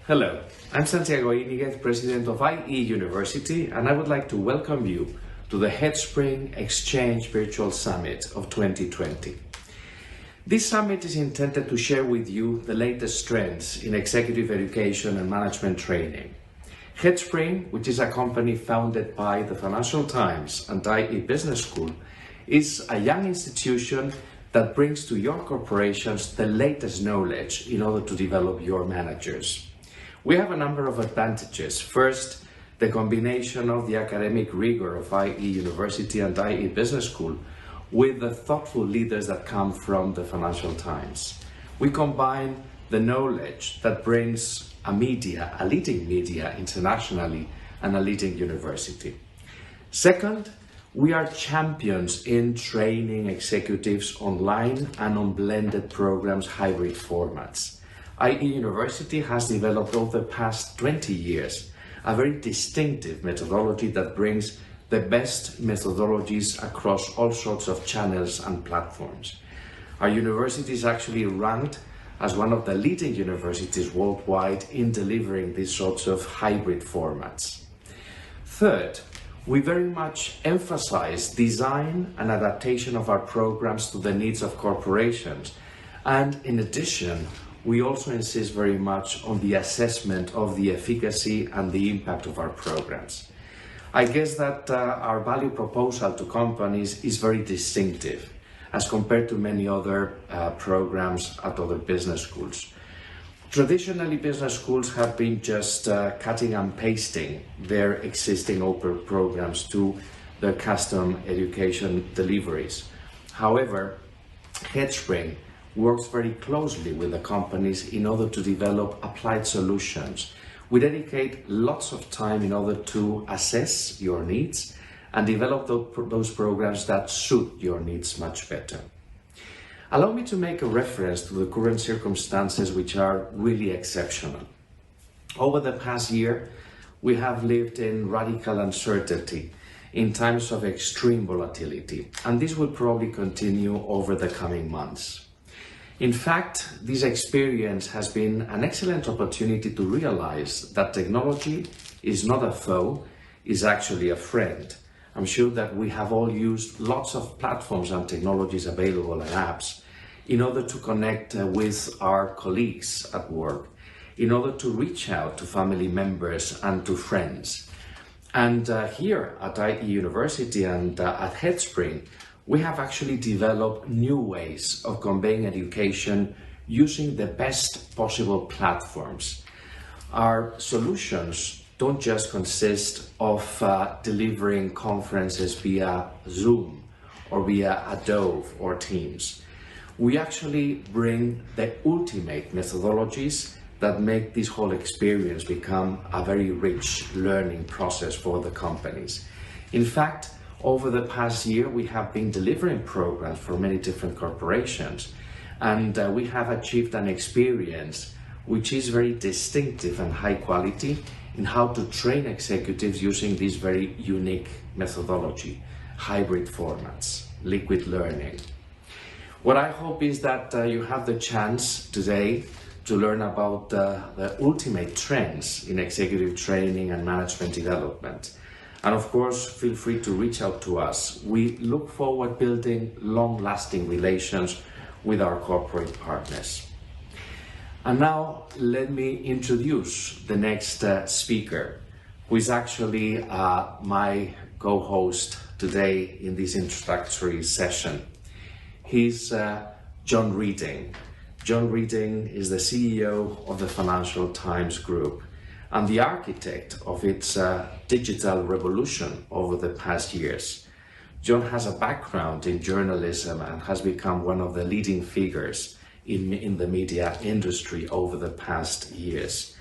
Hello, I'm Santiago Iniguez, President of IE University, and I would like to welcome you to the Headspring Xchange Virtual Summit of 2020. This summit is intended to share with you the latest trends in executive education and management training. Headspring, which is a company founded by the Financial Times and IE Business School, is a young institution that brings to your corporations the latest knowledge in order to develop your managers. We have a number of advantages. First, the combination of the academic rigor of IE University and IE Business School with the thoughtful leaders that come from the Financial Times. We combine the knowledge that brings a leading media internationally, and a leading university. Second, we are champions in training executives online and on blended programs, hybrid formats. IE University has developed over the past 20 years a very distinctive methodology that brings the best methodologies across all sorts of channels and platforms. Our university is actually ranked as one of the leading universities worldwide in delivering these sorts of hybrid formats. Third, we very much emphasize design and adaptation of our programs to the needs of corporations. And in addition, we also insist very much on the assessment of the efficacy and the impact of our programs. I guess that our value proposal to companies is very distinctive as compared to many other programs at other business schools. Traditionally, business schools have been just cutting and pasting their existing open programs to their custom education deliveries. However, Headspring works very closely with the companies in order to develop applied solutions. We dedicate lots of time in order to assess your needs and develop those programs that suit your needs much better. Allow me to make a reference to the current circumstances, which are really exceptional. Over the past year, we have lived in radical uncertainty in times of extreme volatility, and this will probably continue over the coming months. In fact, this experience has been an excellent opportunity to realize that technology is not a foe, is actually a friend. I'm sure that we have all used lots of platforms and technologies available and apps in order to connect with our colleagues at work, in order to reach out to family members and to friends. And here at IE University and at Headspring, we have actually developed new ways of conveying education using the best possible platforms. Our solutions don't just consist of delivering conferences via Zoom or via Adobe or Teams. We actually bring the ultimate methodologies that make this whole experience become a very rich learning process for the companies. In fact, over the past year, we have been delivering programs for many different corporations, and we have achieved an experience which is very distinctive and high quality in how to train executives using this very unique methodology, hybrid formats, liquid learning. What I hope is that you have the chance today to learn about the ultimate trends in executive training and management development. And of course, feel free to reach out to us. We look forward building long-lasting relations with our corporate partners. And now let me introduce the next speaker, who is actually my co-host today in this introductory session. He's John Reading. John Reading is the CEO of the Financial Times Group and the architect of its digital revolution over the past years. John has a background in journalism and has become one of the leading figures in the media industry over the past years.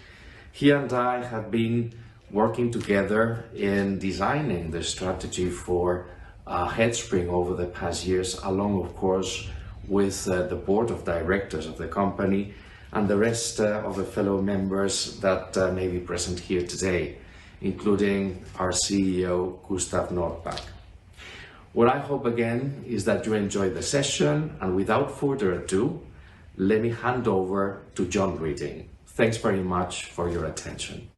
He and I have been working together in designing the strategy for Headspring over the past years, along, of course, with the board of directors of the company and the rest of the fellow members that may be present here today, including our CEO, Gustav Nordback. What I hope again is that you enjoy the session, and without further ado, let me hand over to John Reading. Thanks very much for your attention.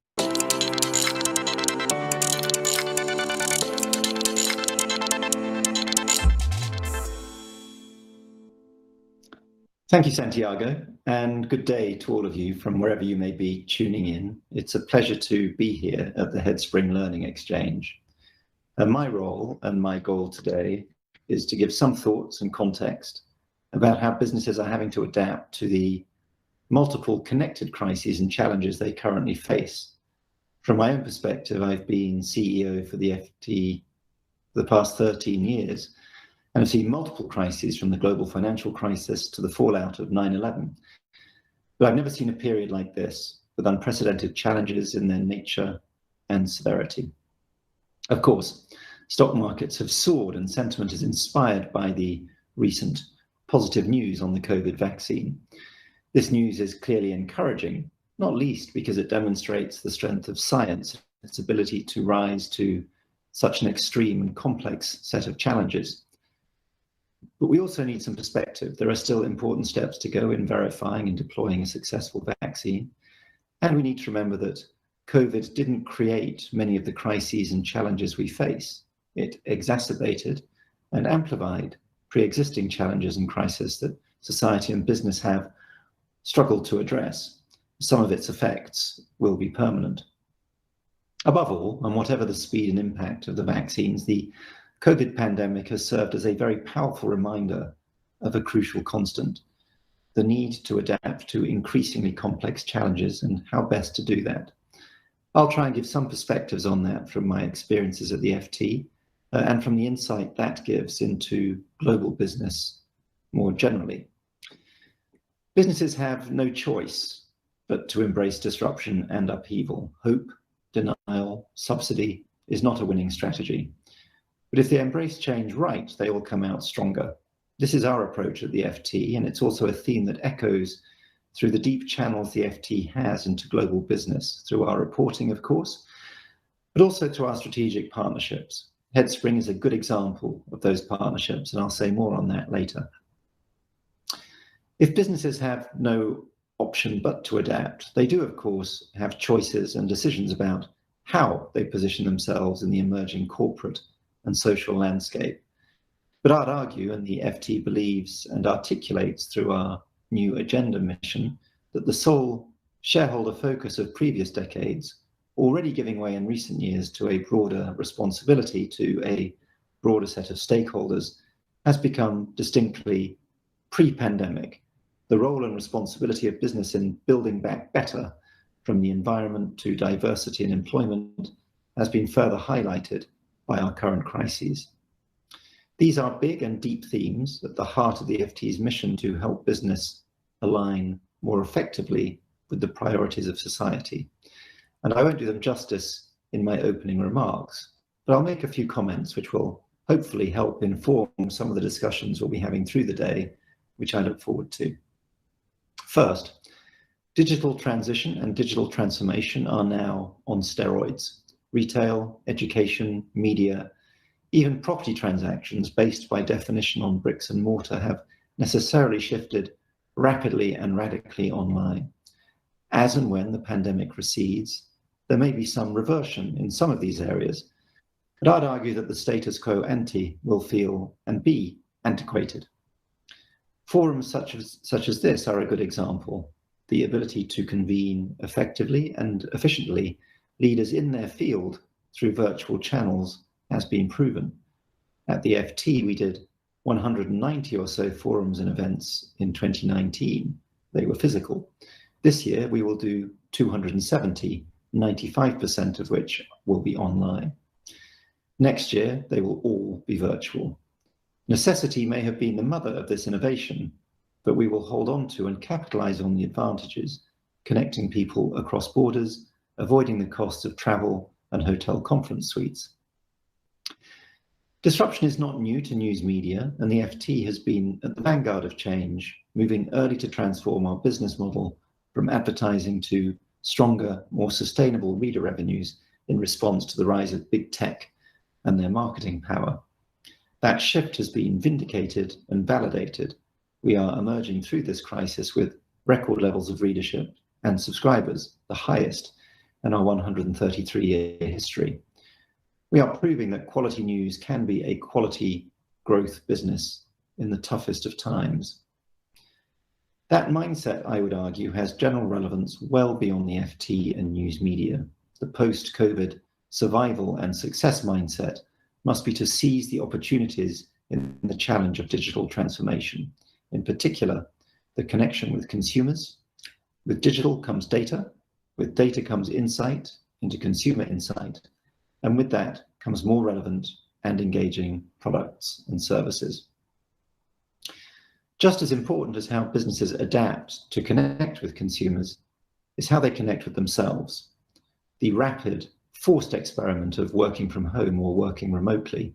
Thank you, Santiago, and good day to all of you from wherever you may be tuning in. It's a pleasure to be here at the Headspring Learning Xchange. My role and my goal today is to give some thoughts and context about how businesses are having to adapt to the multiple connected crises and challenges they currently face. From my own perspective, I've been CEO for the FT for the past 13 years, and I've seen multiple crises from the global financial crisis to the fallout of 9/11. But I've never seen a period like this, with unprecedented challenges in their nature and severity. Of course, stock markets have soared and sentiment is inspired by the recent positive news on the COVID vaccine. This news is clearly encouraging, not least because it demonstrates the strength of science, its ability to rise to such an extreme and complex set of challenges. But we also need some perspective. There are still important steps to go in verifying and deploying a successful vaccine. And we need to remember that COVID didn't create many of the crises and challenges we face. It exacerbated and amplified pre-existing challenges and crises that society and business have struggled to address. Some of its effects will be permanent. Above all, and whatever the speed and impact of the vaccines, the COVID pandemic has served as a very powerful reminder of a crucial constant, the need to adapt to increasingly complex challenges and how best to do that. I'll try and give some perspectives on that from my experiences at the FT and from the insight that gives into global business more generally. Businesses have no choice but to embrace disruption and upheaval. Hope, denial, subsidy is not a winning strategy. But if they embrace change right, they will come out stronger. This is our approach at the FT, and it's also a theme that echoes through the deep channels the FT has into global business, through our reporting, of course, but also through our strategic partnerships. Headspring is a good example of those partnerships, and I'll say more on that later. If businesses have no option but to adapt, they do, of course, have choices and decisions about how they position themselves in the emerging corporate and social landscape. But I'd argue, and the FT believes and articulates through our new agenda mission, that the sole shareholder focus of previous decades, already giving way in recent years to a broader responsibility to a broader set of stakeholders, has become distinctly pre-pandemic. The role and responsibility of business in building back better, from the environment to diversity and employment, has been further highlighted by our current crises. These are big and deep themes at the heart of the FT's mission to help business align more effectively with the priorities of society. And I won't do them justice in my opening remarks, but I'll make a few comments which will hopefully help inform some of the discussions we'll be having through the day, which I look forward to. First, digital transition and digital transformation are now on steroids. Retail, education, media, even property transactions based by definition on bricks and mortar have necessarily shifted rapidly and radically online. As and when the pandemic recedes, there may be some reversion in some of these areas, but I'd argue that the status quo ante will feel and be antiquated. Forums such as this are a good example. The ability to convene effectively and efficiently leaders in their field through virtual channels has been proven. At the FT, we did 190 or so forums and events in 2019. They were physical. This year, we will do 270, 95% of which will be online. Next year, they will all be virtual. Necessity may have been the mother of this innovation, but we will hold on to and capitalize on the advantages, connecting people across borders, avoiding the costs of travel and hotel conference suites. Disruption is not new to news media, and the FT has been at the vanguard of change, moving early to transform our business model from advertising to stronger, more sustainable reader revenues in response to the rise of big tech and their marketing power. That shift has been vindicated and validated. We are emerging through this crisis with record levels of readership and subscribers, the highest in our 133-year history. We are proving that quality news can be a quality growth business in the toughest of times. That mindset, I would argue, has general relevance well beyond the FT and news media. The post-COVID survival and success mindset must be to seize the opportunities in the challenge of digital transformation. In particular, the connection with consumers. With digital comes data, with data comes insight into consumer insight, and with that comes more relevant and engaging products and services. Just as important as how businesses adapt to connect with consumers is how they connect with themselves. The rapid, forced experiment of working from home or working remotely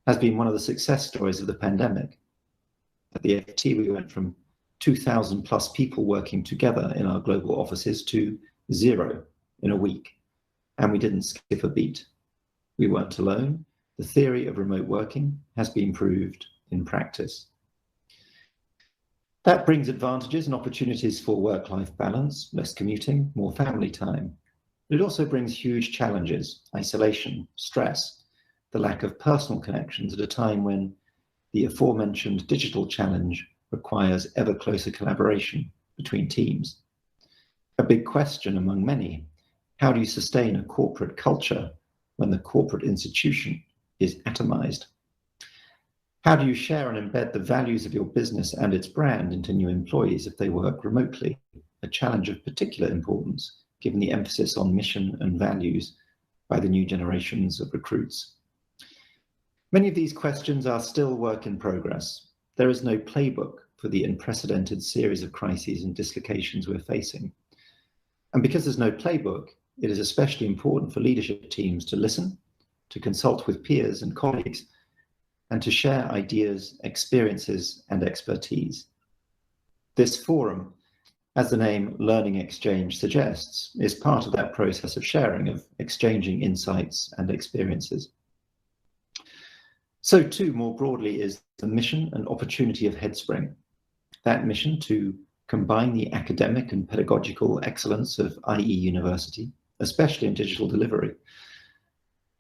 has been one of the success stories of the pandemic. At the FT, we went from 2,000 plus people working together in our global offices to 0 in a week, and we didn't skip a beat. We weren't alone. The theory of remote working has been proved in practice. That brings advantages and opportunities for work-life balance, less commuting, more family time. But it also brings huge challenges: isolation, stress, the lack of personal connections at a time when the aforementioned digital challenge requires ever closer collaboration between teams. A big question among many: how do you sustain a corporate culture when the corporate institution is atomized? How do you share and embed the values of your business and its brand into new employees if they work remotely? A challenge of particular importance, given the emphasis on mission and values by the new generations of recruits. Many of these questions are still work in progress. There is no playbook for the unprecedented series of crises and dislocations we're facing. And because there's no playbook, it is especially important for leadership teams to listen, to consult with peers and colleagues, and to share ideas, experiences, and expertise. This forum, as the name Learning Exchange suggests, is part of that process of sharing, of exchanging insights and experiences. So too, more broadly, is the mission and opportunity of Headspring. That mission to combine the academic and pedagogical excellence of IE University, especially in digital delivery,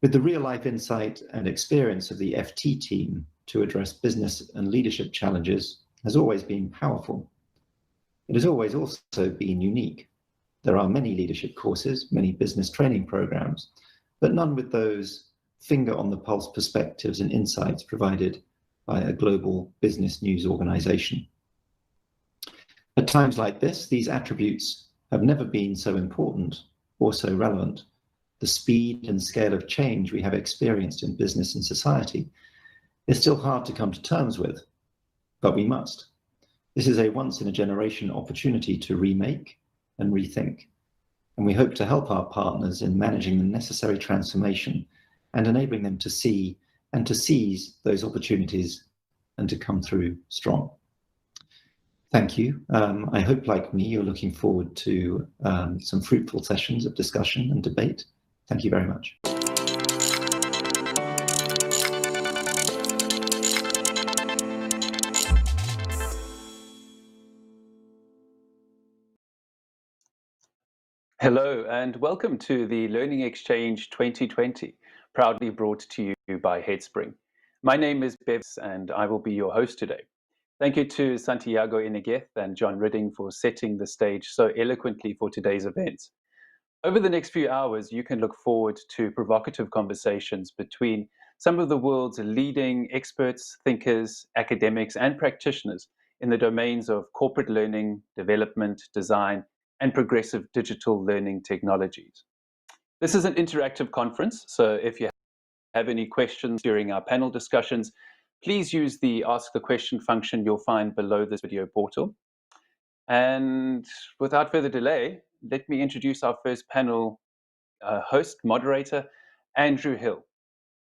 with the real-life insight and experience of the FT team to address business and leadership challenges has always been powerful. It has always also been unique. There are many leadership courses, many business training programs, but none with those finger-on-the-pulse perspectives and insights provided by a global business news organization. At times like this, these attributes have never been so important or so relevant. The speed and scale of change we have experienced in business and society is still hard to come to terms with, but we must. This is a once-in-a-generation opportunity to remake and rethink, and we hope to help our partners in managing the necessary transformation and enabling them to see and to seize those opportunities and to come through strong. Thank you. I hope, like me, you're looking forward to some fruitful sessions of discussion and debate. Thank you very much. Hello and welcome to the Learning Exchange 2020, proudly brought to you by Headspring. My name is Bev and I will be your host today. Thank you to Santiago Iniguez and John Ridding for setting the stage so eloquently for today's event. Over the next few hours, you can look forward to provocative conversations between some of the world's leading experts, thinkers, academics, and practitioners in the domains of corporate learning, development, design, and progressive digital learning technologies. This is an interactive conference, so if you have any questions during our panel discussions, please use the Ask the Question function you'll find below this video portal. And without further delay, let me introduce our first panel host, moderator, Andrew Hill.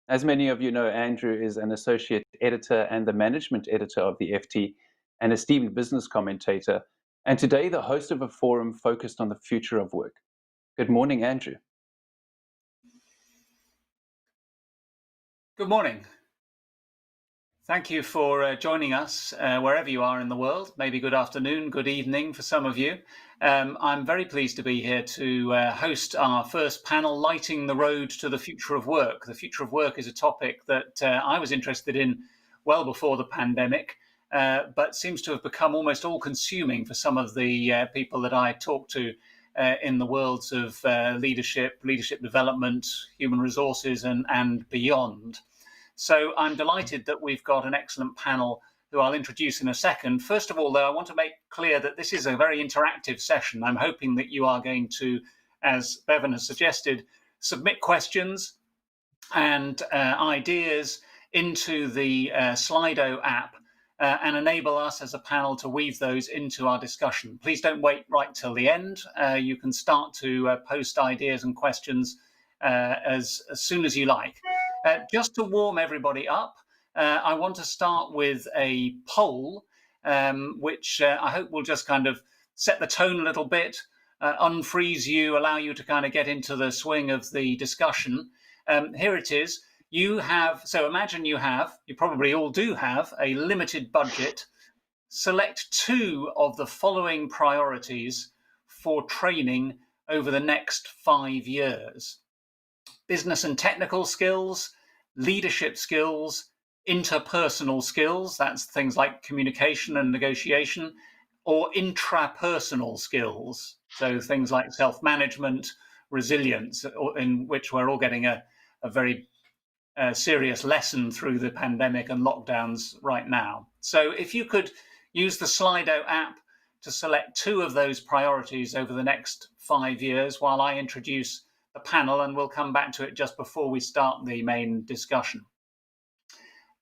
As many of you know, Andrew is an associate editor and the management editor of the FT, an esteemed business commentator, and today the host of a forum focused on the future of work. Good morning, Andrew. Good morning. Thank you for joining us wherever you are in the world. Maybe good afternoon, good evening for some of you. I'm very pleased to be here to host our first panel, Lighting the Road to the Future of Work. The future of work is a topic that I was interested in well before the pandemic, but seems to have become almost all-consuming for some of the people that I talk to in the worlds of leadership development, human resources, and beyond. So I'm delighted that we've got an excellent panel who I'll introduce in a second. First of all, though, I want to make clear that this is a very interactive session. I'm hoping that you are going to, as Bevan has suggested, submit questions and ideas into the Slido app and enable us as a panel to weave those into our discussion. Please don't wait right till the end. You can start to post ideas and questions as soon as you like. Just to warm everybody up, I want to start with a poll, which I hope will just kind of set the tone a little bit, unfreeze you, allow you to kind of get into the swing of the discussion. Here it is. So imagine you probably all do have a limited budget. Select 2 of the following priorities for training over the next 5 years. Business and technical skills, leadership skills, interpersonal skills, that's things like communication and negotiation, or intrapersonal skills, so things like self-management, resilience, in which we're all getting a very serious lesson through the pandemic and lockdowns right now. So if you could use the Slido app to select 2 of those priorities over the next 5 years while I introduce the panel, and we'll come back to it just before we start the main discussion.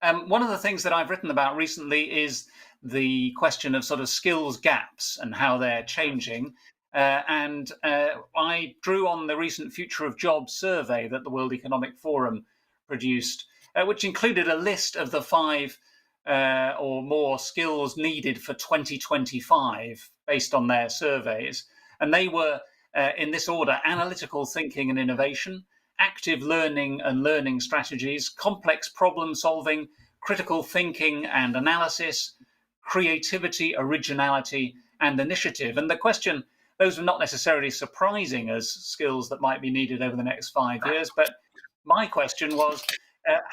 One of the things that I've written about recently is the question of sort of skills gaps and how they're changing. I drew on the recent Future of Jobs survey that the World Economic Forum produced, which included a list of the 5 or more skills needed for 2025 based on their surveys. And they were in this order: analytical thinking and innovation, active learning and learning strategies, complex problem solving, critical thinking and analysis, creativity, originality, and initiative. And the question, those are not necessarily surprising as skills that might be needed over the next 5 years, but my question was,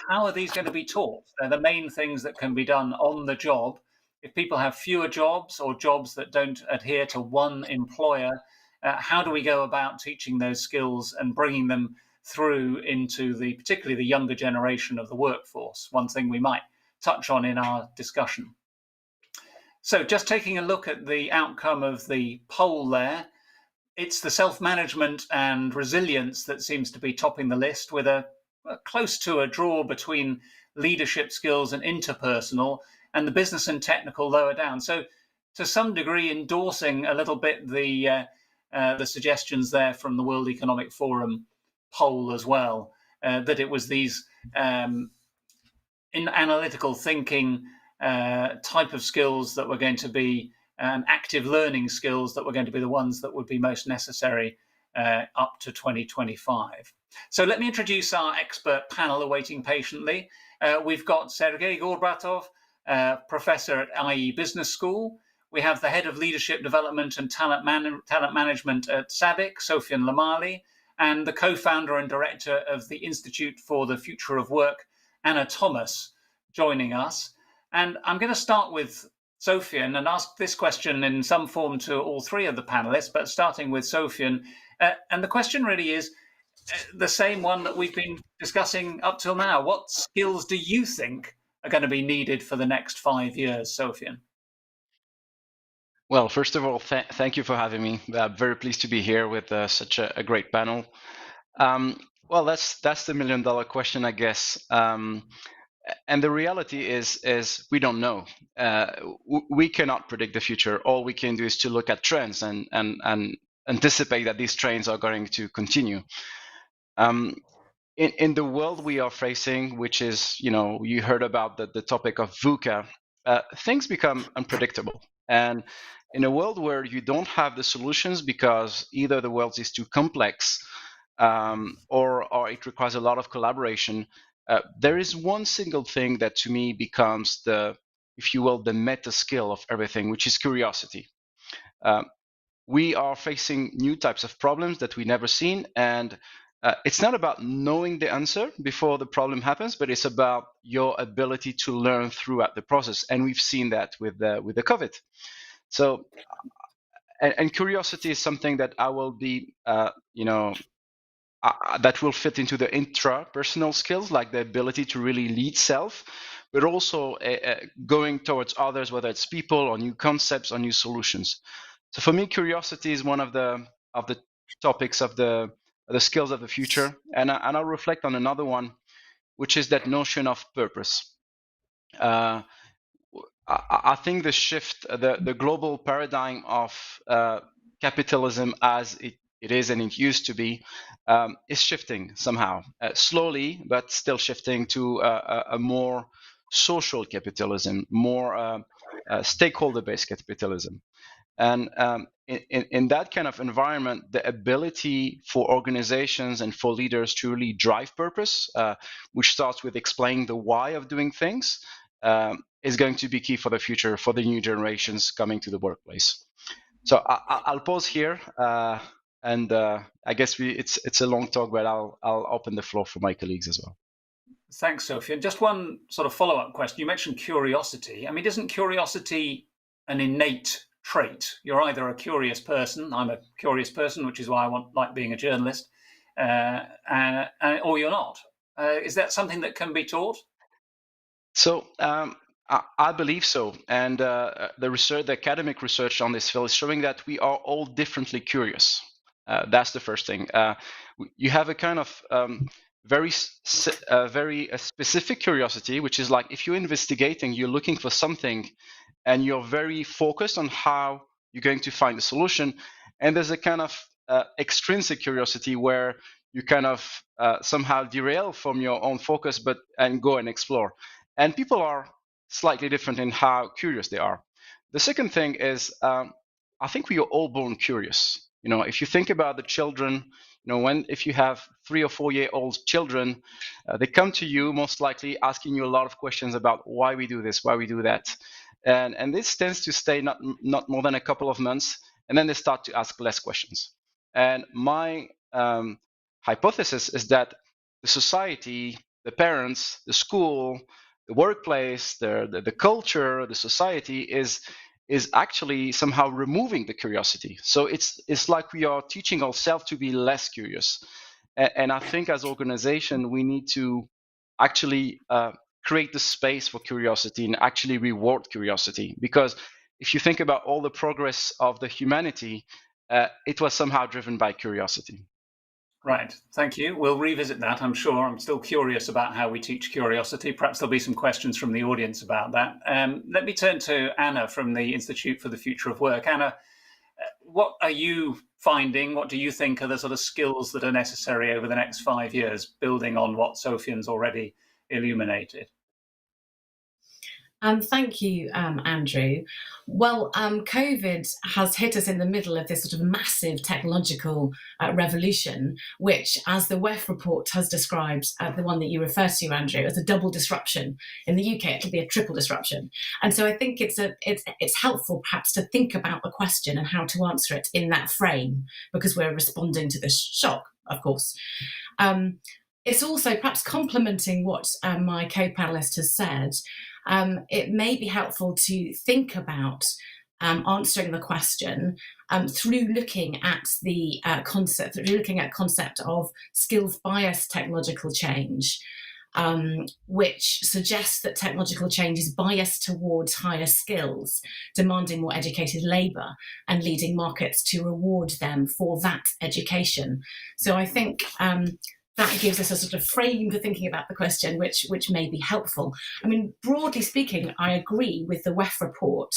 how are these going to be taught? They're the main things that can be done on the job. If people have fewer jobs or jobs that don't adhere to one employer, how do we go about teaching those skills and bringing them through into particularly the younger generation of the workforce? One thing we might touch on in our discussion. So just taking a look at the outcome of the poll there, it's the self-management and resilience that seems to be topping the list, with a close to a draw between leadership skills and interpersonal, and the business and technical lower down. So to some degree endorsing a little bit the suggestions there from the World Economic Forum poll as well, that it was these in analytical thinking type of skills that were going to be active learning skills that were going to be the ones that would be most necessary up to 2025. So let me introduce our expert panel awaiting patiently. We've got Sergei Gorbatov, professor at IE Business School. We have the head of leadership development and talent management at SABIC, Sofian Lamali, and the co-founder and director of the Institute for the Future of Work, Anna Thomas, joining us. And I'm going to start with Sofian and ask this question in some form to all 3 of the panelists, but starting with Sofian. And the question really is the same one that we've been discussing up till now. What skills do you think are going to be needed for the next 5 years, Sofian? Well, first of all, thank you for having me. Very pleased to be here with such a great panel. Well, that's the $1 million question, I guess. And the reality is we don't know. We cannot predict the future. All we can do is to look at trends and anticipate that these trends are going to continue. In the world we are facing, which is, you heard about the topic of VUCA, things become unpredictable. And in a world where you don't have the solutions because either the world is too complex or it requires a lot of collaboration, there is one single thing that to me becomes the, if you will, the meta skill of everything, which is curiosity. We are facing new types of problems that we never seen, and it's not about knowing the answer before the problem happens, but it's about your ability to learn throughout the process, and we've seen that with the COVID. So, and curiosity is something that I will be, that will fit into the intrapersonal skills, like the ability to really lead self, but also going towards others, whether it's people or new concepts or new solutions. So for me, curiosity is one of the topics of the skills of the future, and I'll reflect on another one, which is that notion of purpose. I think the shift, the global paradigm of capitalism as it is and it used to be, is shifting somehow, slowly, but still shifting to a more social capitalism, more stakeholder-based capitalism. And in that kind of environment, the ability for organizations and for leaders to really drive purpose, which starts with explaining the why of doing things, is going to be key for the future, for the new generations coming to the workplace. So I'll pause here, and I guess it's a long talk, but I'll open the floor for my colleagues as well. Thanks, Sophia. Just one sort of follow-up question. You mentioned curiosity. I mean, isn't curiosity an innate trait? You're either a curious person, I'm a curious person, which is why I like being a journalist, or you're not. Is that something that can be taught? So I believe so, and the academic research on this field is showing that we are all differently curious. That's the first thing. You have a kind of very specific curiosity, which is like if you're investigating, you're looking for something, and you're very focused on how you're going to find a solution. And there's a kind of extrinsic curiosity where you kind of somehow derail from your own focus, and go and explore. And people are slightly different in how curious they are. The second thing is, I think we are all born curious. If you think about the children, if you have 3 or 4 year old children, they come to you most likely asking you a lot of questions about why we do this, why we do that. And this tends to stay not more than a couple of months, and then they start to ask less questions. And my hypothesis is that the society, the parents, the school, the workplace, the culture, the society is actually somehow removing the curiosity. So it's like we are teaching ourselves to be less curious. And I think as organization, we need to actually create the space for curiosity and actually reward curiosity. Because if you think about all the progress of the humanity, it was somehow driven by curiosity. Right, thank you. We'll revisit that, I'm sure. I'm still curious about how we teach curiosity. Perhaps there'll be some questions from the audience about that. Let me turn to Anna from the Institute for the Future of Work. Anna, what are you finding? What do you think are the sort of skills that are necessary over the next 5 years, building on what Sofian's already illuminated? Thank you, Andrew. Well, COVID has hit us in the middle of this sort of massive technological revolution, which, as the WEF report has described, the one that you refer to, Andrew, as a double disruption. In the UK, it'll be a triple disruption. And so I think it's helpful perhaps to think about the question and how to answer it in that frame, because we're responding to this shock, of course. It's also perhaps complementing what my co-panelist has said. It may be helpful to think about answering the question through looking at the concept of skills bias technological change, which suggests that technological change is biased towards higher skills, demanding more educated labour and leading markets to reward them for that education. So I think that gives us a sort of frame for thinking about the question, which may be helpful. I mean, broadly speaking, I agree with the WEF report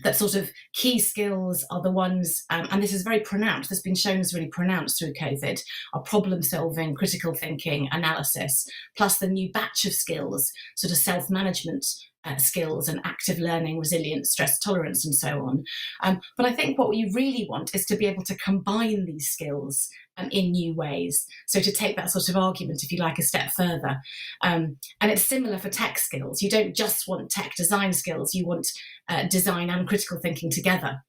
that sort of key skills are the ones, and this is very pronounced, this has been shown as really pronounced through COVID, are problem solving, critical thinking, analysis, plus the new batch of skills, sort of self-management skills and active learning, resilience, stress tolerance, and so on. But I think what we really want is to be able to combine these skills in new ways. So to take that sort of argument, if you like, a step further. And it's similar for tech skills. You don't just want tech design skills, you want design and critical thinking together.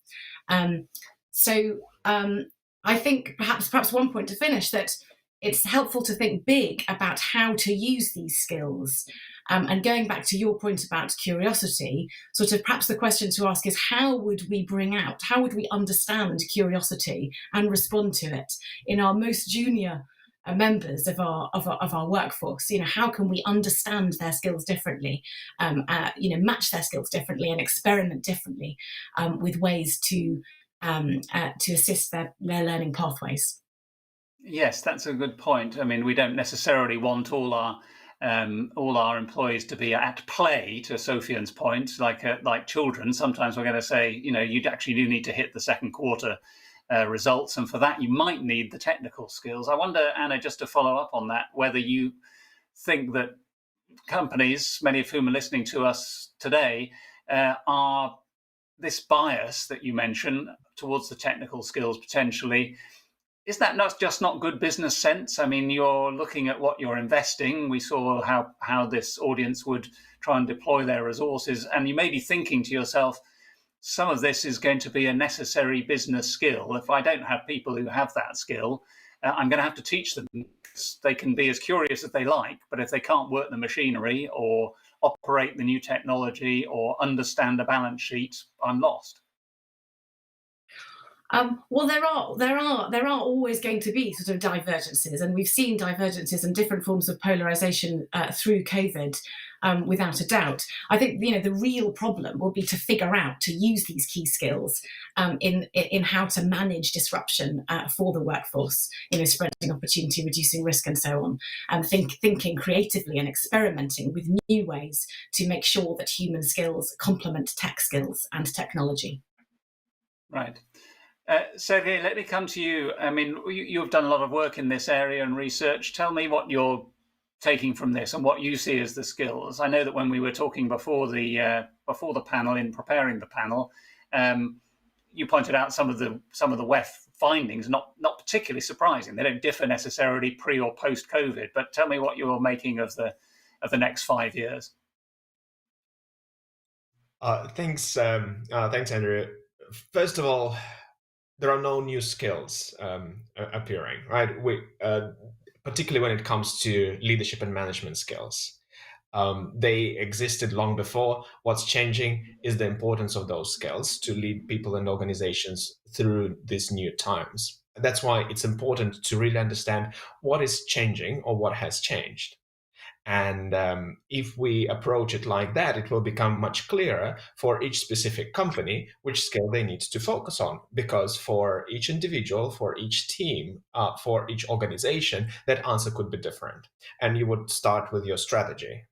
So I think perhaps one point to finish, that it's helpful to think big about how to use these skills. And going back to your point about curiosity, sort of perhaps the question to ask is, how would we understand curiosity and respond to it in our most junior members of our workforce? How can we understand their skills differently, match their skills differently and experiment differently with ways to assist their learning pathways? Yes, that's a good point. I mean, we don't necessarily want all our employees to be at play, to Sophian's point, like children. Sometimes we're going to say, you actually do need to hit the second quarter results, and for that you might need the technical skills. I wonder, Anna, just to follow up on that, whether you think that companies, many of whom are listening to us today, are this bias that you mentioned towards the technical skills potentially. Is that not good business sense? I mean, you're looking at what you're investing. We saw how this audience would try and deploy their resources, and you may be thinking to yourself, some of this is going to be a necessary business skill. If I don't have people who have that skill, I'm going to have to teach them. They can be as curious as they like, but if they can't work the machinery or operate the new technology or understand a balance sheet, I'm lost. Well, there are always going to be sort of divergences, and we've seen divergences and different forms of polarization through COVID, without a doubt. I think the real problem will be to figure out to use these key skills in how to manage disruption for the workforce. Spreading opportunity, reducing risk, and so on. And thinking creatively and experimenting with new ways to make sure that human skills complement tech skills and technology. Right. Sergey, let me come to you. I mean, you've done a lot of work in this area and research. Tell me what you're taking from this and what you see as the skills. I know that when we were talking before the panel, in preparing the panel, you pointed out some of the WEF findings, not particularly surprising. They don't differ necessarily pre or post COVID. But tell me what you're making of the next 5 years. Thanks, Andrew. First of all, there are no new skills appearing, right? Particularly when it comes to leadership and management skills. They existed long before. What's changing is the importance of those skills to lead people and organizations through these new times. That's why it's important to really understand what is changing or what has changed. And if we approach it like that, it will become much clearer for each specific company which skill they need to focus on. Because for each individual, for each team, for each organization, that answer could be different. And you would start with your strategy.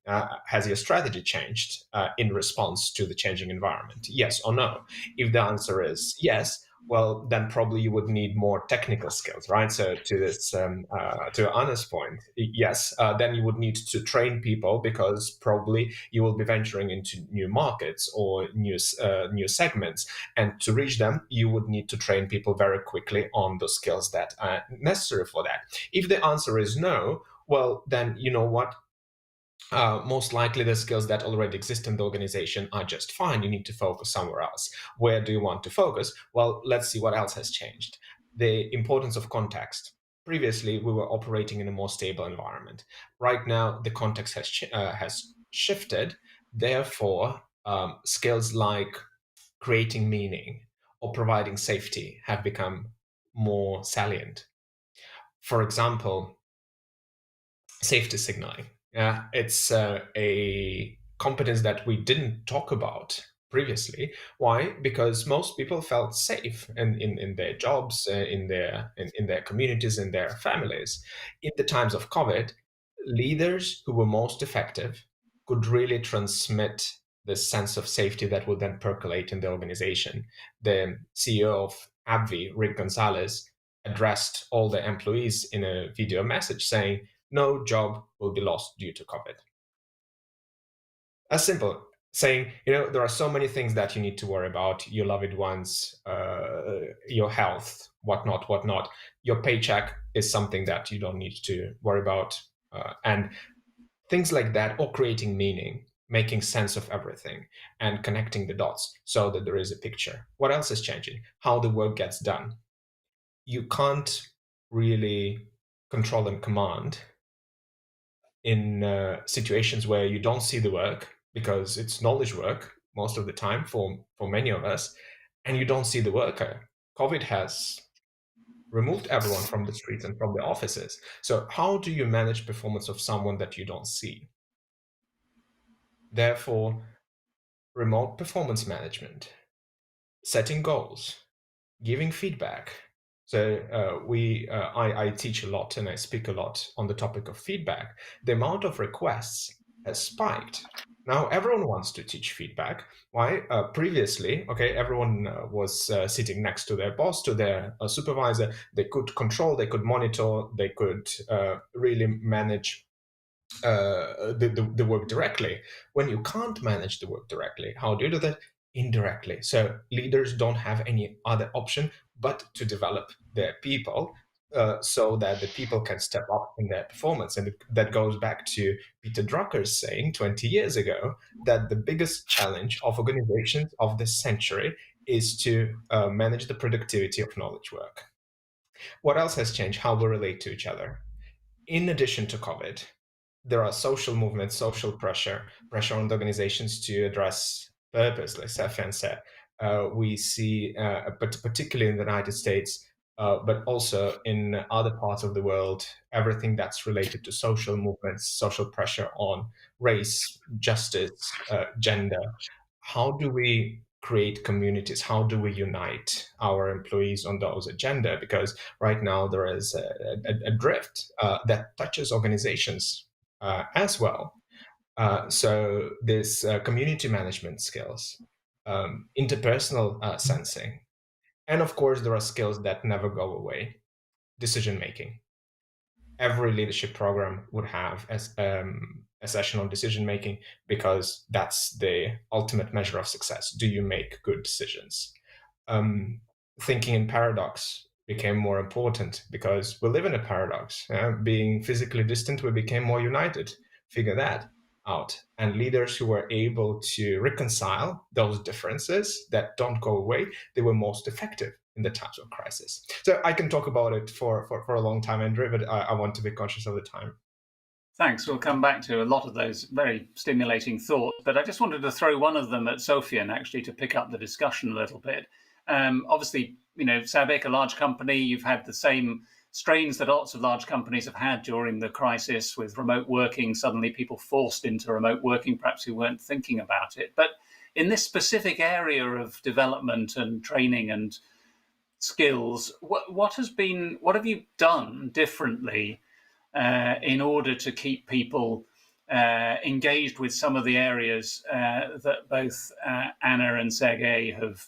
Has your strategy changed in response to the changing environment? Yes or no? If the answer is yes, well, then probably you would need more technical skills, right? So to Anna's point, yes, then you would need to train people, because probably you will be venturing into new markets or new segments. And to reach them, you would need to train people very quickly on the skills that are necessary for that. If the answer is no, well, then you know what? Most likely the skills that already exist in the organization are just fine. You need to focus somewhere else. Where do you want to focus? Well, let's see what else has changed. The importance of context. Previously, we were operating in a more stable environment. Right now, the context has shifted. Therefore, skills like creating meaning or providing safety have become more salient. For example, safety signaling. It's a competence that we didn't talk about previously. Why? Because most people felt safe in their jobs, in their communities, in their families. In the times of COVID, leaders who were most effective could really transmit this sense of safety that will then percolate in the organization. The CEO of AbbVie, Rick Gonzalez, addressed all the employees in a video message saying, no job will be lost due to COVID. As simple, saying, there are so many things that you need to worry about, your loved ones, your health, whatnot. Your paycheck is something that you don't need to worry about. And things like that, or creating meaning, making sense of everything and connecting the dots so that there is a picture. What else is changing? How the work gets done. You can't really control and command in situations where you don't see the work, because it's knowledge work most of the time for many of us, and you don't see the worker. COVID has removed everyone from the streets and from the offices. So how do you manage performance of someone that you don't see? Therefore, remote performance management, setting goals, giving feedback. So I teach a lot and I speak a lot on the topic of feedback. The amount of requests has spiked. Now everyone wants to teach feedback. Why? Previously, everyone was sitting next to their boss, to their supervisor. They could control, they could monitor, they could really manage the work directly. When you can't manage the work directly, how do you do that? Indirectly. So leaders don't have any other option but to develop their people so that the people can step up in their performance. And that goes back to Peter Drucker's saying 20 years ago that the biggest challenge of organizations of this century is to manage the productivity of knowledge work. What else has changed? How we relate to each other. In addition to COVID, there are social movements, social pressure on the organizations to address purpose, like Stefan said. We see, but particularly in the United States, but also in other parts of the world, everything that's related to social movements, social pressure on race, justice, gender. How do we create communities? How do we unite our employees on those agenda? Because right now there is a drift that touches organizations as well. So there's community management skills, interpersonal sensing, and of course there are skills that never go away. Decision making. Every leadership program would have a session on decision making, because that's the ultimate measure of success. Do you make good decisions? Thinking in paradox became more important because we live in a paradox. Being physically distant, we became more united. Figure that out. And leaders who were able to reconcile those differences that don't go away, they were most effective in the times of crisis. So I can talk about it for a long time, Andrew, but I want to be conscious of the time. Thanks. We'll come back to a lot of those very stimulating thoughts, but I just wanted to throw one of them at Sofian, actually, to pick up the discussion a little bit. Obviously, Sabek, a large company, you've had the same strains that lots of large companies have had during the crisis with remote working, suddenly people forced into remote working, perhaps who weren't thinking about it. But in this specific area of development and training and skills, what have you done differently in order to keep people engaged with some of the areas that both Anna and Sergey have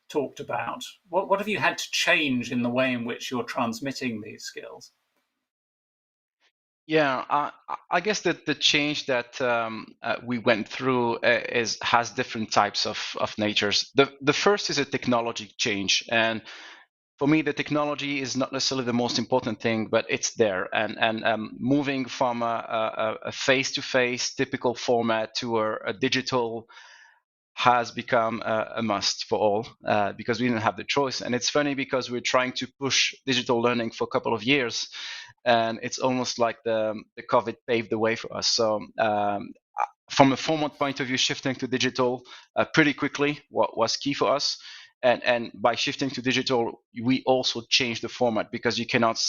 talked about? What have you had to change in the way in which you're transmitting these skills? Yeah, I guess that the change that we went through has different types of natures. The first is a technology change, and for me, the technology is not necessarily the most important thing, but it's there. And moving from a face-to-face typical format to a digital has become a must for all because we didn't have the choice. And it's funny because we're trying to push digital learning for a couple of years, and it's almost like the COVID paved the way for us. So from a format point of view, shifting to digital pretty quickly was key for us. And by shifting to digital, we also changed the format, because you cannot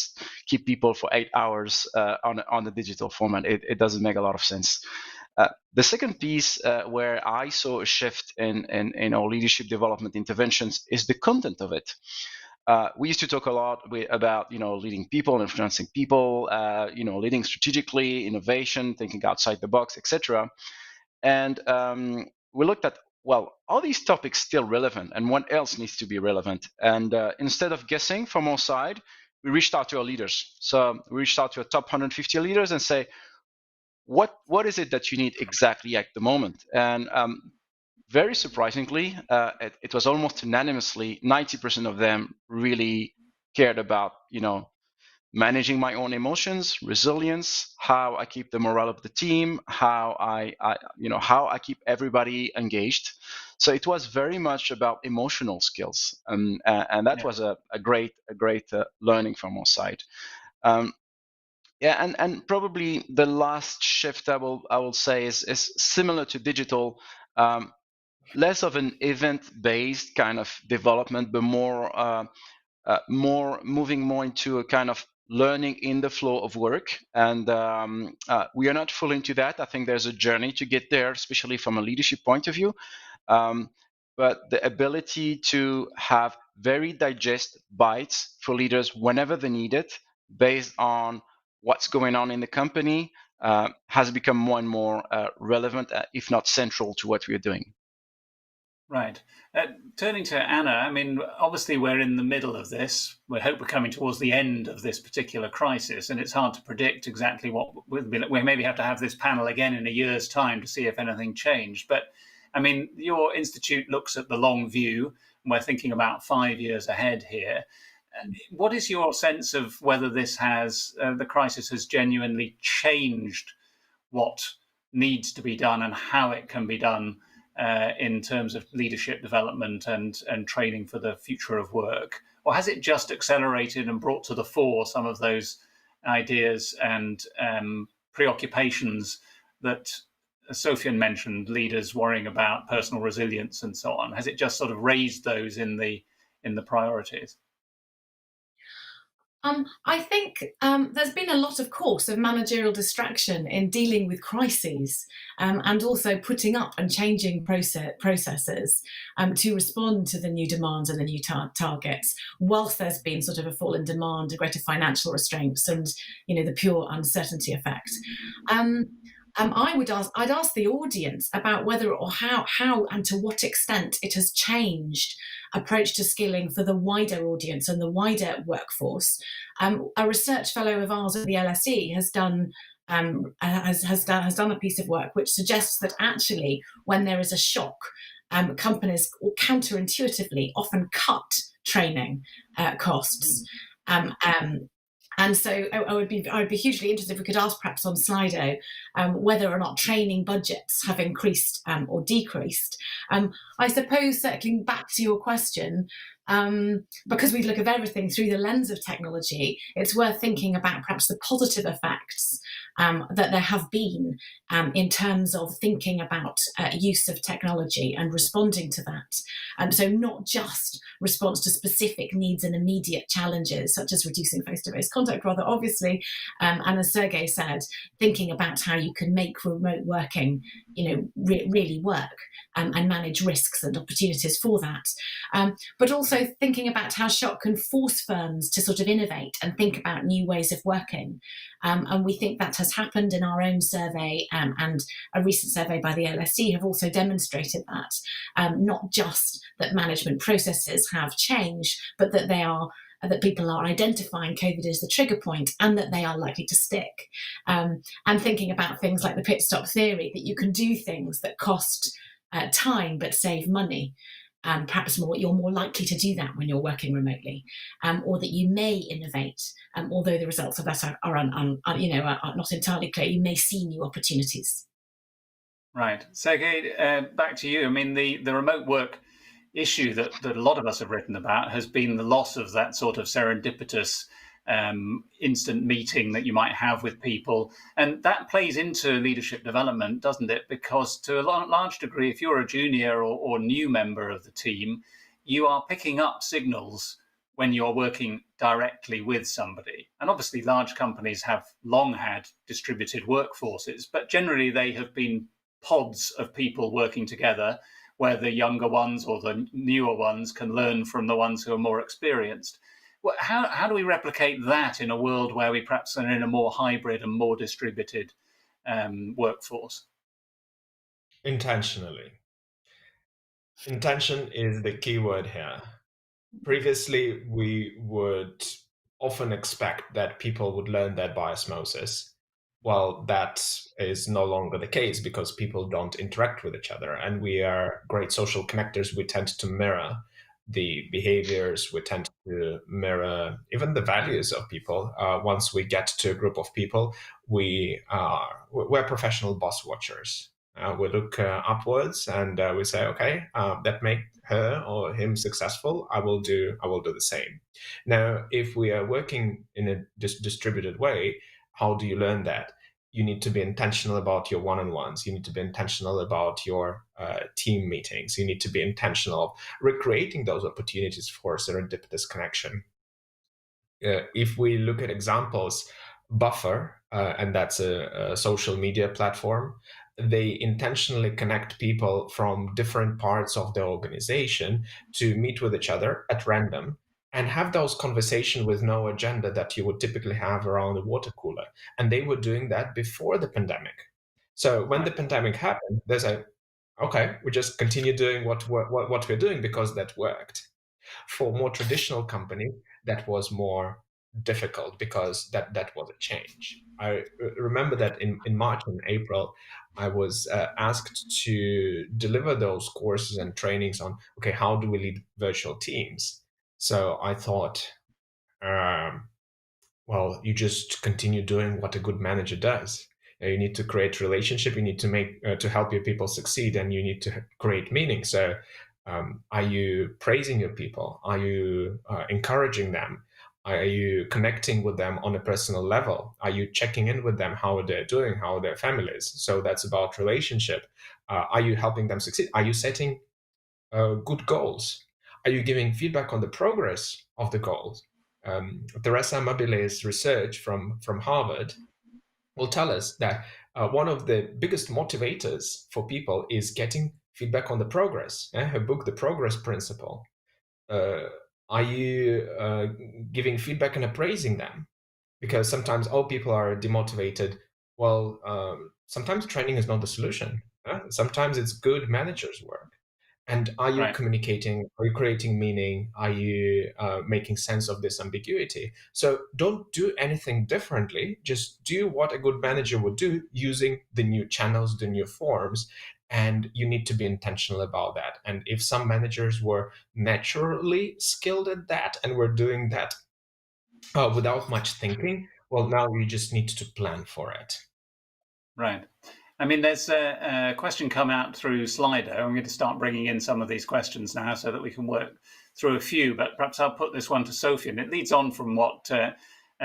keep people for 8 hours on the digital format. It doesn't make a lot of sense. The second piece where I saw a shift in our leadership development interventions is the content of it. We used to talk a lot about leading people, influencing people, leading strategically, innovation, thinking outside the box, etc. And we looked at, well, are these topics still relevant, and what else needs to be relevant? And instead of guessing from our side, we reached out to our leaders. So we reached out to our top 150 leaders and say, what is it that you need exactly at the moment? And very surprisingly, it was almost unanimously 90% of them really cared about, managing my own emotions, resilience, how I keep the morale of the team, how I keep everybody engaged. So it was very much about emotional skills, and that was a great learning from our side. And probably the last shift I will say is similar to digital. Less of an event-based kind of development, but more moving more into a kind of learning in the flow of work. And we are not full into that. I think there's a journey to get there, especially from a leadership point of view. But the ability to have very digest bites for leaders whenever they need it, based on what's going on in the company, has become more and more relevant, if not central, to what we are doing. Right. Turning to Anna, I mean, obviously we're in the middle of this. We hope we're coming towards the end of this particular crisis, and it's hard to predict exactly what will be. We maybe have to have this panel again in a year's time to see if anything changed. But I mean, your institute looks at the long view, and we're thinking about 5 years ahead here. What is your sense of whether this has the crisis has genuinely changed what needs to be done and how it can be done in terms of leadership development and training for the future of work? Or has it just accelerated and brought to the fore some of those ideas and preoccupations that Sofian mentioned, leaders worrying about personal resilience and so on? Has it just sort of raised those in the priorities? I think there's been a lot, of course, of managerial distraction in dealing with crises, and also putting up and changing processes to respond to the new demands and the new targets, whilst there's been sort of a fall in demand, a greater financial restraints, and the pure uncertainty effect. I'd ask the audience about whether or how and to what extent it has changed approach to skilling for the wider audience and the wider workforce. A research fellow of ours at the LSE has done a piece of work which suggests that actually, when there is a shock, companies counterintuitively often cut training costs. And so I would be hugely interested if we could ask perhaps on Slido whether or not training budgets have increased or decreased. I suppose, circling back to your question, because we look at everything through the lens of technology, it's worth thinking about perhaps the positive effects that there have been in terms of thinking about use of technology and responding to that. So not just response to specific needs and immediate challenges, such as reducing face-to-face contact, rather obviously, and as Sergey said, thinking about how you can make remote working, really work and manage risks and opportunities for that. But also thinking about how shock can force firms to sort of innovate and think about new ways of working. And we think that has happened in our own survey, and a recent survey by the LSE have also demonstrated that, not just that management processes have changed, but that that people are identifying COVID as the trigger point and that they are likely to stick. And thinking about things like the pit stop theory, that you can do things that cost time but save money. Perhaps you're more likely to do that when you're working remotely, or that you may innovate, although the results of that are not entirely clear. You may see new opportunities. Right. Sergey, back to you. I mean, the remote work issue that a lot of us have written about has been the loss of that sort of serendipitous instant meeting that you might have with people. And that plays into leadership development, doesn't it? Because to a large degree, if you're a junior or new member of the team, you are picking up signals when you're working directly with somebody. And obviously large companies have long had distributed workforces, but generally they have been pods of people working together, where the younger ones or the newer ones can learn from the ones who are more experienced. How do we replicate that in a world where we perhaps are in a more hybrid and more distributed workforce? Intentionally. Intention is the key word here. Previously, we would often expect that people would learn that by osmosis. Well, that is no longer the case because people don't interact with each other, and we are great social connectors. We tend to mirror the behaviors, we tend to mirror even the values of people. Once we get to a group of people, we're professional boss watchers. We look upwards and we say, okay, that make her or him successful. I will do the same. Now, if we are working in a distributed way, how do you learn that? You need to be intentional about your one-on-ones. You need to be intentional about your team meetings. You need to be intentional of recreating those opportunities for serendipitous connection. If we look at examples, Buffer, and that's a social media platform, they intentionally connect people from different parts of the organization to meet with each other at random and have those conversations with no agenda that you would typically have around a water cooler. And they were doing that before the pandemic. So when the pandemic happened, they say, okay, we just continue doing what we're doing because that worked. For more traditional companies, that was more difficult because that was a change. I remember that in March and April, I was asked to deliver those courses and trainings on, okay, how do we lead virtual teams? So I thought, well, you just continue doing what a good manager does. You need to create relationship. You need to make to help your people succeed, and you need to create meaning. So, are you praising your people? Are you encouraging them? Are you connecting with them on a personal level? Are you checking in with them, how they're doing, how their families? So that's about relationship. Are you helping them succeed? Are you setting good goals? Are you giving feedback on the progress of the goals? Teresa Mabile's research from Harvard will tell us that one of the biggest motivators for people is getting feedback on the progress. Her book, The Progress Principle. Are you giving feedback and appraising them? Because sometimes all people are demotivated. Well, sometimes training is not the solution. Sometimes it's good managers' work. And are you communicating? Are you creating meaning? Are you making sense of this ambiguity? So don't do anything differently. Just do what a good manager would do using the new channels, the new forms. And you need to be intentional about that. And if some managers were naturally skilled at that and were doing that without much thinking, well, now you just need to plan for it. Right. I mean, there's a question come out through Slido. I'm going to start bringing in some of these questions now so that we can work through a few, but perhaps I'll put this one to Sophie, and it leads on from what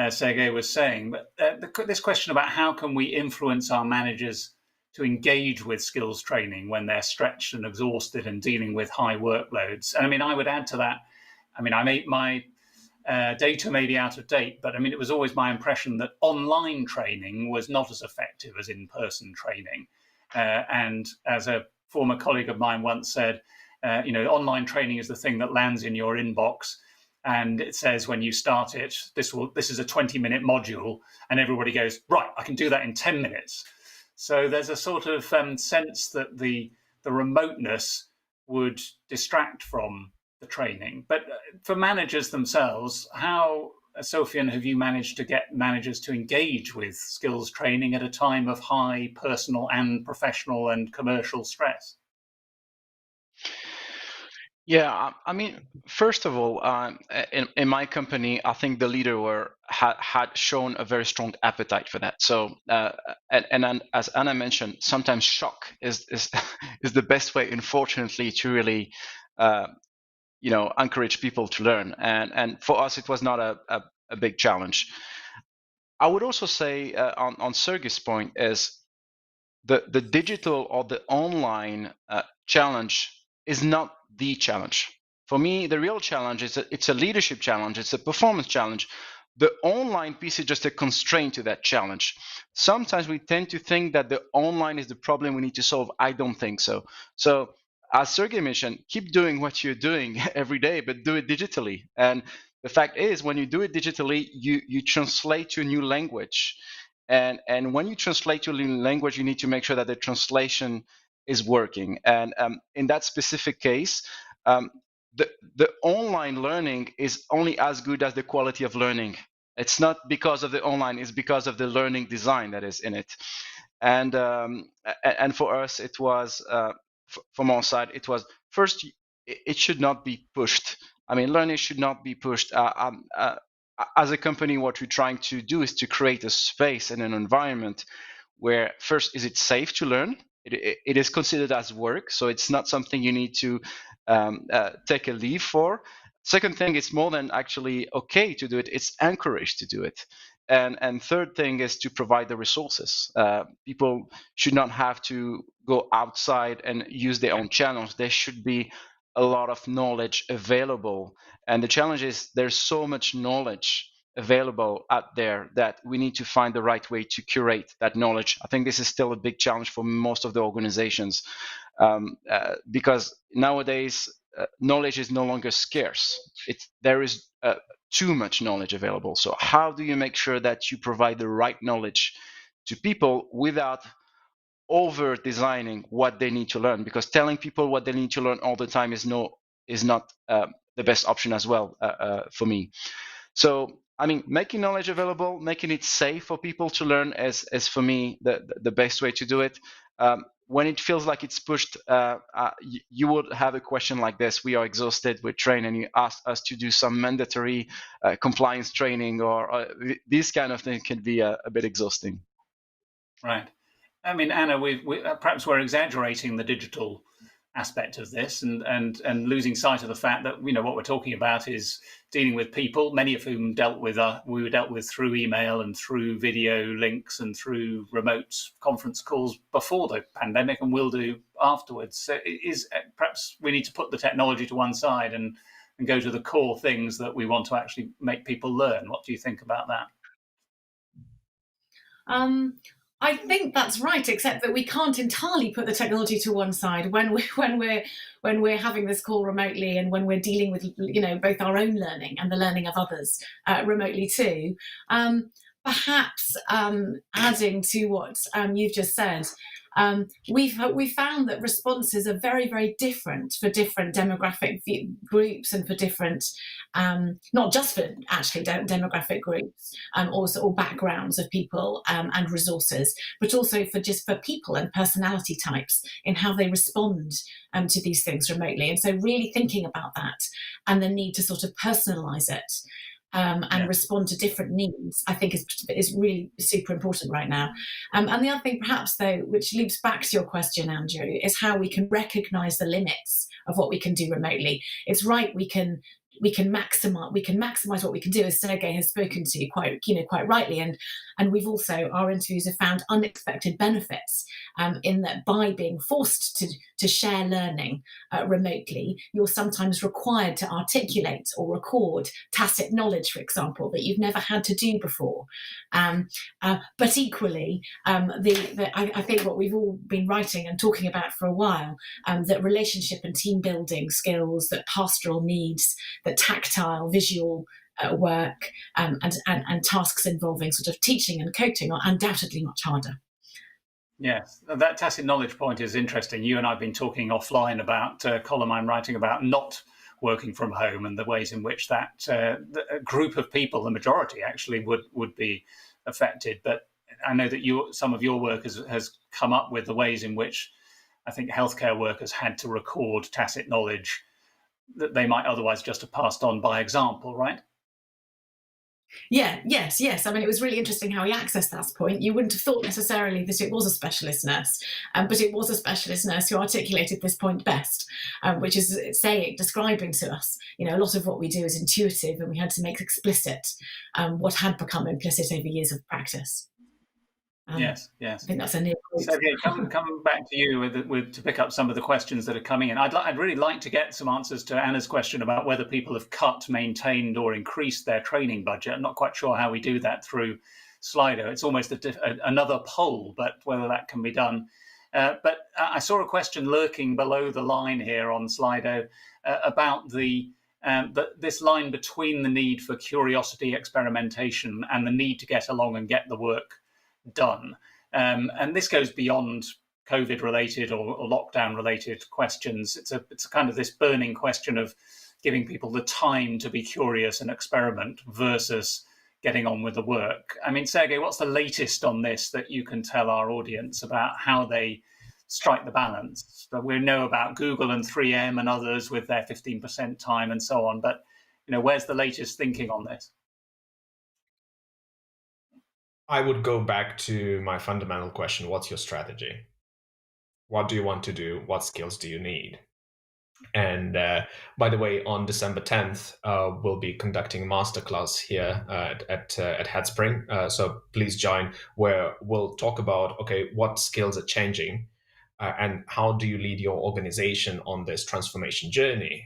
Sergey was saying. But this question about how can we influence our managers to engage with skills training when they're stretched and exhausted and dealing with high workloads. And I mean, I would add to that, I mean, my data may be out of date, but I mean, it was always my impression that online training was not as effective as in-person training. And as a former colleague of mine once said, online training is the thing that lands in your inbox, and it says when you start it, this is a 20-minute module, and everybody goes, right, I can do that in 10 minutes. So there's a sort of sense that the remoteness would distract from the training. But for managers themselves, how, Sofian, have you managed to get managers to engage with skills training at a time of high personal and professional and commercial stress? Yeah, I mean, first of all, in my company, I think the leader had shown a very strong appetite for that. So, and as Anna mentioned, sometimes shock is is the best way, unfortunately, to really encourage people to learn. And for us, it was not a big challenge. I would also say on Sergey's point is the digital or the online challenge is not the challenge. For me, the real challenge is it's a leadership challenge. It's a performance challenge. The online piece is just a constraint to that challenge. Sometimes we tend to think that the online is the problem we need to solve. I don't think so. So as Sergey mentioned, keep doing what you're doing every day, but do it digitally. And the fact is, when you do it digitally, you translate to a new language. And when you translate to a new language, you need to make sure that the translation is working. And in that specific case, the online learning is only as good as the quality of learning. It's not because of the online, it's because of the learning design that is in it. And for us, it was, from our side, it was first, it should not be pushed. I mean, learning should not be pushed. As a company, what we're trying to do is to create a space and an environment where first, is it safe to learn? It is considered as work, so it's not something you need to take a leave for. Second thing, it's more than actually okay to do it, it's encouraged to do it. And third thing is to provide the resources. People should not have to go outside and use their own channels. There should be a lot of knowledge available. And the challenge is there's so much knowledge available out there that we need to find the right way to curate that knowledge. I think this is still a big challenge for most of the organizations, because nowadays knowledge is no longer scarce. There is too much knowledge available. So how do you make sure that you provide the right knowledge to people without over designing what they need to learn? Because telling people what they need to learn all the time is not the best option as well, for me. So I mean, making knowledge available, making it safe for people to learn is for me the best way to do it. When it feels like it's pushed, you would have a question like this: we are exhausted, we're trained, and you ask us to do some mandatory compliance training, or these kind of things can be a bit exhausting. Right. I mean, Anna, perhaps we're exaggerating the digital aspect of this and losing sight of the fact that, you know, what we're talking about is dealing with people, many of whom we were dealt with through email and through video links and through remote conference calls before the pandemic, and will do afterwards. So perhaps we need to put the technology to one side and go to the core things that we want to actually make people learn. What do you think about that? I think that's right, except that we can't entirely put the technology to one side when we're having this call remotely, and when we're dealing with, you know, both our own learning and the learning of others remotely too. Perhaps adding to what you've just said, we've found that responses are very, very different for different demographic groups, and for different, not just for actually demographic groups, also or backgrounds of people and resources, but also for people and personality types in how they respond to these things remotely. And so really thinking about that and the need to sort of personalize it. And respond to different needs, I think is really super important right now. And the other thing, perhaps though, which loops back to your question, Andrew, is how we can recognise the limits of what we can do remotely. It's right, we can maximize what we can do, as Sergey has spoken to quite rightly, and we've also, our interviews have found unexpected benefits in that by being forced to share learning remotely, you're sometimes required to articulate or record tacit knowledge, for example, that you've never had to do before. But equally, I think what we've all been writing and talking about for a while, that relationship and team building skills, that pastoral needs, that tactile, visual work, and tasks involving sort of teaching and coaching are undoubtedly much harder. Yes, that tacit knowledge point is interesting. You and I have been talking offline about a column I'm writing about not working from home, and the ways in which that a group of people, the majority actually, would be affected. But I know that some of your work has come up with the ways in which I think healthcare workers had to record tacit knowledge that they might otherwise just have passed on by example, right? Yes. I mean, it was really interesting how he accessed that point. You wouldn't have thought necessarily that it was a specialist nurse, but it was a specialist nurse who articulated this point best, which is describing to us, you know, a lot of what we do is intuitive, and we had to make explicit what had become implicit over years of practice. Yes. I think that's a near point. Sergey, coming back to you to pick up some of the questions that are coming in. I'd really like to get some answers to Anna's question about whether people have cut, maintained, or increased their training budget. I'm not quite sure how we do that through Slido. It's almost another poll, but whether that can be done. But I saw a question lurking below the line here on Slido about this line between the need for curiosity, experimentation, and the need to get along and get the work done. And this goes beyond COVID related or lockdown related questions. It's a kind of this burning question of giving people the time to be curious and experiment versus getting on with the work. I mean, Sergey, what's the latest on this that you can tell our audience about how they strike the balance? So we know about Google and 3M and others with their 15% time and so on, but where's the latest thinking on this? I would go back to my fundamental question: what's your strategy? What do you want to do? What skills do you need? And by the way, on December 10th, we'll be conducting a masterclass here at Headspring. So please join, where we'll talk about, okay, what skills are changing and how do you lead your organization on this transformation journey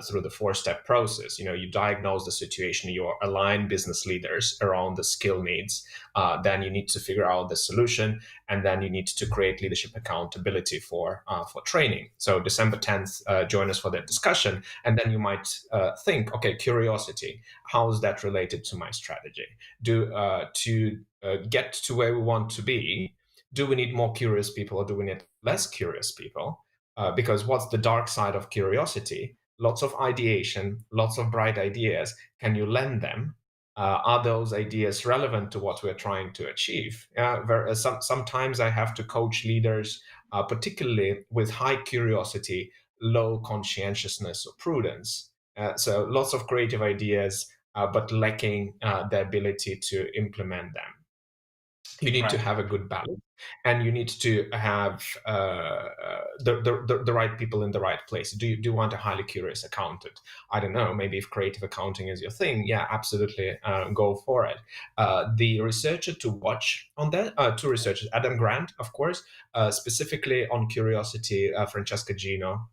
through the 4-step process. You diagnose the situation, you align business leaders around the skill needs, then you need to figure out the solution, and then you need to create leadership accountability for training. So December 10th, join us for that discussion, and then you might think, okay, curiosity, how is that related to my strategy? To get to where we want to be, do we need more curious people or do we need less curious people? Because what's the dark side of curiosity? Lots of ideation, lots of bright ideas. Can you lend them? Are those ideas relevant to what we're trying to achieve? Sometimes I have to coach leaders, particularly with high curiosity, low conscientiousness or prudence. So lots of creative ideas, but lacking the ability to implement them. You need to have a good balance, and you need to have the right people in the right place. Do you want a highly curious accountant? I don't know, maybe if creative accounting is your thing, yeah, absolutely, go for it. The researcher to watch on that, two researchers, Adam Grant, of course, specifically on curiosity, Francesca Gino.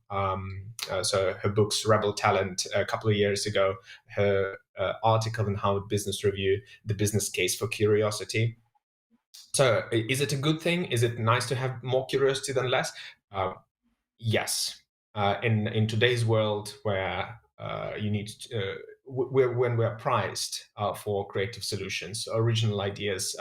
So her books, Rebel Talent, a couple of years ago, her article in Harvard Business Review, The Business Case for Curiosity. So is it a good thing? Is it nice to have more curiosity than less? Yes. In today's world where you need when we're priced for creative solutions, original ideas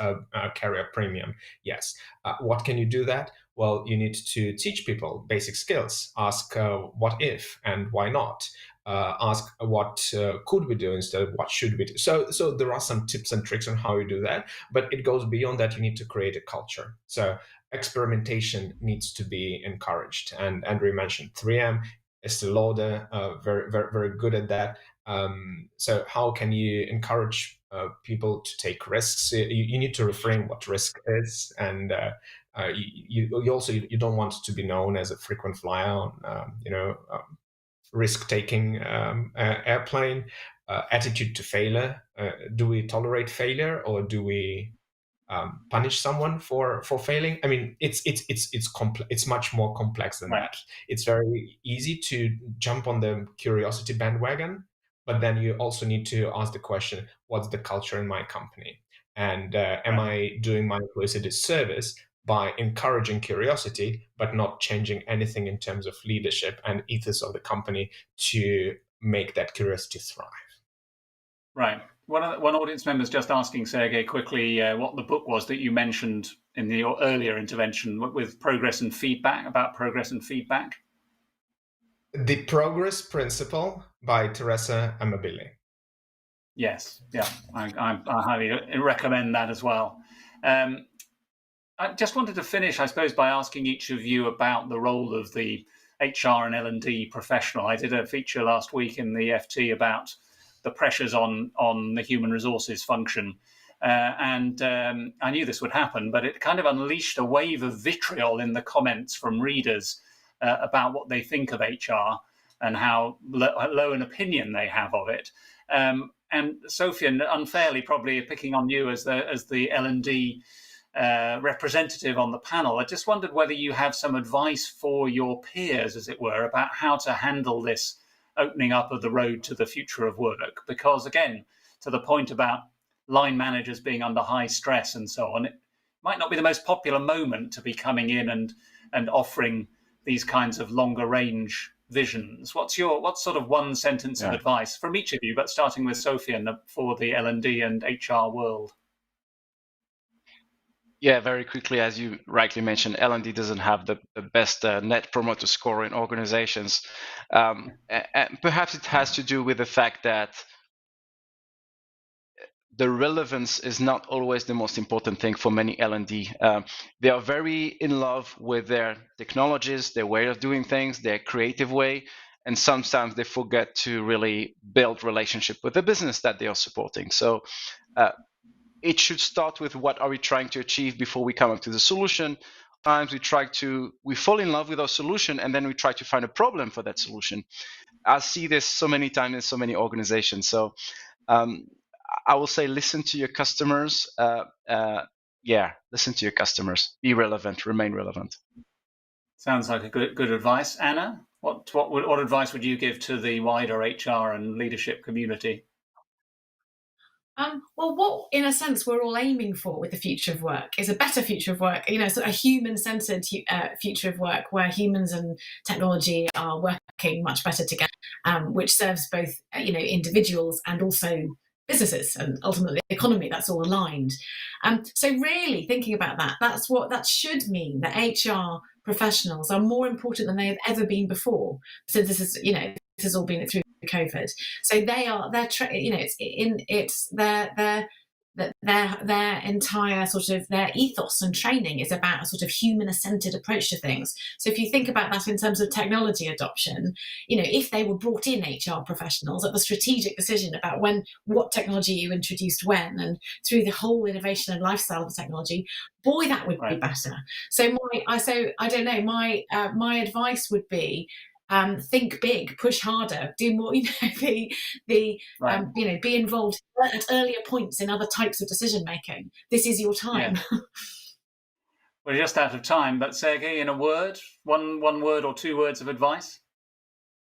carry a premium. Yes. What can you do that? Well, you need to teach people basic skills. Ask what if and why not. Ask what could we do instead of what should we do. So there are some tips and tricks on how you do that, but it goes beyond that. You need to create a culture. So experimentation needs to be encouraged. And Andrew mentioned 3M, Estee Lauder, very, very, very good at that. So how can you encourage people to take risks? You need to reframe what risk is, and you also don't want to be known as a frequent flyer on risk-taking airplane. Attitude to failure. Do we tolerate failure, or do we punish someone for failing? I mean, it's much more complex than that. It's very easy to jump on the curiosity bandwagon, but then you also need to ask the question: what's the culture in my company? And am I doing my employees a disservice by encouraging curiosity, but not changing anything in terms of leadership and ethos of the company to make that curiosity thrive? Right. One audience member is just asking, Sergey, quickly what the book was that you mentioned in your earlier intervention with progress and feedback, about progress and feedback. The Progress Principle by Teresa Amabile. Yes. Yeah. I highly recommend that as well. I just wanted to finish, I suppose, by asking each of you about the role of the HR and L&D professional. I did a feature last week in the FT about the pressures on the human resources function. And I knew this would happen, but it kind of unleashed a wave of vitriol in the comments from readers about what they think of HR and how low an opinion they have of it. And Sophia, unfairly probably picking on you as the L&D representative on the panel, I just wondered whether you have some advice for your peers, as it were, about how to handle this opening up of the road to the future of work. Because again, to the point about line managers being under high stress and so on, it might not be the most popular moment to be coming in and offering these kinds of longer range visions. What's sort of one sentence of advice from each of you, but starting with Sophia for the L&D and HR world? Yeah, very quickly, as you rightly mentioned, L&D doesn't have the best net promoter score in organizations. And perhaps it has to do with the fact that the relevance is not always the most important thing for many L&D. They are very in love with their technologies, their way of doing things, their creative way, and sometimes they forget to really build relationship with the business that they are supporting. So it should start with what are we trying to achieve before we come up to the solution. Sometimes we fall in love with our solution and then we try to find a problem for that solution. I see this so many times in so many organizations. So I will say, listen to your customers. Listen to your customers. Be relevant. Remain relevant. Sounds like a good advice. Anna, what advice would you give to the wider HR and leadership community? Well, what, in a sense, we're all aiming for with the future of work is a better future of work, so a human-centered future of work where humans and technology are working much better together, which serves both, individuals and also businesses and ultimately the economy. That's all aligned. So really thinking about that's what that should mean, that HR professionals are more important than they have ever been before. So this has all been through COVID. So their entire sort of their ethos and training is about a sort of human-centered approach to things. So if you think about that in terms of technology adoption, if they were brought in HR professionals at the strategic decision about what technology you introduced when, and through the whole innovation and lifestyle of the technology, boy, that would be better. So I don't know. My advice would be, think big, push harder, do more. Be involved at earlier points in other types of decision making. This is your time. Yeah. We're just out of time, but Sergey, in a word, one word or 2 words of advice.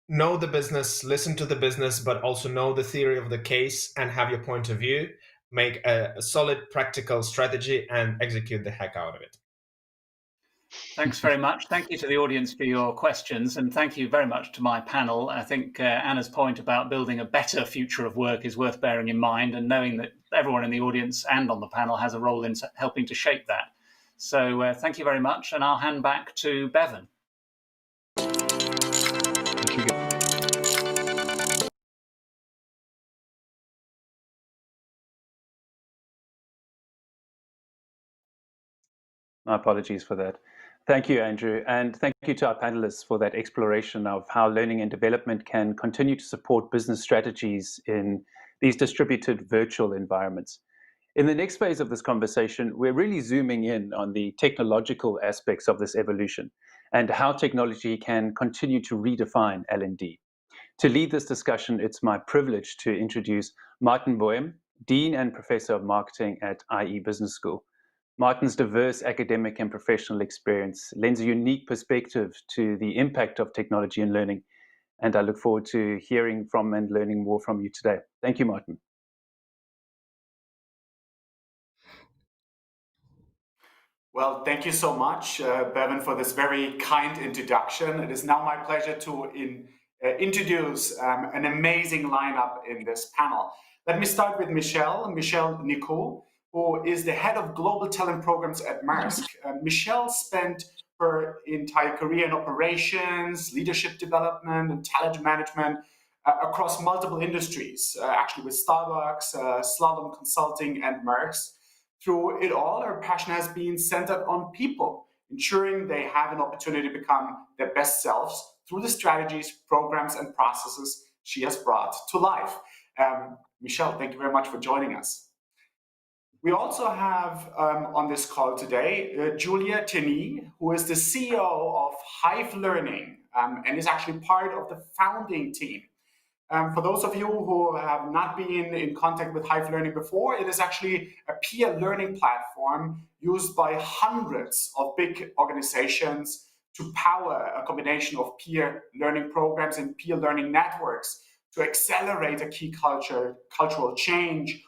Know the business, listen to the business, but also know the theory of the case and have your point of view. Make a solid practical strategy and execute the heck out of it. Thanks very much. Thank you to the audience for your questions, and thank you very much to my panel. I think Anna's point about building a better future of work is worth bearing in mind, and knowing that everyone in the audience and on the panel has a role in helping to shape that. So thank you very much, and I'll hand back to Bevan. Thank you. My apologies for that. Thank you, Andrew, and thank you to our panelists for that exploration of how learning and development can continue to support business strategies in these distributed virtual environments. In the next phase of this conversation, we're really zooming in on the technological aspects of this evolution and how technology can continue to redefine L&D. To lead this discussion, it's my privilege to introduce Martin Boehm, Dean and Professor of Marketing at IE Business School. Martin's diverse academic and professional experience lends a unique perspective to the impact of technology in learning, and I look forward to hearing from and learning more from you today. Thank you, Martin. Well, thank you so much, Bevan, for this very kind introduction. It is now my pleasure to introduce an amazing lineup in this panel. Let me start with Michelle Nicot, who is the head of global talent programs at Maersk. Michelle spent her entire career in operations, leadership development, and talent management across multiple industries, actually with Starbucks, Slalom Consulting, and Maersk. Through it all, her passion has been centered on people, ensuring they have an opportunity to become their best selves through the strategies, programs, and processes she has brought to life. Michelle, thank you very much for joining us. We also have on this call today Julia Teny, who is the CEO of Hive Learning and is actually part of the founding team. For those of you who have not been in contact with Hive Learning before, it is actually a peer learning platform used by hundreds of big organizations to power a combination of peer learning programs and peer learning networks to accelerate a key cultural change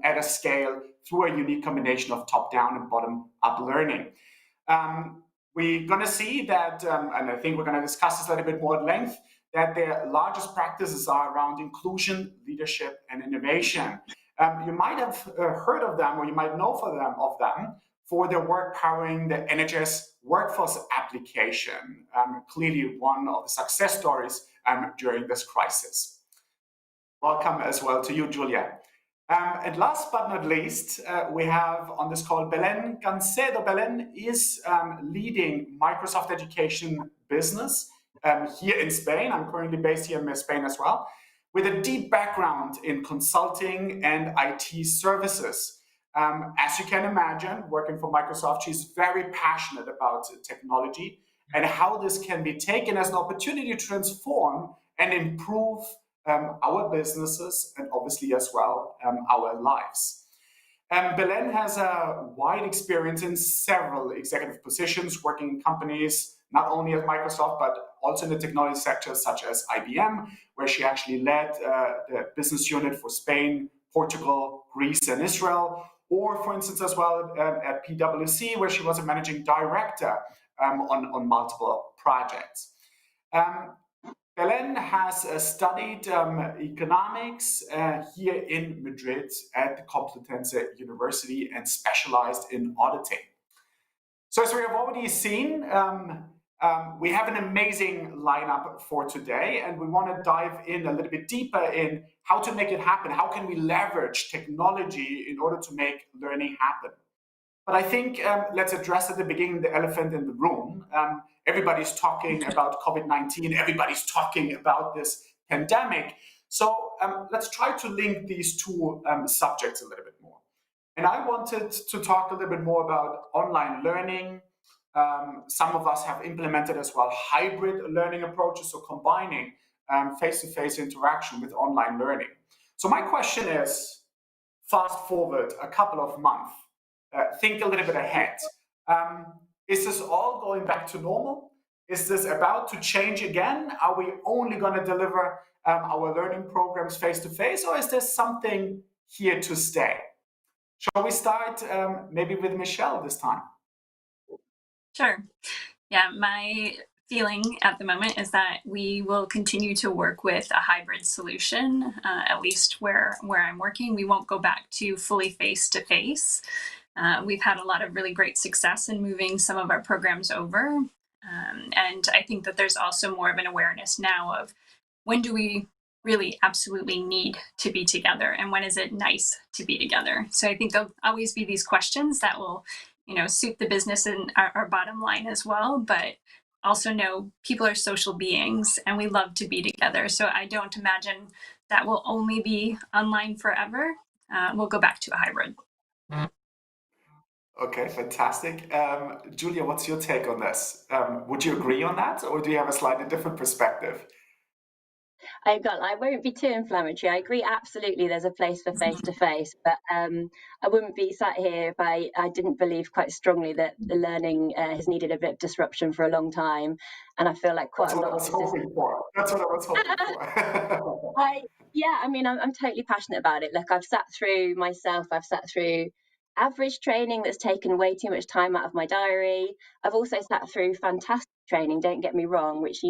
at a scale through a unique combination of top-down and bottom-up learning. We're going to see that, and I think we're going to discuss this a little bit more at length, that their largest practices are around inclusion, leadership, and innovation. You might have heard of them, or you might know of them for their work powering the NHS workforce application, clearly one of the success stories during this crisis. Welcome as well to you, Julia. And last but not least, we have on this call Belén Cancedo. Belén is leading Microsoft Education business here in Spain. I'm currently based here in Spain as well, with a deep background in consulting and IT services. As you can imagine, working for Microsoft, she's very passionate about technology and how this can be taken as an opportunity to transform and improve our businesses and obviously as well our lives. Belén has a wide experience in several executive positions, working in companies not only at Microsoft, but also in the technology sector, such as IBM, where she actually led the business unit for Spain, Portugal, Greece, and Israel, or for instance as well at PwC, where she was a managing director on multiple projects. Belén has studied economics here in Madrid at the Complutense University and specialized in auditing. So as we have already seen, we have an amazing lineup for today, and we want to dive in a little bit deeper in how to make it happen. How can we leverage technology in order to make learning happen? But I think let's address at the beginning the elephant in the room. Everybody's talking about COVID-19. Everybody's talking about this pandemic. So let's try to link these two subjects a little bit more. And I wanted to talk a little bit more about online learning. Some of us have implemented as well hybrid learning approaches, so combining face-to-face interaction with online learning. So my question is, fast forward a couple of months, think a little bit ahead. Is this all going back to normal? Is this about to change again? Are we only going to deliver our learning programs face-to-face, or is there something here to stay? Shall we start maybe with Michelle this time? Sure. Yeah, my feeling at the moment is that we will continue to work with a hybrid solution, at least where I'm working. We won't go back to fully face-to-face. We've had a lot of really great success in moving some of our programs over. And I think that there's also more of an awareness now of when do we really absolutely need to be together and when is it nice to be together. So I think there'll always be these questions that will, suit the business and our bottom line as well, but also know people are social beings and we love to be together. So I don't imagine that will only be online forever. We'll go back to a hybrid. Okay, fantastic. Julia, what's your take on this? Would you agree on that, or do you have a slightly different perspective? I won't be too inflammatory. I agree absolutely there's a place for face-to-face, but I wouldn't be sat here if I didn't believe quite strongly that the learning has needed a bit of disruption for a long time. And I feel like quite a lot of this is... That's what I was hoping for. I'm totally passionate about it. Look, I've sat through average training that's taken way too much time out of my diary. I've also sat through fantastic training, don't get me wrong, which,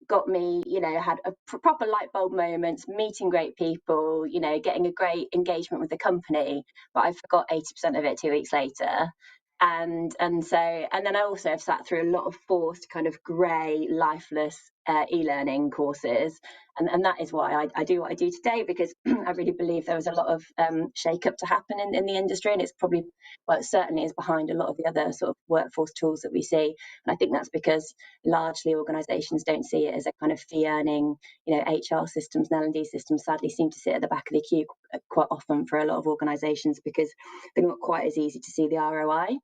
got me, had a proper light bulb moments, meeting great people, getting a great engagement with the company, but I forgot 80% of it 2 weeks later. And then I also have sat through a lot of forced kind of grey, lifeless e-learning courses. And that is why I do what I do today, because I really believe there was a lot of shake-up to happen in the industry. And it's probably, it certainly is behind a lot of the other sort of workforce tools that we see. And I think that's because largely organisations don't see it as a kind of fee-earning, HR systems and L&D systems sadly seem to sit at the back of the queue quite often for a lot of organisations because they're not quite as easy to see the ROI.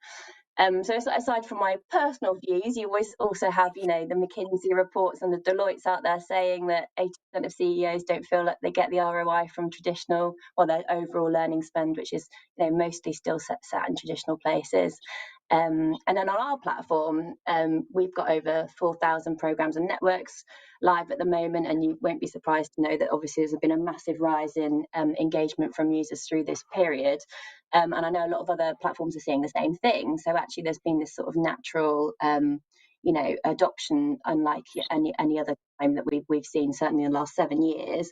So aside from my personal views, you always also have, the McKinsey reports and the Deloitte's out there saying that 80% of CEOs don't feel like they get the ROI from traditional or their overall learning spend, which is, mostly still sat in traditional places. And then on our platform, we've got over 4,000 programs and networks live at the moment, and you won't be surprised to know that obviously there's been a massive rise in engagement from users through this period. And I know a lot of other platforms are seeing the same thing. So actually there's been this sort of natural, adoption, unlike any other time that we've seen, certainly in the last 7 years.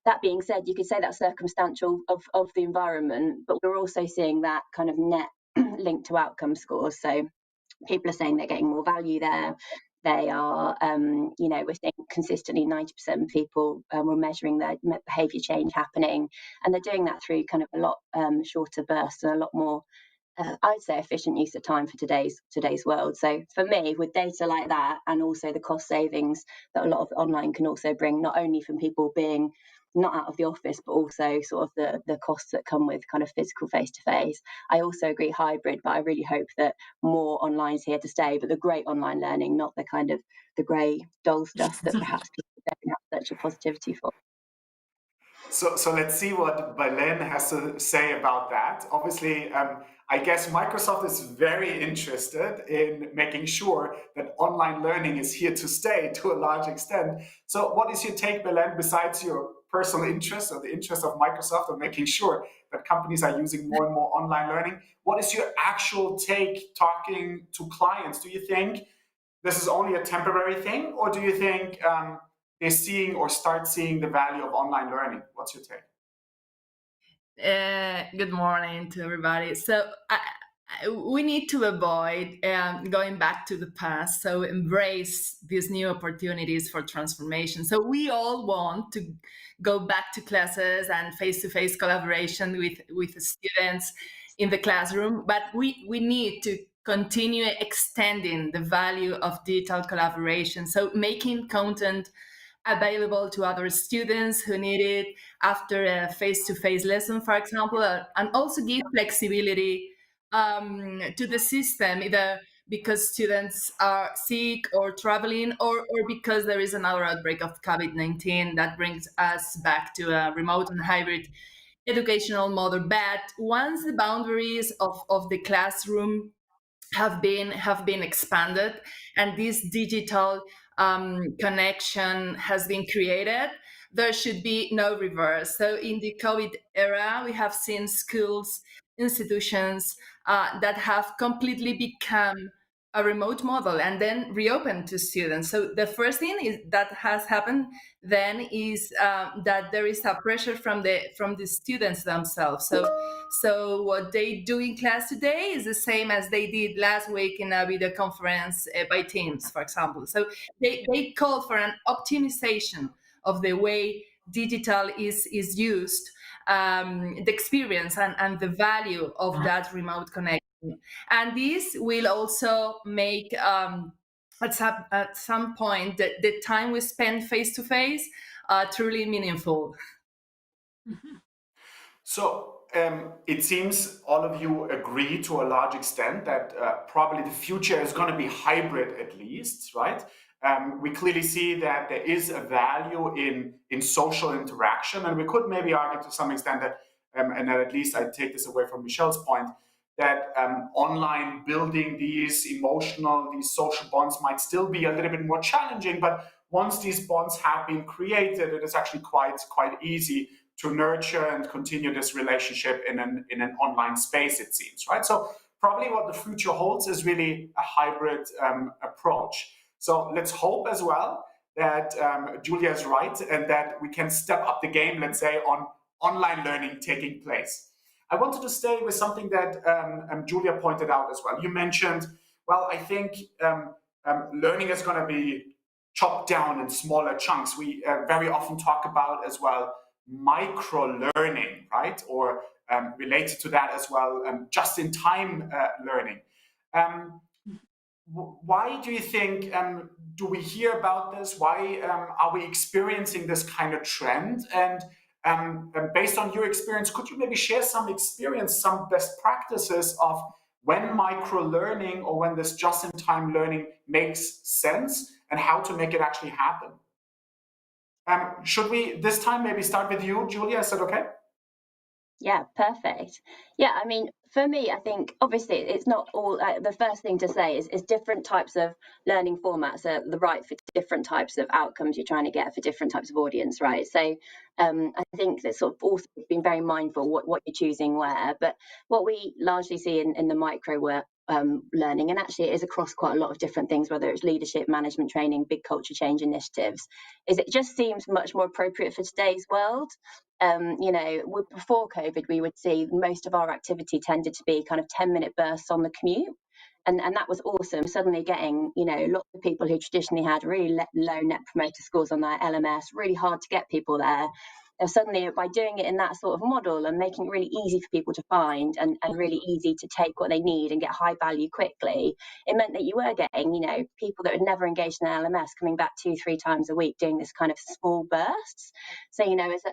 That being said, you could say that's circumstantial of the environment, but we're also seeing that kind of net linked to outcome scores. So people are saying they're getting more value there. They are, we're seeing consistently 90% of people were measuring their behaviour change happening, and they're doing that through kind of a lot shorter bursts and a lot more, I'd say, efficient use of time for today's world. So for me, with data like that, and also the cost savings that a lot of online can also bring, not only from people being not out of the office, but also sort of the costs that come with kind of physical face-to-face. I also agree hybrid, but I really hope that more online is here to stay, but the great online learning, not the kind of the grey dull stuff that perhaps people don't have such a positivity for. So let's see what Belen has to say about that. Obviously, I guess Microsoft is very interested in making sure that online learning is here to stay to a large extent. So what is your take, Belen, besides your personal interest or the interest of Microsoft of making sure that companies are using more and more online learning? What is your actual take talking to clients? Do you think this is only a temporary thing, or do you think they're seeing or start seeing the value of online learning? What's your take? Good morning to everybody. So we need to avoid going back to the past, so embrace these new opportunities for transformation. So we all want to go back to classes and face-to-face collaboration with students in the classroom, but we need to continue extending the value of digital collaboration. So making content available to other students who need it after a face-to-face lesson, for example, and also give flexibility to the system, either because students are sick or traveling, or because there is another outbreak of COVID-19 that brings us back to a remote and hybrid educational model. But once the boundaries of the classroom have been expanded and this digital connection has been created, there should be no reverse. So in the COVID era, we have seen schools, institutions that have completely become a remote model and then reopened to students. So the first thing is that has happened then is that there is a pressure from the students themselves. So what they do in class today is the same as they did last week in a video conference by Teams, for example. So they call for an optimization of the way digital is used, the experience and the value of that remote connection. And this will also make at some point the time we spend face to face truly meaningful. Mm-hmm. So it seems all of you agree to a large extent that probably the future is going to be hybrid, at least, right? We clearly see that there is a value in social interaction, and we could maybe argue to some extent that, and at least I take this away from Michelle's point, that online building these social bonds might still be a little bit more challenging, but once these bonds have been created, it is actually quite easy to nurture and continue this relationship in an online space, it seems, right? So probably what the future holds is really a hybrid approach. So let's hope as well that Julia is right and that we can step up the game, let's say, on online learning taking place. I wanted to stay with something that Julia pointed out as well. You mentioned, well, I think learning is going to be chopped down in smaller chunks. We very often talk about as well micro learning, right? Or related to that as well, just-in-time learning. Why do you think, do we hear about this? Why are we experiencing this kind of trend? And based on your experience, could you maybe share some experience, some best practices of when micro-learning or when this just-in-time learning makes sense and how to make it actually happen? Should we this time maybe start with you, Julia? Is that okay? Yeah, perfect. Yeah, I mean, for me, I think obviously it's not all, the first thing to say is different types of learning formats are the right for different types of outcomes you're trying to get for different types of audience, right? So I think that sort of also being very mindful what you're choosing where, but what we largely see in the micro work, learning, and actually it is across quite a lot of different things, whether it's leadership, management training, big culture change initiatives, is it just seems much more appropriate for today's world. Before COVID, we would see most of our activity tended to be kind of 10-minute bursts on the commute. And that was awesome. Suddenly getting, lots of people who traditionally had really low net promoter scores on their LMS, really hard to get people there. Suddenly, by doing it in that sort of model and making it really easy for people to find and really easy to take what they need and get high value quickly, it meant that you were getting, people that had never engaged in an LMS coming back 2-3 times a week doing this kind of small bursts. So,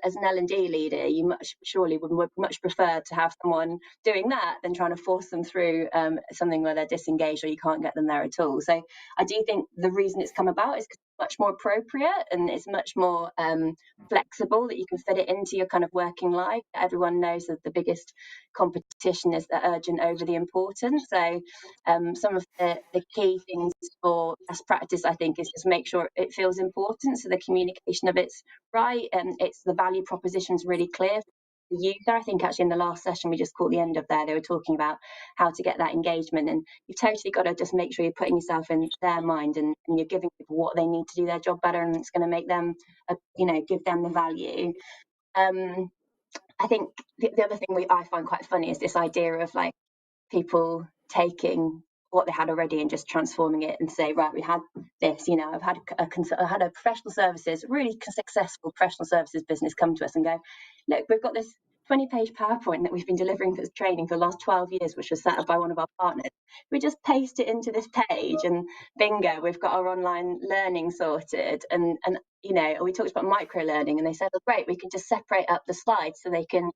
as an L&D leader, you surely would much prefer to have someone doing that than trying to force them through something where they're disengaged or you can't get them there at all. So I do think the reason it's come about is much more appropriate and it's much more flexible, that you can fit it into your kind of working life. Everyone knows that the biggest competition is the urgent over the important. So some of the key things for best practice, I think, is just make sure it feels important. So the communication of it's right and it's the value proposition's really clear. User, I think actually in the last session we just caught the end of there, they were talking about how to get that engagement, and you've totally got to just make sure you're putting yourself in their mind and you're giving people what they need to do their job better, and it's going to make them give them the value. I think the other thing I find quite funny is this idea of like people taking what they had already and just transforming it and say, right, we had this, I've had a professional services, really successful professional services business come to us and go, look, we've got this 20-page PowerPoint that we've been delivering for training for the last 12 years, which was set up by one of our partners. We just paste it into this page and bingo, we've got our online learning sorted. And we talked about micro learning and they said, oh, great, we can just separate up the slides so they can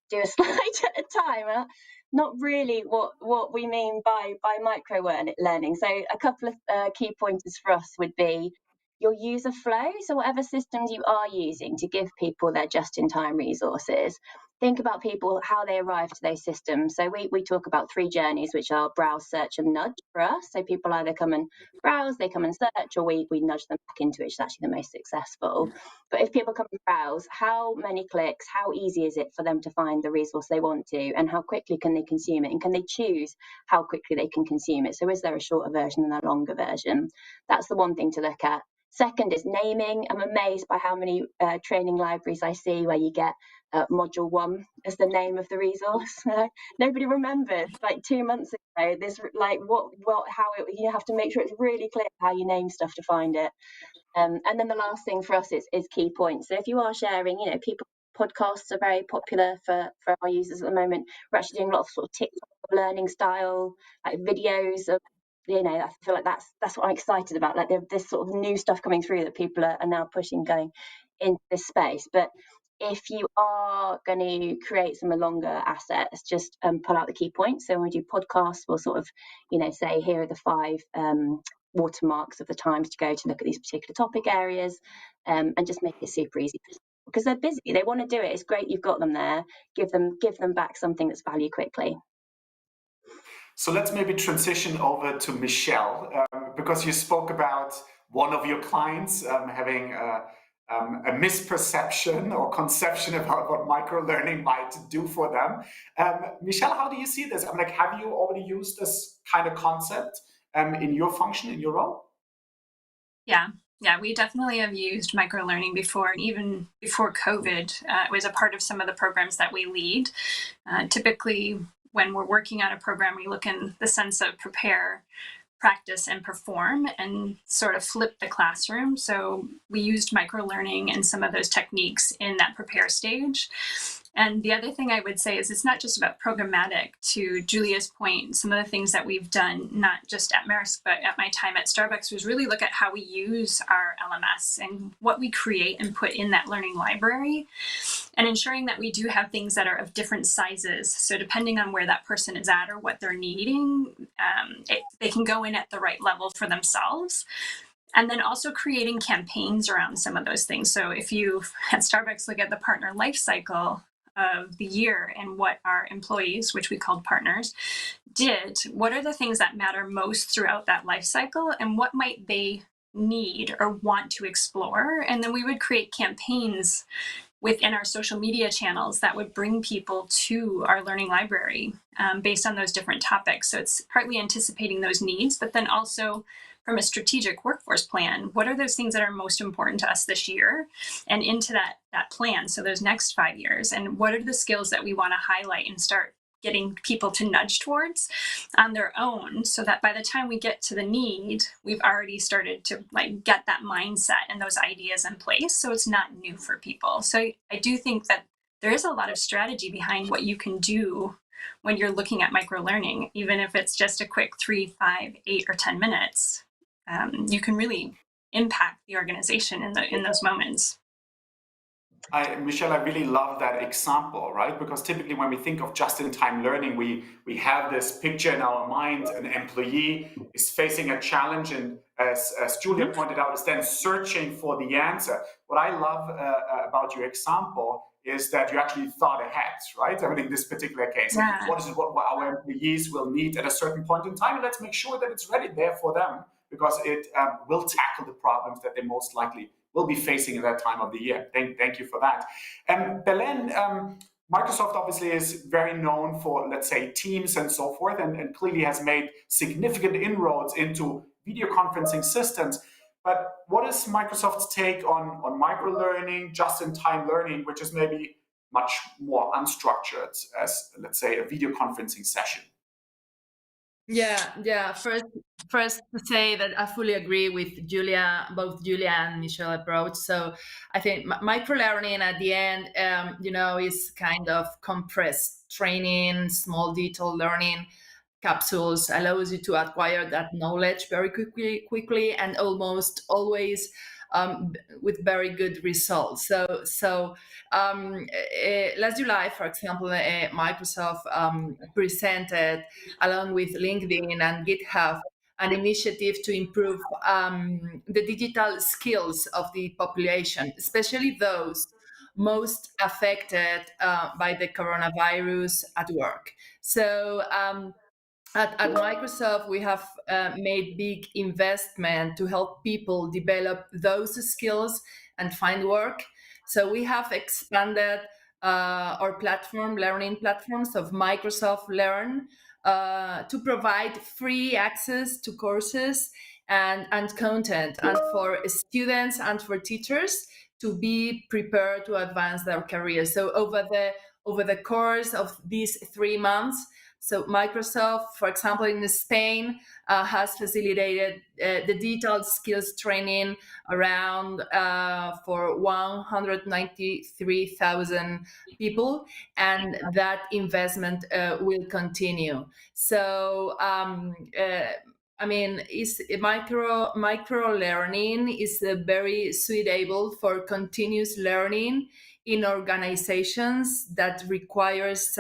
do a slide at a time. Not really what we mean by micro learning. So a couple of key pointers for us would be your user flow. So whatever systems you are using to give people their just-in-time resources, think about people, how they arrive to those systems. So we talk about 3 journeys, which are browse, search, and nudge for us. So people either come and browse, they come and search, or we nudge them back into it, which is actually the most successful. But if people come and browse, how many clicks, how easy is it for them to find the resource they want to, and how quickly can they consume it, and can they choose how quickly they can consume it? So is there a shorter version and a longer version? That's the one thing to look at. Second is naming. I'm amazed by how many training libraries I see where you get module 1 as the name of the resource. Nobody remembers. Like 2 months ago, this you have to make sure it's really clear how you name stuff to find it. And then the last thing for us is key points. So if you are sharing, people, podcasts are very popular for our users at the moment. We're actually doing a lot of sort of TikTok learning style, like videos of, I feel like that's what I'm excited about. Like this sort of new stuff coming through that people are now pushing, going into this space. But if you are going to create some longer assets, just pull out the key points. So when we do podcasts, we'll sort of, say, here are the 5 watermarks of the times to go to look at these particular topic areas, and just make it super easy because they're busy. They want to do it. It's great you've got them there. Give them back something that's value quickly. So let's maybe transition over to Michelle, because you spoke about one of your clients having a misperception or conception about what microlearning might do for them. Michelle, how do you see this? Have you already used this kind of concept in your function, in your role? Yeah, we definitely have used microlearning before, and even before COVID, it was a part of some of the programs that we lead. Typically, when we're working on a program, we look in the sense of prepare, practice, and perform, and sort of flip the classroom. So we used microlearning and some of those techniques in that prepare stage. And the other thing I would say is it's not just about programmatic. To Julia's point, some of the things that we've done, not just at Maersk, but at my time at Starbucks, was really look at how we use our LMS and what we create and put in that learning library, and ensuring that we do have things that are of different sizes. So depending on where that person is at or what they're needing, they can go in at the right level for themselves. And then also creating campaigns around some of those things. So if you at Starbucks look at the partner life cycle of the year and what our employees, which we called partners, did, what are the things that matter most throughout that life cycle, and what might they need or want to explore? And then we would create campaigns within our social media channels that would bring people to our learning library based on those different topics. So it's partly anticipating those needs, but then also from a strategic workforce plan, what are those things that are most important to us this year and into that plan, so those next 5 years, and what are the skills that we want to highlight and start getting people to nudge towards on their own, so that by the time we get to the need, we've already started to like get that mindset and those ideas in place, so it's not new for people. So I do think that there is a lot of strategy behind what you can do when you're looking at microlearning, even if it's just a quick 3, 5, 8, or 10 minutes. You can really impact the organization in those moments. Michelle, I really love that example, right? Because typically when we think of just-in-time learning, we have this picture in our mind: an employee is facing a challenge, and as Julia pointed out, is then searching for the answer. What I love about your example is that you actually thought ahead, right? I mean, in this particular case, Yeah. what our employees will need at a certain point in time, and let's make sure that it's ready there for them, because it will tackle the problems that they most likely will be facing at that time of the year. Thank you for that. Belen, Microsoft obviously is very known for, let's say, Teams and so forth, and clearly has made significant inroads into video conferencing systems. But what is Microsoft's take on microlearning, just-in-time learning, which is maybe much more unstructured as, let's say, a video conferencing session? Yeah. First to say that I fully agree with both Julia and Michelle approach. So I think microlearning at the end, is kind of compressed training, small detailed learning capsules, allows you to acquire that knowledge very quickly and almost always with very good results. So last July, for example, Microsoft presented, along with LinkedIn and GitHub, an initiative to improve the digital skills of the population, especially those most affected by the coronavirus at work. So at Microsoft, we have made big investment to help people develop those skills and find work. So we have expanded our learning platforms of Microsoft Learn to provide free access to courses and content, and for students and for teachers to be prepared to advance their careers. So over the course of these 3 months, so Microsoft, for example, in Spain, has facilitated the digital skills training around for 193,000 people, and that investment will continue. So micro learning is very suitable for continuous learning in organizations that requires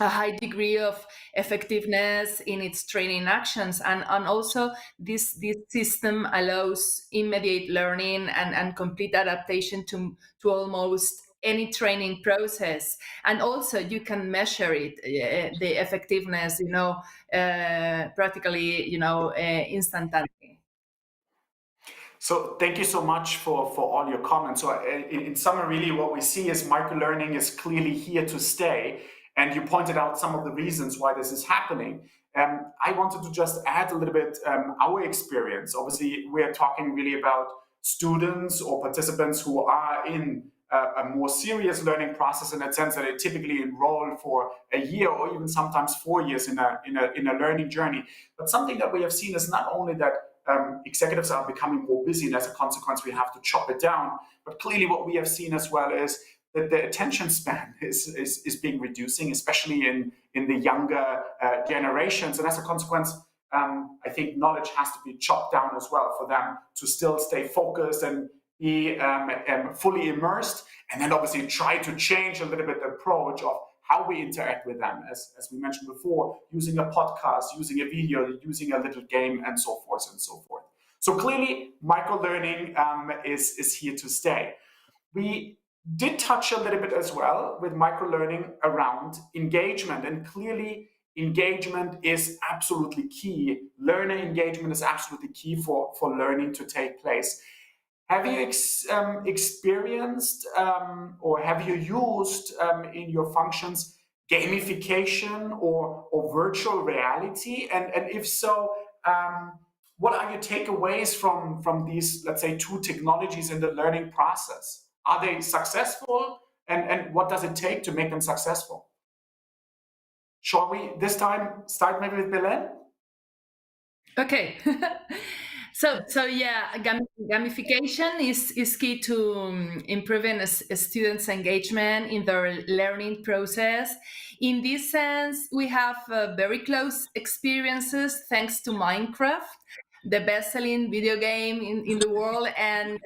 a high degree of effectiveness in its training actions, and also this system allows immediate learning and complete adaptation to almost any training process, and also you can measure it, the effectiveness, practically, instantaneously. So thank you so much for all your comments. So in summary, really what we see is microlearning is clearly here to stay. And you pointed out some of the reasons why this is happening. I wanted to just add a little bit our experience. Obviously, we're talking really about students or participants who are in a more serious learning process, in that sense that they typically enroll for a year or even sometimes 4 years in a learning journey. But something that we have seen is not only that executives are becoming more busy, and as a consequence we have to chop it down, but clearly what we have seen as well is that the attention span is being reducing, especially in the younger generations. And as a consequence, I think knowledge has to be chopped down as well for them to still stay focused and be fully immersed. And then obviously try to change a little bit the approach of how we interact with them, as we mentioned before, using a podcast, using a video, using a little game, and so forth and so forth. So clearly, microlearning is here to stay. We did touch a little bit as well with microlearning around engagement, and clearly engagement is absolutely key. Learner engagement is absolutely key for learning to take place. Have you experienced or have you used in your functions gamification or virtual reality? And if so, what are your takeaways from these, let's say, two technologies in the learning process? Are they successful, and what does it take to make them successful? Shall we this time start maybe with Belen? Okay. So yeah, gamification is key to improving a students' engagement in their learning process. In this sense, we have very close experiences thanks to Minecraft, the best-selling video game in the world, and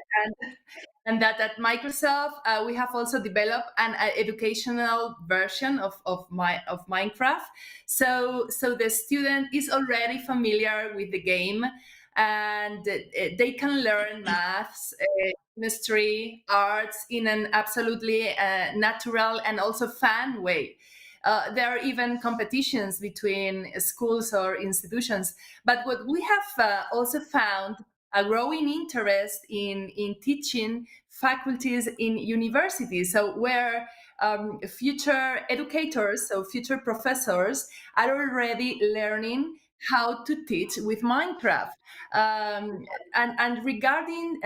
that at Microsoft we have also developed an educational version of Minecraft. So the student is already familiar with the game, and they can learn maths, chemistry, arts in an absolutely natural and also fun way. There are even competitions between schools or institutions. But what we have also found a growing interest in teaching faculties in universities, so where future educators, so future professors, are already learning how to teach with Minecraft. And regarding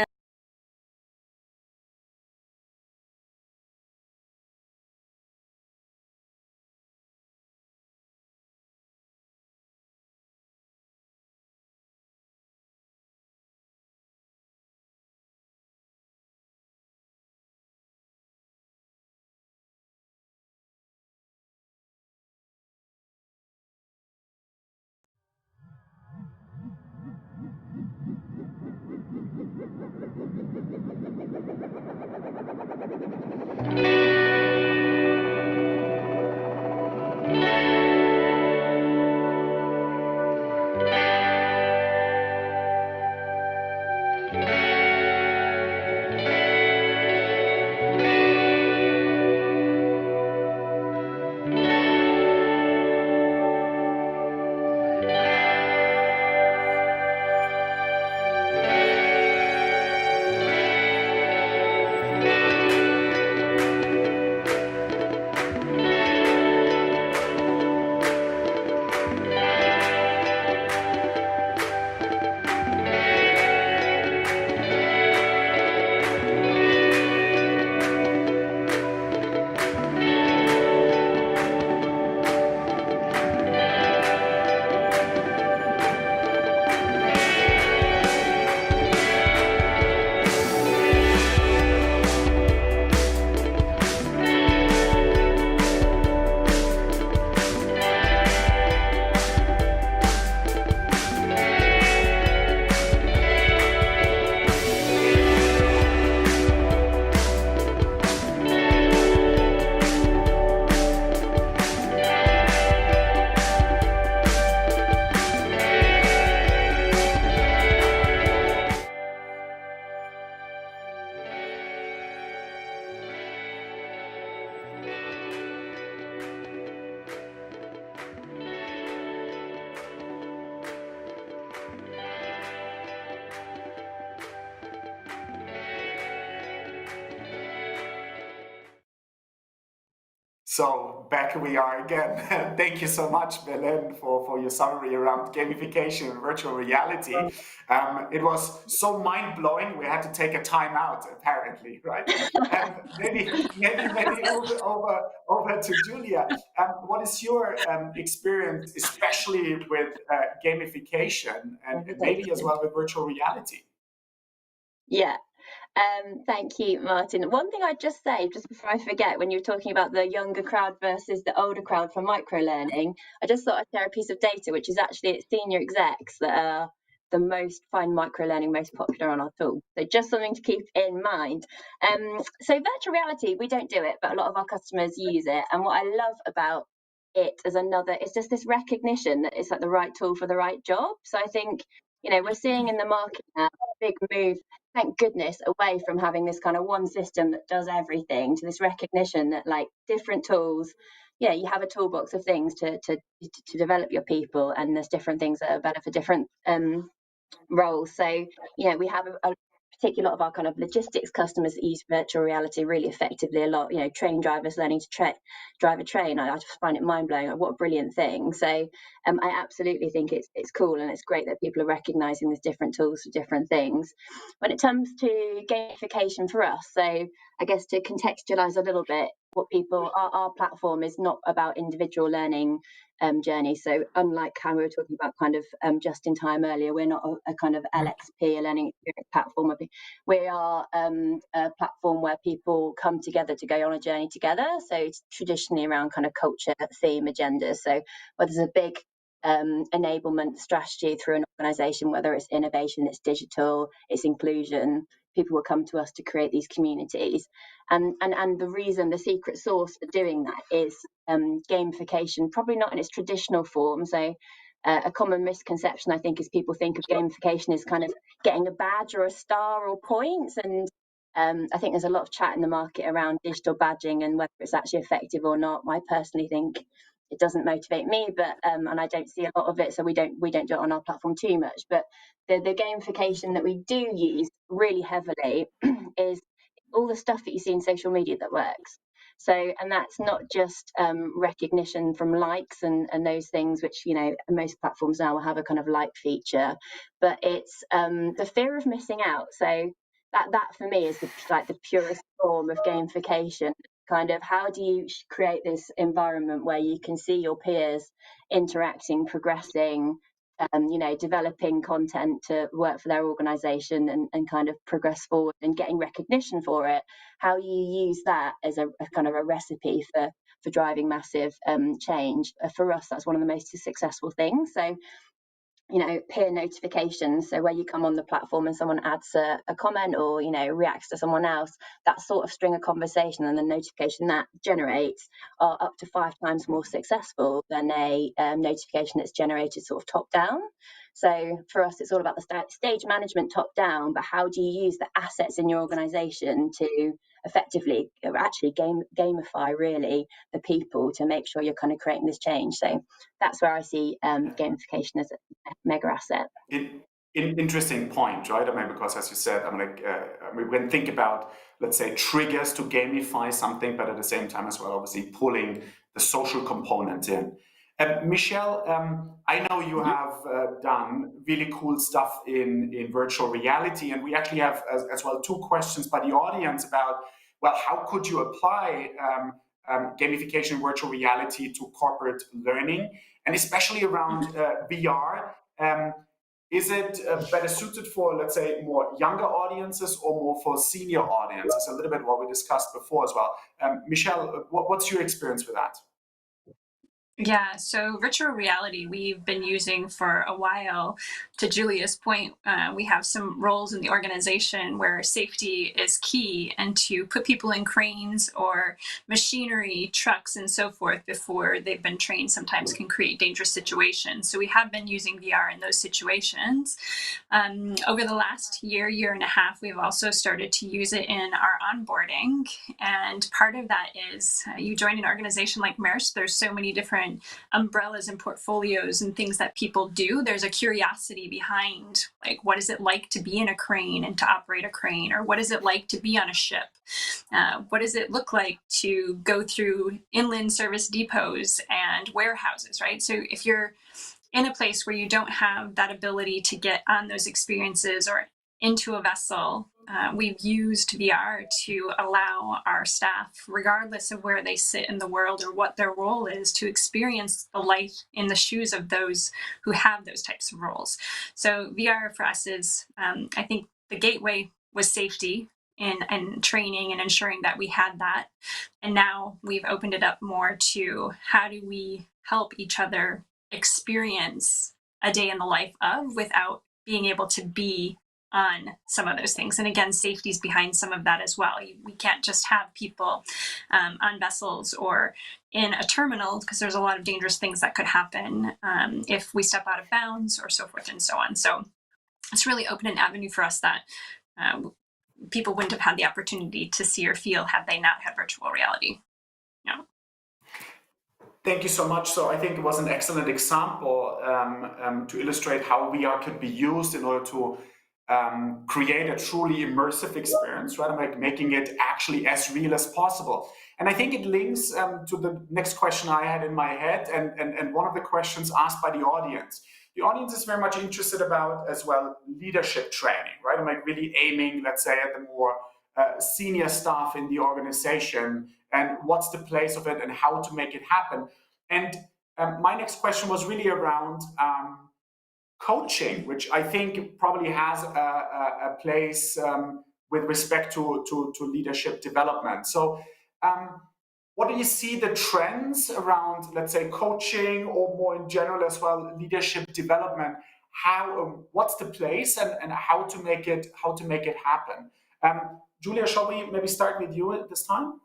So back we are again. Thank you so much, Belen, for your summary around gamification and virtual reality. It was so mind-blowing, we had to take a time out, apparently, right? Maybe over to Julia. What is your experience, especially with gamification and maybe as well with virtual reality? Yeah. Thank you, Martin. One thing I'd just say, just before I forget, when you were talking about the younger crowd versus the older crowd for microlearning, I just thought I'd share a piece of data, which is actually it's senior execs that are the most find microlearning most popular on our tool. So just something to keep in mind. So virtual reality, we don't do it, but a lot of our customers use it. And what I love about it as it's just this recognition that it's like the right tool for the right job. So I think, we're seeing in the market now a big move, thank goodness, away from having this kind of one system that does everything to this recognition that like different tools, you have a toolbox of things to develop your people, and there's different things that are better for different roles. So we have a particularly a lot of our kind of logistics customers that use virtual reality really effectively a lot, train drivers learning to drive a train. I just find it mind-blowing. What a brilliant thing. So I absolutely think it's cool, and it's great that people are recognizing there's different tools for different things. When it comes to gamification for us, so I guess to contextualize a little bit, our platform is not about individual learning journey. So unlike how we were talking about kind of just in time earlier, we're not a kind of LXP, a learning experience platform. We are a platform where people come together to go on a journey together. So it's traditionally around kind of culture, theme, agenda. So whether there's a big enablement strategy through an organization, whether it's innovation, it's digital, it's inclusion, people will come to us to create these communities. And the reason, the secret sauce for doing that is gamification, probably not in its traditional form. So a common misconception, I think, is people think of gamification as kind of getting a badge or a star or points. And I think there's a lot of chat in the market around digital badging and whether it's actually effective or not. I personally think it doesn't motivate me, but and I don't see a lot of it, so we don't do it on our platform too much. But the gamification that we do use really heavily is all the stuff that you see in social media that works. So, and that's not just recognition from likes and those things, which, most platforms now will have a kind of like feature, but it's the fear of missing out. So that for me is the purest form of gamification. Kind of, how do you create this environment where you can see your peers interacting, progressing, developing content to work for their organization and kind of progress forward and getting recognition for it? How you use that as a kind of a recipe for driving massive change. For us, that's one of the most successful things. So, peer notifications. So where you come on the platform and someone adds a comment or, reacts to someone else, that sort of string of conversation and the notification that generates are up to 5 times more successful than a notification that's generated sort of top down. So for us, it's all about the stage management top down, but how do you use the assets in your organization to effectively actually gamify really the people to make sure you're kind of creating this change? So that's where I see gamification as a mega asset. Interesting point, right? I mean, because as you said, we can think about, let's say, triggers to gamify something, but at the same time as well, obviously pulling the social component in. Michelle, I know you have done really cool stuff in virtual reality, and we actually have as well 2 questions by the audience about, well, how could you apply gamification in virtual reality to corporate learning, and especially around VR. Is it better suited for, let's say, more younger audiences or more for senior audiences? A little bit what we discussed before as well. Michelle, what's your experience with that? Yeah, so virtual reality we've been using for a while. To Julia's point, we have some roles in the organization where safety is key, and to put people in cranes or machinery, trucks, and so forth before they've been trained sometimes can create dangerous situations. So we have been using VR in those situations. Over the last year and a half, we've also started to use it in our onboarding. And part of that is you join an organization like Maersk, there's so many different umbrellas and portfolios and things that people do. There's a curiosity behind, like, what is it like to be in a crane and to operate a crane? Or what is it like to be on a ship? What does it look like to go through inland service depots and warehouses, right? So if you're in a place where you don't have that ability to get on those experiences or into a vessel, we've used VR to allow our staff, regardless of where they sit in the world or what their role is, to experience the life in the shoes of those who have those types of roles. So VR for us is, I think the gateway was safety and training and ensuring that we had that. And now we've opened it up more to how do we help each other experience a day in the life of without being able to be on some of those things. And again, safety's behind some of that as well. We can't just have people on vessels or in a terminal, because there's a lot of dangerous things that could happen if we step out of bounds or so forth and so on. So it's really opened an avenue for us that people wouldn't have had the opportunity to see or feel had they not had virtual reality. Yeah. Thank you so much. So I think it was an excellent example to illustrate how VR could be used in order to create a truly immersive experience, right? Like making it actually as real as possible. And I think it links to the next question I had in my head, and one of the questions asked by the audience. The audience is very much interested about as well leadership training, right? I'm like really aiming, let's say, at the more senior staff in the organization, and what's the place of it and how to make it happen. And my next question was really around coaching, which I think probably has a place with respect to leadership development. So what do you see the trends around, let's say, coaching, or more in general as well, leadership development? How what's the place, and how to make it happen? Julia, shall we maybe start with you at this time?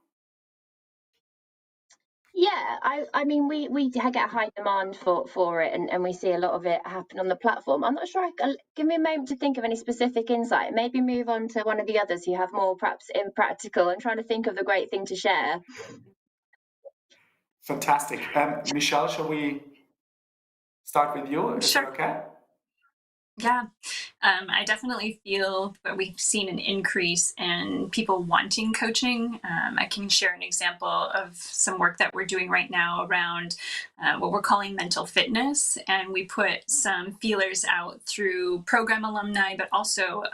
Yeah, I mean, we get high demand for it, and we see a lot of it happen on the platform. I'm not sure. Give me a moment to think of any specific insight. Maybe move on to one of the others who have more perhaps impractical. I'm trying to think of the great thing to share. Fantastic. Michelle, shall we start with you? Is Sure. that okay? Yeah, I definitely feel that we've seen an increase in people wanting coaching. I can share an example of some work that we're doing right now around what we're calling mental fitness. And we put some feelers out through program alumni, but also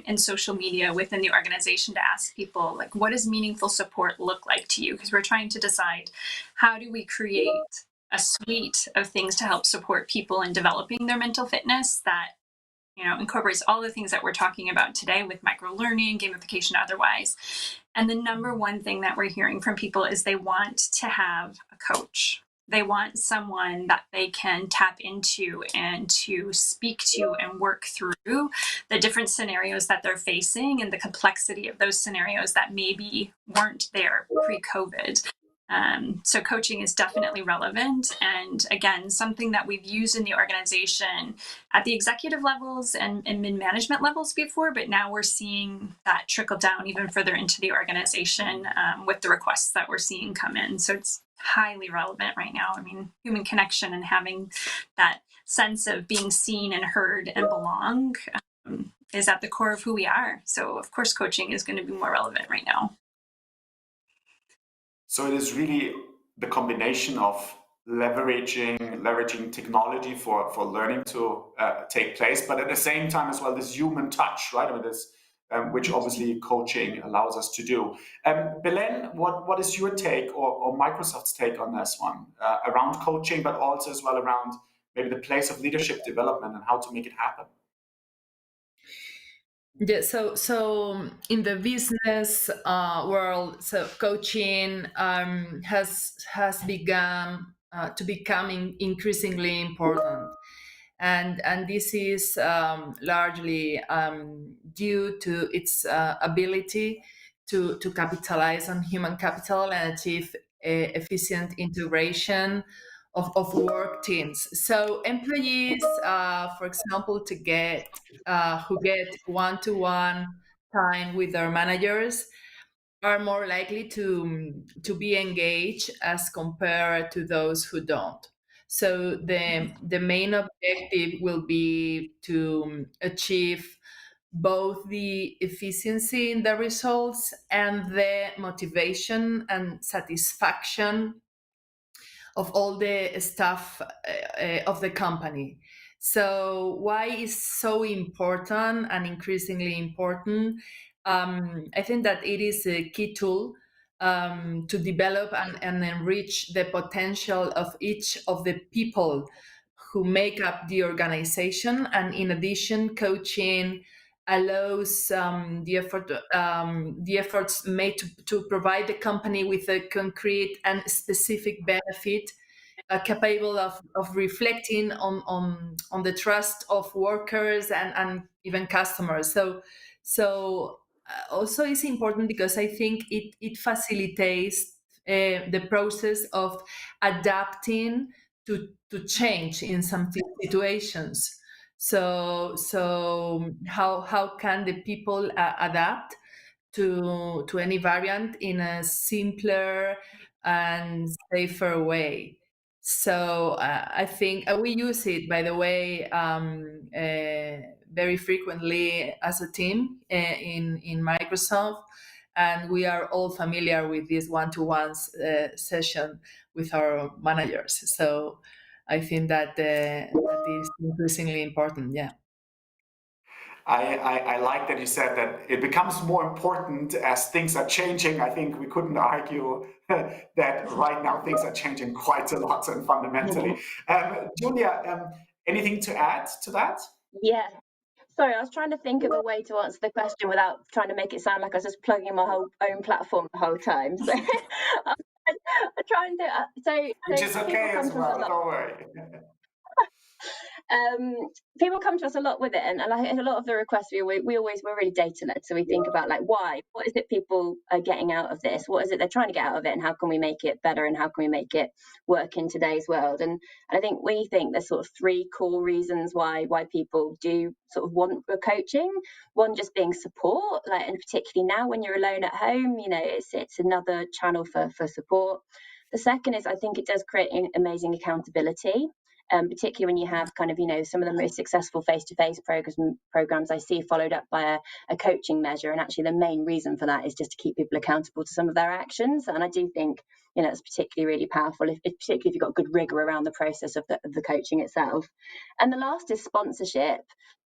in social media within the organization to ask people, like, what does meaningful support look like to you? Because we're trying to decide, how do we create a suite of things to help support people in developing their mental fitness that incorporates all the things that we're talking about today with micro-learning, gamification, otherwise. And the number one thing that we're hearing from people is they want to have a coach. They want someone that they can tap into and to speak to and work through the different scenarios that they're facing and the complexity of those scenarios that maybe weren't there pre-COVID. So coaching is definitely relevant. And again, something that we've used in the organization at the executive levels and mid-management levels before, but now we're seeing that trickle down even further into the organization with the requests that we're seeing come in. So it's highly relevant right now. I mean, human connection and having that sense of being seen and heard and belong is at the core of who we are. So of course, coaching is going to be more relevant right now. So it is really the combination of leveraging technology for learning to take place, but at the same time as well, this human touch, right? I mean, this, which obviously coaching allows us to do. Belen, what is your take or Microsoft's take on this one around coaching, but also as well around maybe the place of leadership development and how to make it happen? Yeah, so in the business world, so coaching has begun to becoming increasingly important, and this is largely due to its ability to capitalize on human capital and achieve efficient integration of work teams. So employees, for example, who get one-to-one time with their managers are more likely to be engaged as compared to those who don't. So the main objective will be to achieve both the efficiency in the results and the motivation and satisfaction of all the staff of the company. So why is so important and increasingly important? I think that it is a key tool to develop and enrich the potential of each of the people who make up the organization. And in addition, coaching allows the efforts made to provide the company with a concrete and specific benefit capable of reflecting on the trust of workers and even customers. So also it's important because I think it facilitates the process of adapting to change in some situations. So how can the people adapt to any variant in a simpler and safer way? So I think we use it, by the way, very frequently as a team in Microsoft, and we are all familiar with this one-to-ones session with our managers. So I think that that is increasingly important. Yeah. I like that you said that it becomes more important as things are changing. I think we couldn't argue that right now things are changing quite a lot and fundamentally. Julia, anything to add to that? Yeah. Sorry, I was trying to think of a way to answer the question without trying to make it sound like I was just plugging my whole own platform the whole time. So I try and do it. So Which is okay as well, don't worry. People come to us a lot with it, and like a lot of the requests we're really data led, so we think about like what is it people are getting out of this, what is it they're trying to get out of it, and how can we make it better, and how can we make it work in today's world. And I think there's sort of three core reasons why people do sort of want coaching. One, just being support, like, and particularly now when you're alone at home, it's another channel for support. The second is, I think it does create amazing accountability. Particularly when you have kind of, some of the most successful face-to-face programs I see followed up by a coaching measure. And actually the main reason for that is just to keep people accountable to some of their actions. And I do think, it's particularly really powerful, particularly if you've got good rigor around the process of the coaching itself. And the last is sponsorship.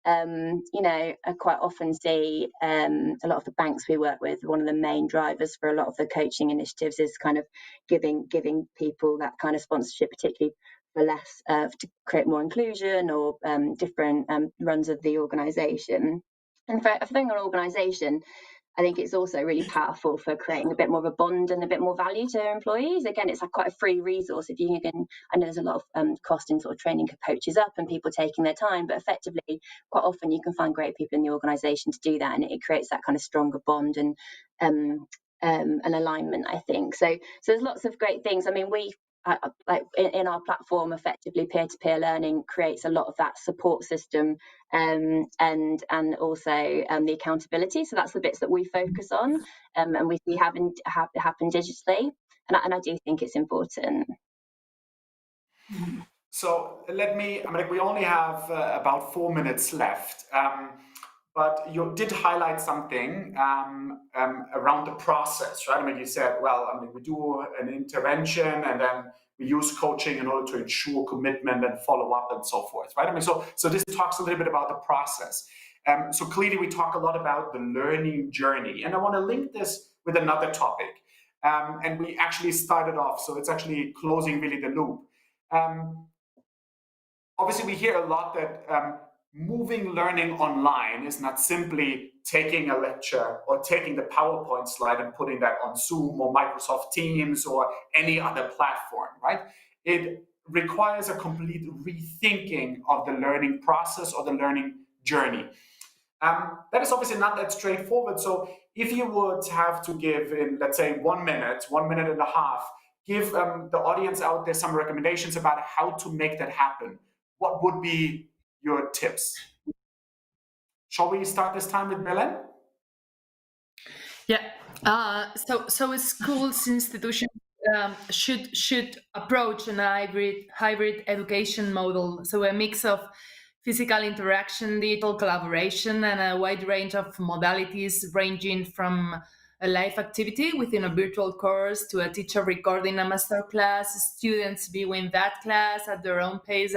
I quite often see a lot of the banks we work with, one of the main drivers for a lot of the coaching initiatives is kind of giving people that kind of sponsorship, particularly for less to create more inclusion or different runs of the organisation. And for an organisation, I think it's also really powerful for creating a bit more of a bond and a bit more value to employees. Again, it's like quite a free resource. If you can, I know there's a lot of cost in sort of training coaches up and people taking their time, but effectively, quite often you can find great people in the organisation to do that, and it creates that kind of stronger bond and an alignment, I think. So there's lots of great things. I mean, like in our platform, effectively peer-to-peer learning creates a lot of that support system and also the accountability. So that's the bits that we focus on, and we see happen digitally, and I do think it's important. So we only have about 4 minutes left. But you did highlight something around the process, right? I mean, you said, we do an intervention and then we use coaching in order to ensure commitment and follow up and so forth, right? I mean, so this talks a little bit about the process. So clearly we talk a lot about the learning journey, and I want to link this with another topic. And we actually started off, so it's actually closing really the loop. Obviously, we hear a lot that moving learning online is not simply taking a lecture or taking the PowerPoint slide and putting that on Zoom or Microsoft Teams or any other platform, right? It requires a complete rethinking of the learning process or the learning journey. That is obviously not that straightforward. So if you would have to give in, let's say, 1 minute and a half, give the audience out there some recommendations about how to make that happen, what would be your tips? Shall we start this time with Belen? Yeah. So schools, institutions should approach an hybrid education model. So a mix of physical interaction, digital collaboration, and a wide range of modalities ranging from a live activity within a virtual course to a teacher recording a masterclass, students viewing that class at their own pace,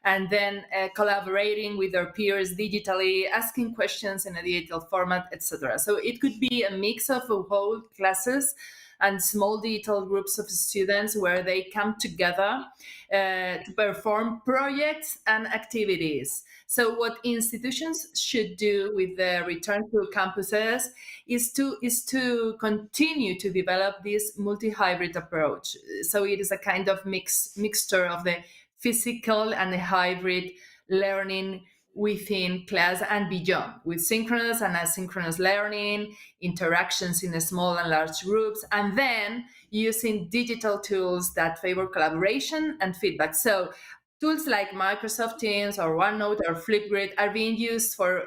and then collaborating with their peers digitally, asking questions in a digital format, etc. So it could be a mix of whole classes and small digital groups of students where they come together to perform projects and activities. So what institutions should do with the return to campuses is to continue to develop this multi-hybrid approach. So it is a kind of mixture of the physical and the hybrid learning within class and beyond, with synchronous and asynchronous learning, interactions in small and large groups, and then using digital tools that favor collaboration and feedback. So tools like Microsoft Teams or OneNote or Flipgrid are being used for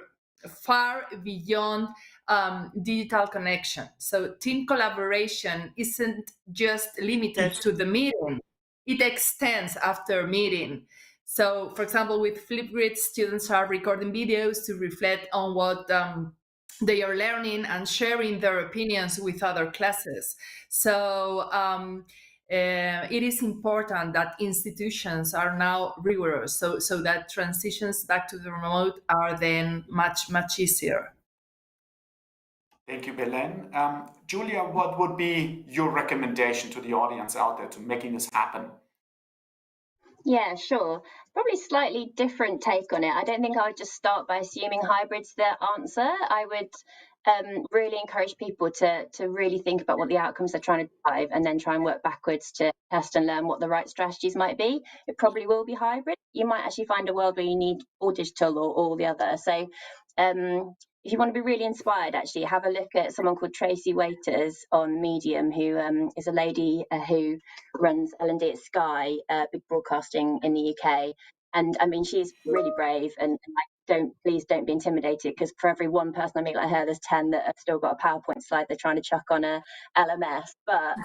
far beyond digital connection. So team collaboration isn't just limited to the meeting. It extends after meeting. So, for example, with Flipgrid, students are recording videos to reflect on what they are learning and sharing their opinions with other classes. So it is important that institutions are now rigorous, so that transitions back to the remote are then much easier. Thank you, Belen. Julia, what would be your recommendation to the audience out there to making this happen? Yeah, sure. Probably slightly different take on it. I don't think I would just start by assuming hybrid's the answer. I would really encourage people to really think about what the outcomes they're trying to drive and then try and work backwards to test and learn what the right strategies might be. It probably will be hybrid. You might actually find a world where you need all digital or all the other. So if you want to be really inspired, actually have a look at someone called Tracy Waiters on Medium, who is a lady who runs L&D at Sky, big broadcasting in the UK. And I mean, she's really brave, and please don't be intimidated, because for every one person I meet like her, there's 10 that have still got a PowerPoint slide they're trying to chuck on a LMS. But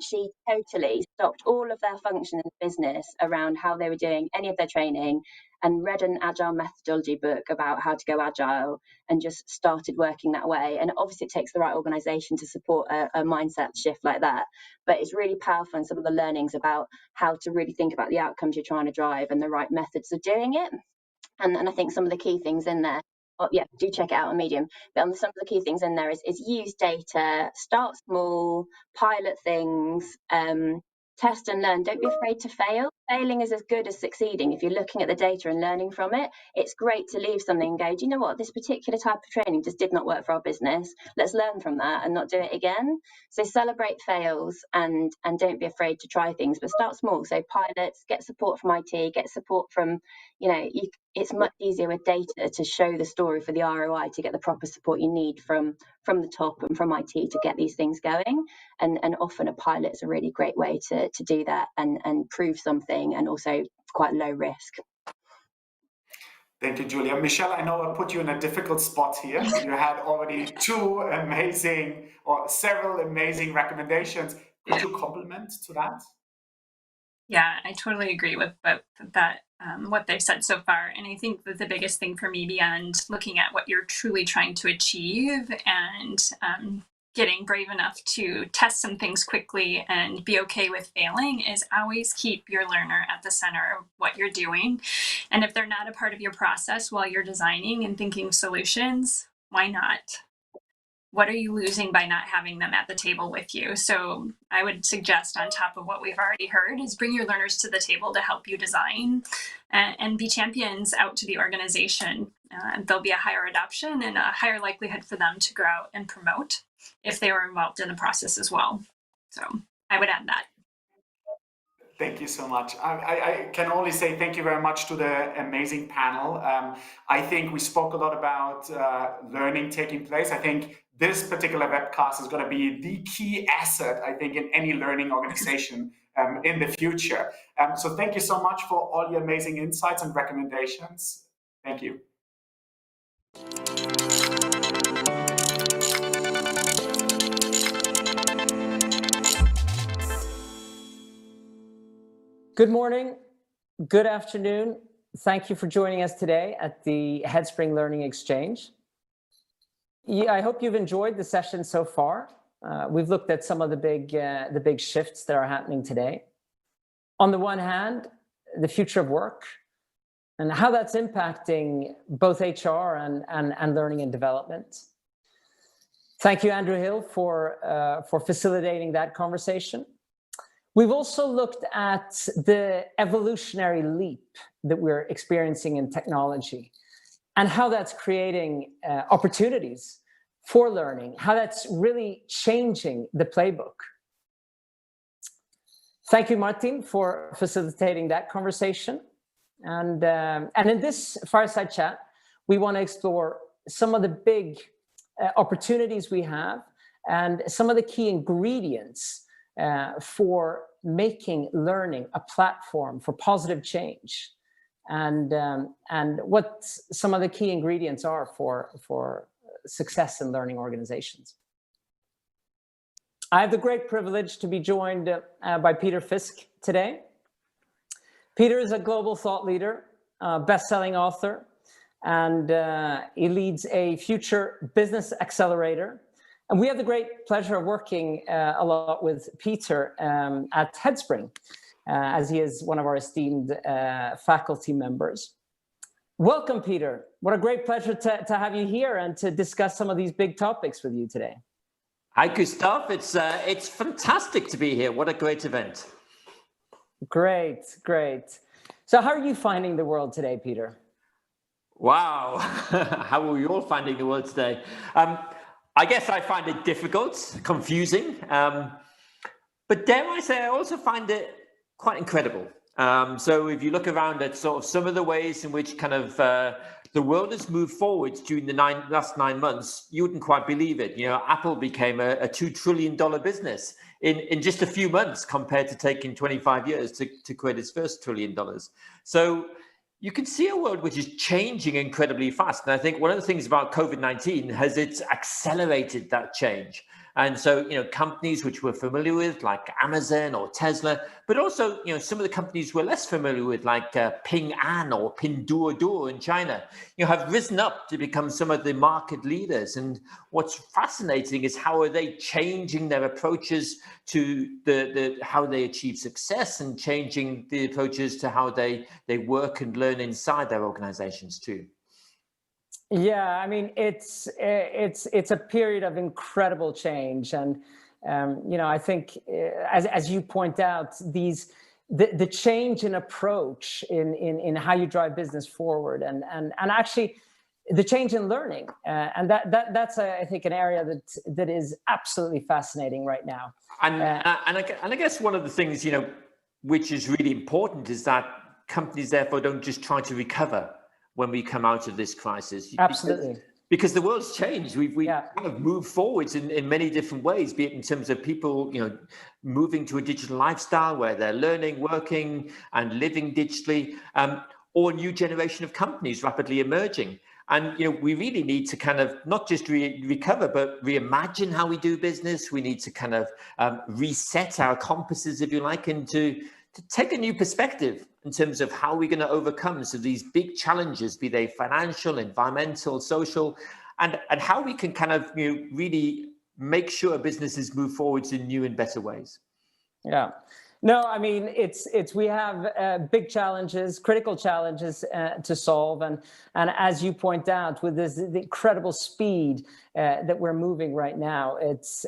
she totally stopped all of their function in the business around how they were doing any of their training and read an agile methodology book about how to go agile and just started working that way. And obviously it takes the right organization to support a mindset shift like that, but it's really powerful in some of the learnings about how to really think about the outcomes you're trying to drive and the right methods of doing it. And I think some of the key things in there, do check it out on Medium. But some of the key things in there is use data, start small, pilot things, test and learn. Don't be afraid to fail. Failing is as good as succeeding. If you're looking at the data and learning from it, it's great to leave something and go, do you know what, this particular type of training just did not work for our business. Let's learn from that and not do it again. So celebrate fails and don't be afraid to try things, but start small. So pilots, get support from IT, get support from, it's much easier with data to show the story for the ROI, to get the proper support you need from the top and from IT to get these things going. And often a pilot is a really great way to do that and prove something, and also quite low risk. Thank you, Julia. Michelle, I know I put you in a difficult spot here. You had already several amazing recommendations. Could you complement to that? Yeah, I totally agree with that, what they've said so far. And I think that the biggest thing for me, beyond looking at what you're truly trying to achieve and getting brave enough to test some things quickly and be okay with failing, is always keep your learner at the center of what you're doing. And if they're not a part of your process while you're designing and thinking solutions, why not? What are you losing by not having them at the table with you? So I would suggest, on top of what we've already heard, is bring your learners to the table to help you design and be champions out to the organization. There'll be a higher adoption and a higher likelihood for them to grow out and promote if they were involved in the process as well. So I would add that. Thank you so much. I can only say thank you very much to the amazing panel. I think we spoke a lot about learning taking place. I think this particular webcast is going to be the key asset, I think, in any learning organization in the future. So thank you so much for all your amazing insights and recommendations. Thank you. Good morning, good afternoon. Thank you for joining us today at the Headspring Learning Xchange. I hope you've enjoyed the session so far. We've looked at some of the big shifts that are happening today. On the one hand, the future of work and how that's impacting both HR and learning and development. Thank you, Andrew Hill, for facilitating that conversation. We've also looked at the evolutionary leap that we're experiencing in technology and how that's creating opportunities for learning, how that's really changing the playbook. Thank you, Martin, for facilitating that conversation. And in this fireside chat, we want to explore some of the big opportunities we have and some of the key ingredients for making learning a platform for positive change, and what some of the key ingredients are for success in learning organizations. I have the great privilege to be joined by Peter Fisk today. Peter is a global thought leader, best-selling author, and he leads a future business accelerator. And we have the great pleasure of working a lot with Peter at Headspring, as he is one of our esteemed faculty members. Welcome, Peter. What a great pleasure to have you here and to discuss some of these big topics with you today. Hi, Gustav. It's fantastic to be here. What a great event. Great, great. So how are you finding the world today, Peter? Wow. How are we all finding the world today? I guess I find it difficult, confusing, but dare I say I also find it quite incredible. So if you look around at sort of some of the ways in which kind of the world has moved forward during the last 9 months, you wouldn't quite believe it. You know, Apple became a $2 trillion business in just a few months compared to taking 25 years to create its first $1 trillion. So you can see a world which is changing incredibly fast. And I think one of the things about COVID-19 has it's accelerated that change. And so, you know, companies which we're familiar with, like Amazon or Tesla, but also, you know, some of the companies we're less familiar with, like Ping An or Pinduoduo in China, you know, have risen up to become some of the market leaders. And what's fascinating is how are they changing their approaches to how they achieve success and changing the approaches to how they work and learn inside their organizations too. Yeah, I mean, it's a period of incredible change, and you know, I think as you point out, the change in approach in how you drive business forward, and actually the change in learning, and that's I think an area that is absolutely fascinating right now. And I guess one of the things, you know, which is really important is that companies therefore don't just try to recover when we come out of this crisis. Absolutely. Because the world's changed. We've kind of moved forwards in many different ways, be it in terms of people, you know, moving to a digital lifestyle where they're learning, working and living digitally, or a new generation of companies rapidly emerging. And, you know, we really need to kind of not just recover, but reimagine how we do business. We need to kind of reset our compasses, if you like, and to take a new perspective in terms of how we're going to overcome some of these big challenges, be they financial, environmental, social, and how we can kind of, you know, really make sure businesses move forwards in new and better ways. Yeah. No, I mean, we have big challenges, critical challenges to solve, and as you point out, with the incredible speed that we're moving right now, it's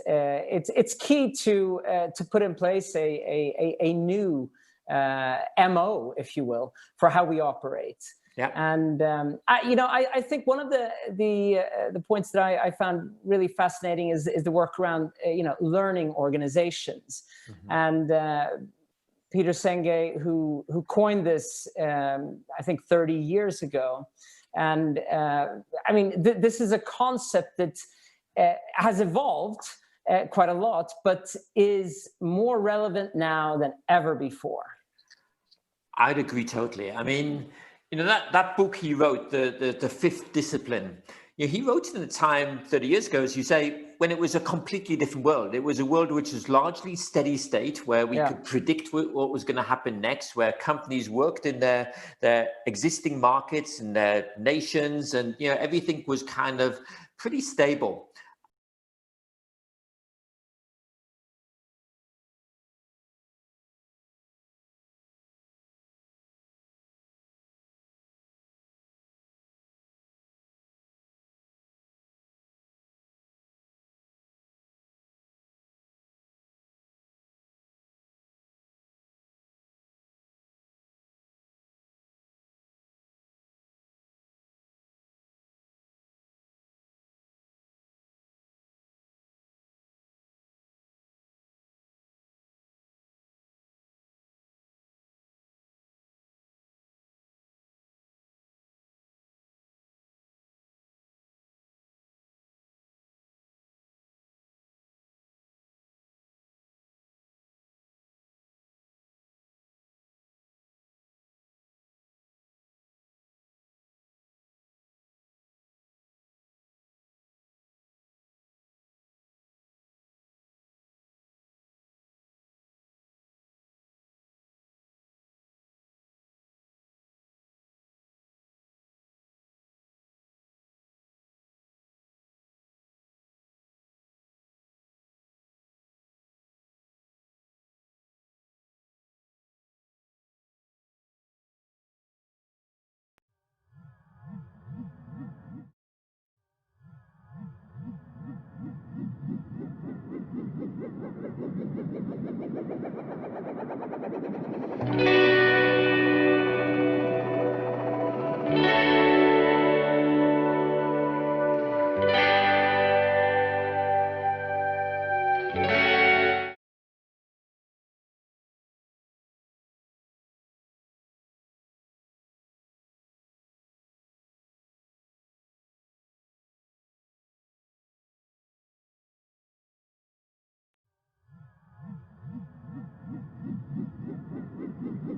key to put in place a new MO, if you will, for how we operate. Yeah. And I think one of the points that I found really fascinating is the work around learning organizations. Mm-hmm. And Peter Senge, who coined this, I think 30 years ago, and I mean this is a concept that has evolved quite a lot, but is more relevant now than ever before. I'd agree totally. I mean, you know, that book he wrote, the Fifth Discipline, you know, he wrote it in a time 30 years ago, as you say, when it was a completely different world. It was a world which was largely steady state, where we could predict what was going to happen next, where companies worked in their existing markets and their nations, and, you know, everything was kind of pretty stable.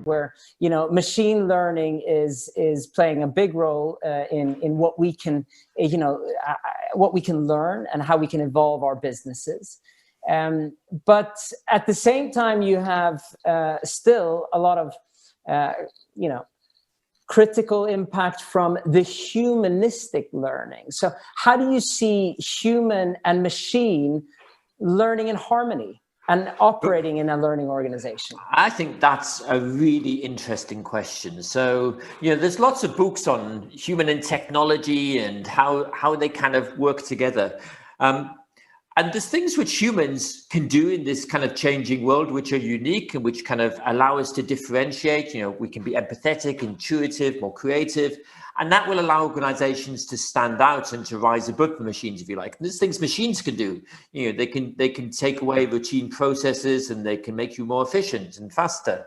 where, you know, machine learning is playing a big role in what we can, you know, what we can learn and how we can evolve our businesses. But at the same time, you have still a lot of, you know, critical impact from the humanistic learning. So how do you see human and machine learning in harmony and operating in a learning organization? I think that's a really interesting question. So, you know, there's lots of books on human and technology and how they kind of work together. And there's things which humans can do in this kind of changing world, which are unique and which kind of allow us to differentiate. You know, we can be empathetic, intuitive, more creative, and that will allow organizations to stand out and to rise above the machines, if you like. And there's things machines can do. You know, they can take away routine processes and they can make you more efficient and faster.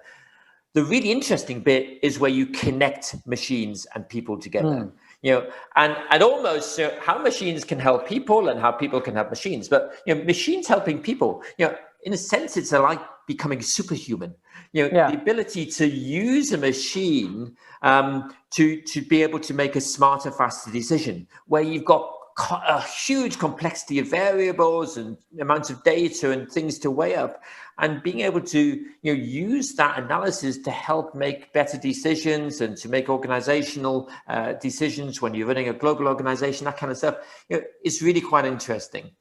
The really interesting bit is where you connect machines and people together. You know, and almost, you know, how machines can help people and how people can help machines. But, you know, machines helping people, you know, in a sense, it's like becoming superhuman. You know, the ability to use a machine to be able to make a smarter, faster decision, where you've got a huge complexity of variables and amounts of data and things to weigh up, and being able to, you know, use that analysis to help make better decisions and to make organizational decisions when you're running a global organization, that kind of stuff, you know, it's really quite interesting.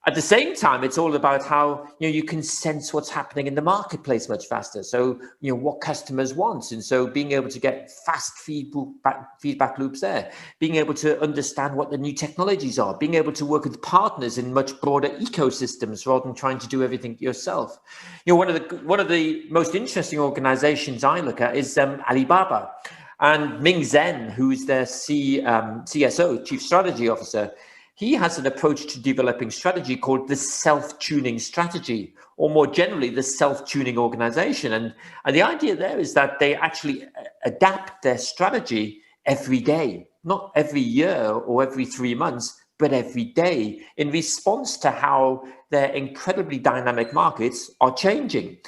At the same time, it's all about how, you know, you can sense what's happening in the marketplace much faster. So, you know, what customers want. And so being able to get fast feedback loops there, being able to understand what the new technologies are, being able to work with partners in much broader ecosystems rather than trying to do everything yourself. You know, one of the most interesting organizations I look at is Alibaba. And Ming Zhen, who's their CSO, Chief Strategy Officer, he has an approach to developing strategy called the self-tuning strategy, or more generally, the self-tuning organization. And the idea there is that they actually adapt their strategy every day, not every year or every 3 months, but every day in response to how their incredibly dynamic markets are changing.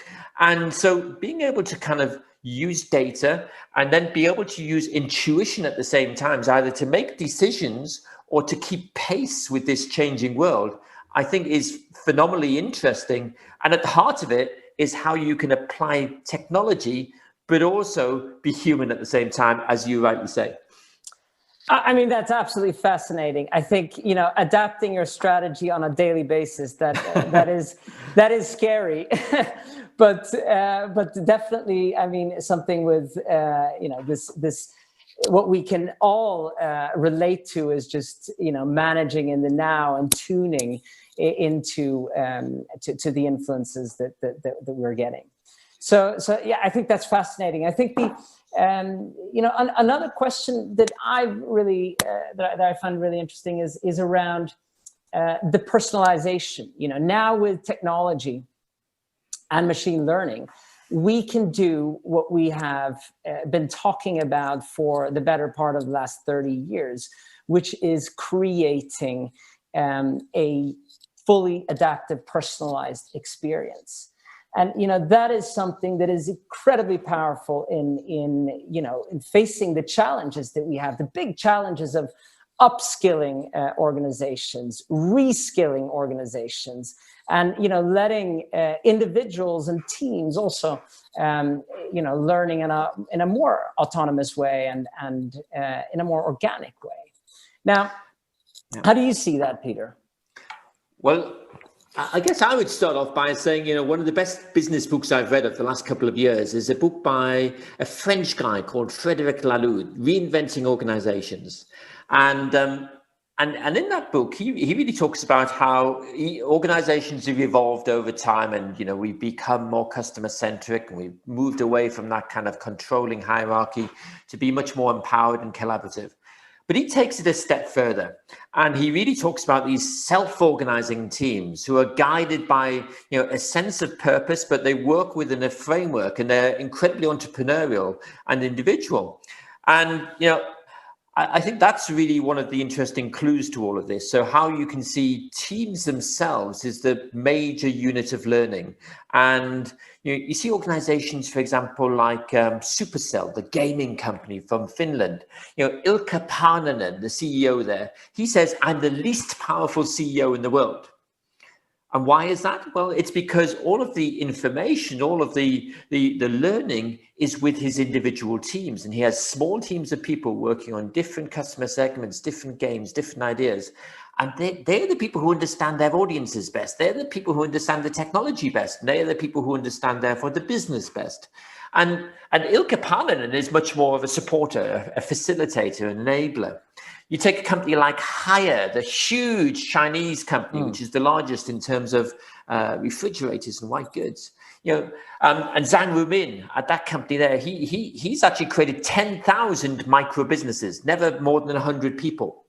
And so being able to kind of use data and then be able to use intuition at the same time, either to make decisions or to keep pace with this changing world, I think is phenomenally interesting. And at the heart of it is how you can apply technology, but also be human at the same time, as you rightly say. I mean, that's absolutely fascinating. I think, you know, adapting your strategy on a daily basis, that is scary, but definitely, I mean, something with, you know, this what we can all relate to is just, you know, managing in the now and tuning into to the influences that we're getting. So yeah, I think that's fascinating. I think the you know, another question that I really that I find really interesting is around the personalization. You know, now with technology and machine learning, we can do what we have been talking about for the better part of the last 30 years, which is creating a fully adaptive, personalized experience. And, you know, that is something that is incredibly powerful in you know, in facing the challenges that we have, the big challenges of upskilling organizations, reskilling organizations, and, you know, letting individuals and teams also, you know, learning in a more autonomous way and in a more organic way. Now, how do you see that, Peter? Well, I guess I would start off by saying, you know, one of the best business books I've read of the last couple of years is a book by a French guy called Frédéric Laloux, Reinventing Organizations. And in that book, he really talks about how organizations have evolved over time, and, you know, we've become more customer centric, and we've moved away from that kind of controlling hierarchy to be much more empowered and collaborative. But he takes it a step further, and he really talks about these self-organizing teams who are guided by, you know, a sense of purpose, but they work within a framework, and they're incredibly entrepreneurial and individual. And, you know, I think that's really one of the interesting clues to all of this. So how you can see teams themselves is the major unit of learning. And you see organizations, for example, like Supercell, the gaming company from Finland. Ilkka Paananen, the CEO there, he says, I'm the least powerful CEO in the world. And why is that? Well, it's because all of the information, all of the learning is with his individual teams. And he has small teams of people working on different customer segments, different games, different ideas. And they're the people who understand their audiences best. They're the people who understand the technology best. And they're the people who understand, therefore, the business best. And Ilkka Paananen is much more of a supporter, a facilitator, an enabler. You take a company like Haier, the huge Chinese company, which is the largest in terms of refrigerators and white goods. And Zhang Rumin at that company there, he's actually created 10,000 micro businesses, never more than 100 people.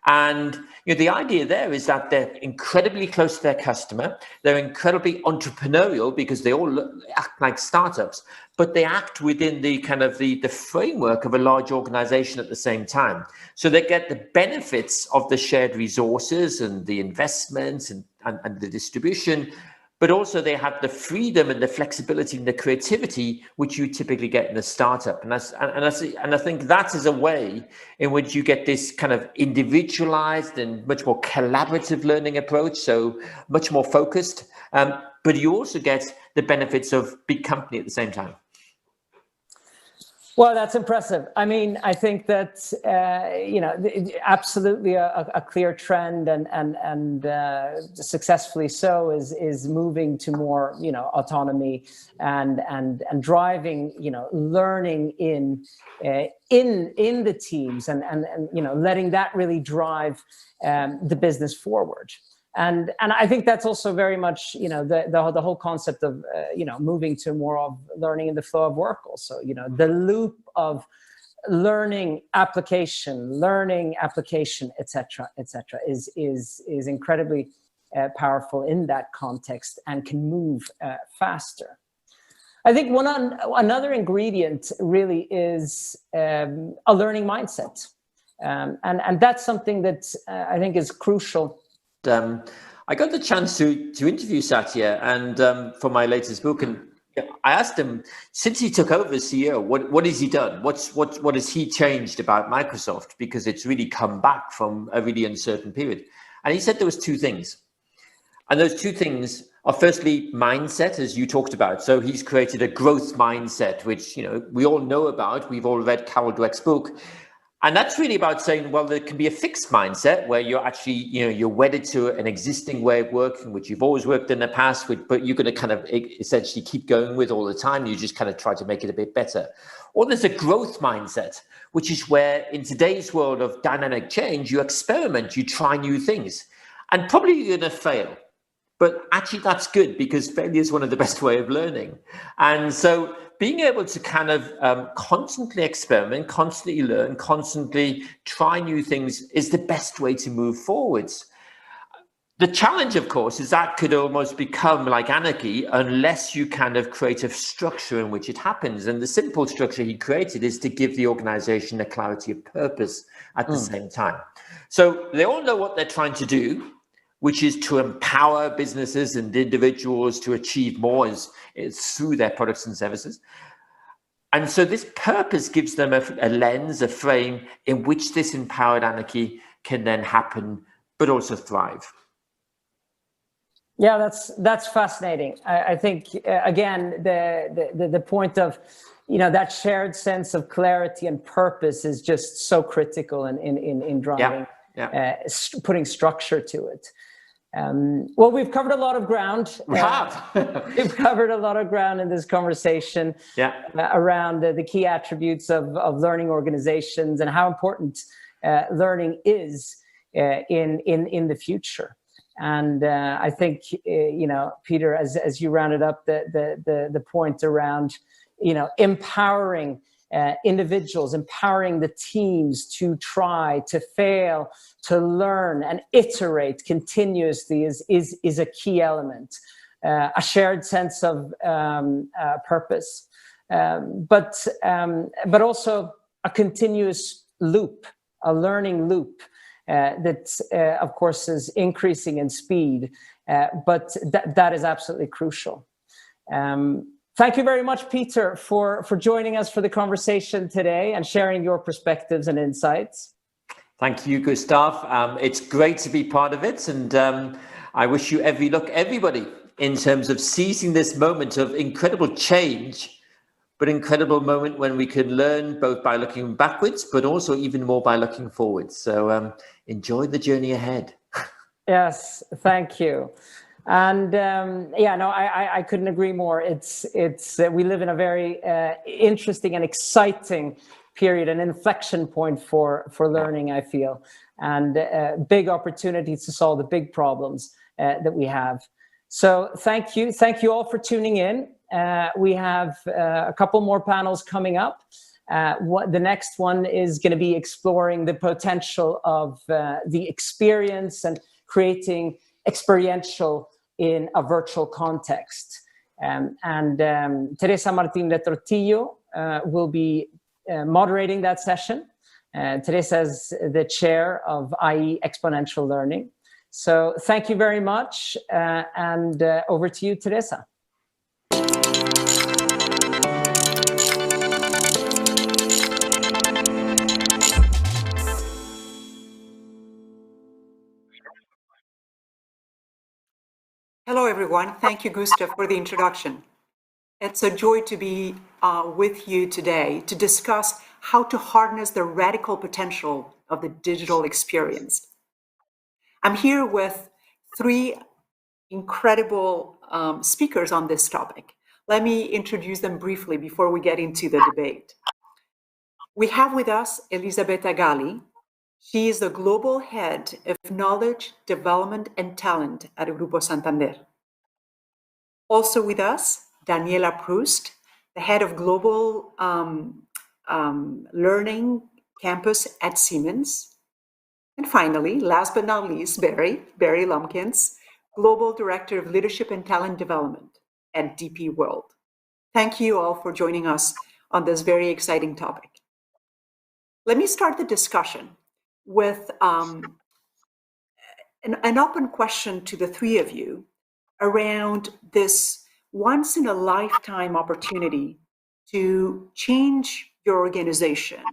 And the idea there is that they're incredibly close to their customer. They're incredibly entrepreneurial because they all act like startups, but they act within the kind of the framework of a large organization at the same time. So they get the benefits of the shared resources and the investments and the distribution, but also they have the freedom and the flexibility and the creativity which you typically get in a startup. And I think that is a way in which you get this kind of individualized and much more collaborative learning approach, so much more focused, but you also get the benefits of big company at the same time. Well, that's impressive. I mean, I think that absolutely a clear trend, and successfully so, is moving to more autonomy and driving learning in the teams and letting that really drive the business forward. And I think that's also very much, the whole concept of, moving to more of learning in the flow of work also, the loop of learning, application, et cetera, is incredibly powerful in that context and can move faster. I think another ingredient really is a learning mindset. And that's something that I think is crucial. I got the chance to interview Satya and for my latest book, and I asked him, since he took over as CEO, what has he done? What has he changed about Microsoft? Because it's really come back from a really uncertain period. And he said there was two things. And those two things are firstly mindset, as you talked about. So he's created a growth mindset, which we all know about. We've all read Carol Dweck's book. And that's really about saying, well, there can be a fixed mindset where you're actually, you're wedded to an existing way of working, which you've always worked in the past, but you're going to kind of essentially keep going with all the time. You just kind of try to make it a bit better. Or there's a growth mindset, which is where in today's world of dynamic change, you experiment, you try new things, and probably you're going to fail. But actually, that's good because failure is one of the best way of learning. And so being able to kind of constantly experiment, constantly learn, constantly try new things is the best way to move forwards. The challenge, of course, is that could almost become like anarchy unless you kind of create a structure in which it happens. And the simple structure he created is to give the organization a clarity of purpose at the same time. So they all know what they're trying to do, which is to empower businesses and individuals to achieve more is through their products and services. And so this purpose gives them a lens, a frame in which this empowered anarchy can then happen, but also thrive. Yeah, that's fascinating. I think, again, the point of, that shared sense of clarity and purpose is just so critical in driving, putting structure to it. Well, we've covered a lot of ground. We have. We've covered a lot of ground in this conversation around the key attributes of learning organizations and how important learning is in the future. And I think, Peter, as you rounded up the point around, empowering individuals, empowering the teams to try, to fail, to learn and iterate continuously is a key element. A shared sense of purpose, but also a continuous loop a learning loop that, of course, is increasing in speed, but that is absolutely crucial. Thank you very much, Peter, for joining us for the conversation today and sharing your perspectives and insights. Thank you, Gustav. It's great to be part of it, and I wish you every luck, everybody, in terms of seizing this moment of incredible change, but incredible moment when we can learn both by looking backwards, but also even more by looking forwards. So enjoy the journey ahead. Yes, thank you. And I couldn't agree more. It's we live in a very interesting and exciting period, an inflection point for learning, I feel, and big opportunities to solve the big problems that we have. So thank you all for tuning in. We have a couple more panels coming up. The next one is going to be exploring the potential of the experience and creating experiential in a virtual context. Teresa Martin Letrotillo will be moderating that session. Teresa is the chair of IE Exponential Learning. So thank you very much, and over to you, Teresa. Hello, everyone. Thank you, Gustav, for the introduction. It's a joy to be with you today to discuss how to harness the radical potential of the digital experience. I'm here with three incredible speakers on this topic. Let me introduce them briefly before we get into the debate. We have with us Elisabeth Galli. She is the Global Head of Knowledge, Development, and Talent at Grupo Santander. Also with us, Daniela Proust, the Head of Global Learning Campus at Siemens. And finally, last but not least, Barry Lumpkins, Global Director of Leadership and Talent Development at DP World. Thank you all for joining us on this very exciting topic. Let me start the discussion with an open question to the three of you around this once-in-a-lifetime opportunity to change your organization,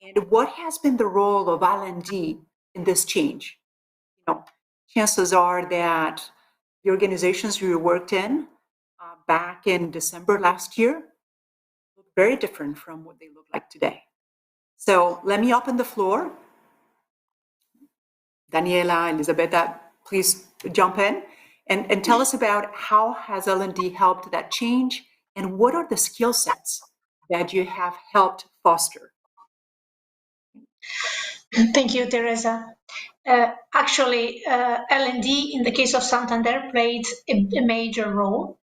and what has been the role of L&D in this change? Chances are that the organizations you worked in back in December last year look very different from what they look like today. So let me open the floor. Daniela, Elisabetta, please jump in and tell us about how has L&D helped that change, and what are the skill sets that you have helped foster? Thank you, Teresa. Actually, L&D in the case of Santander played a major role,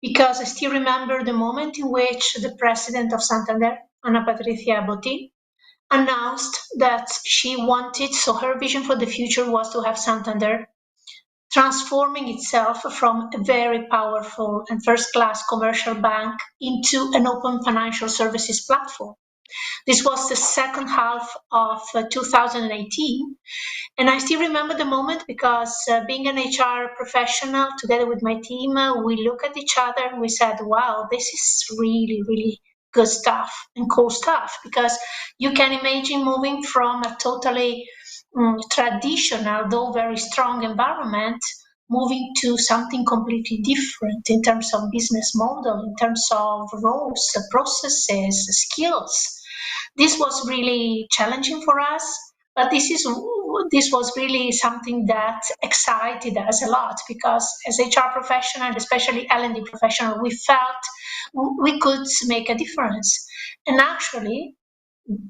because I still remember the moment in which the president of Santander, Ana Patricia Botín, announced that she wanted, so her vision for the future was to have Santander transforming itself from a very powerful and first-class commercial bank into an open financial services platform. This was the second half of 2018. And I still remember the moment because being an HR professional, together with my team, we look at each other and we said, wow, this is really, really good stuff and cool stuff. Because you can imagine moving from a totally traditional, though very strong environment, moving to something completely different in terms of business model, in terms of roles, processes, skills. This was really challenging for us, but this was really something that excited us a lot, because as HR professional, and especially L&D professional, we felt we could make a difference. And actually,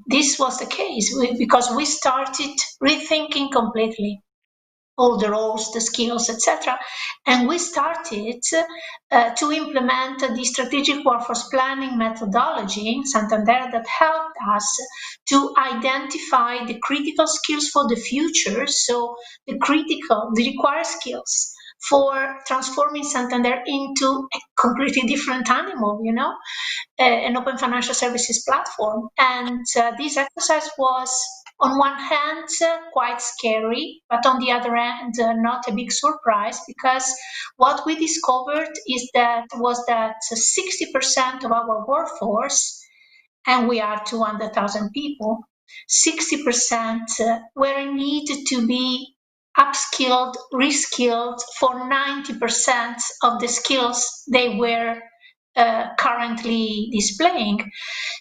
this was the case because we started rethinking completely all the roles, the skills, etc. And we started to implement the strategic workforce planning methodology in Santander that helped us to identify the critical skills for the future. So the required skills for transforming Santander into a completely different animal, an open financial services platform. And this exercise was On one hand, quite scary, but on the other hand, not a big surprise, because what we discovered was that 60% of our workforce, and we are 200,000 people, 60% were in need to be upskilled, reskilled for 90% of the skills they were currently displaying.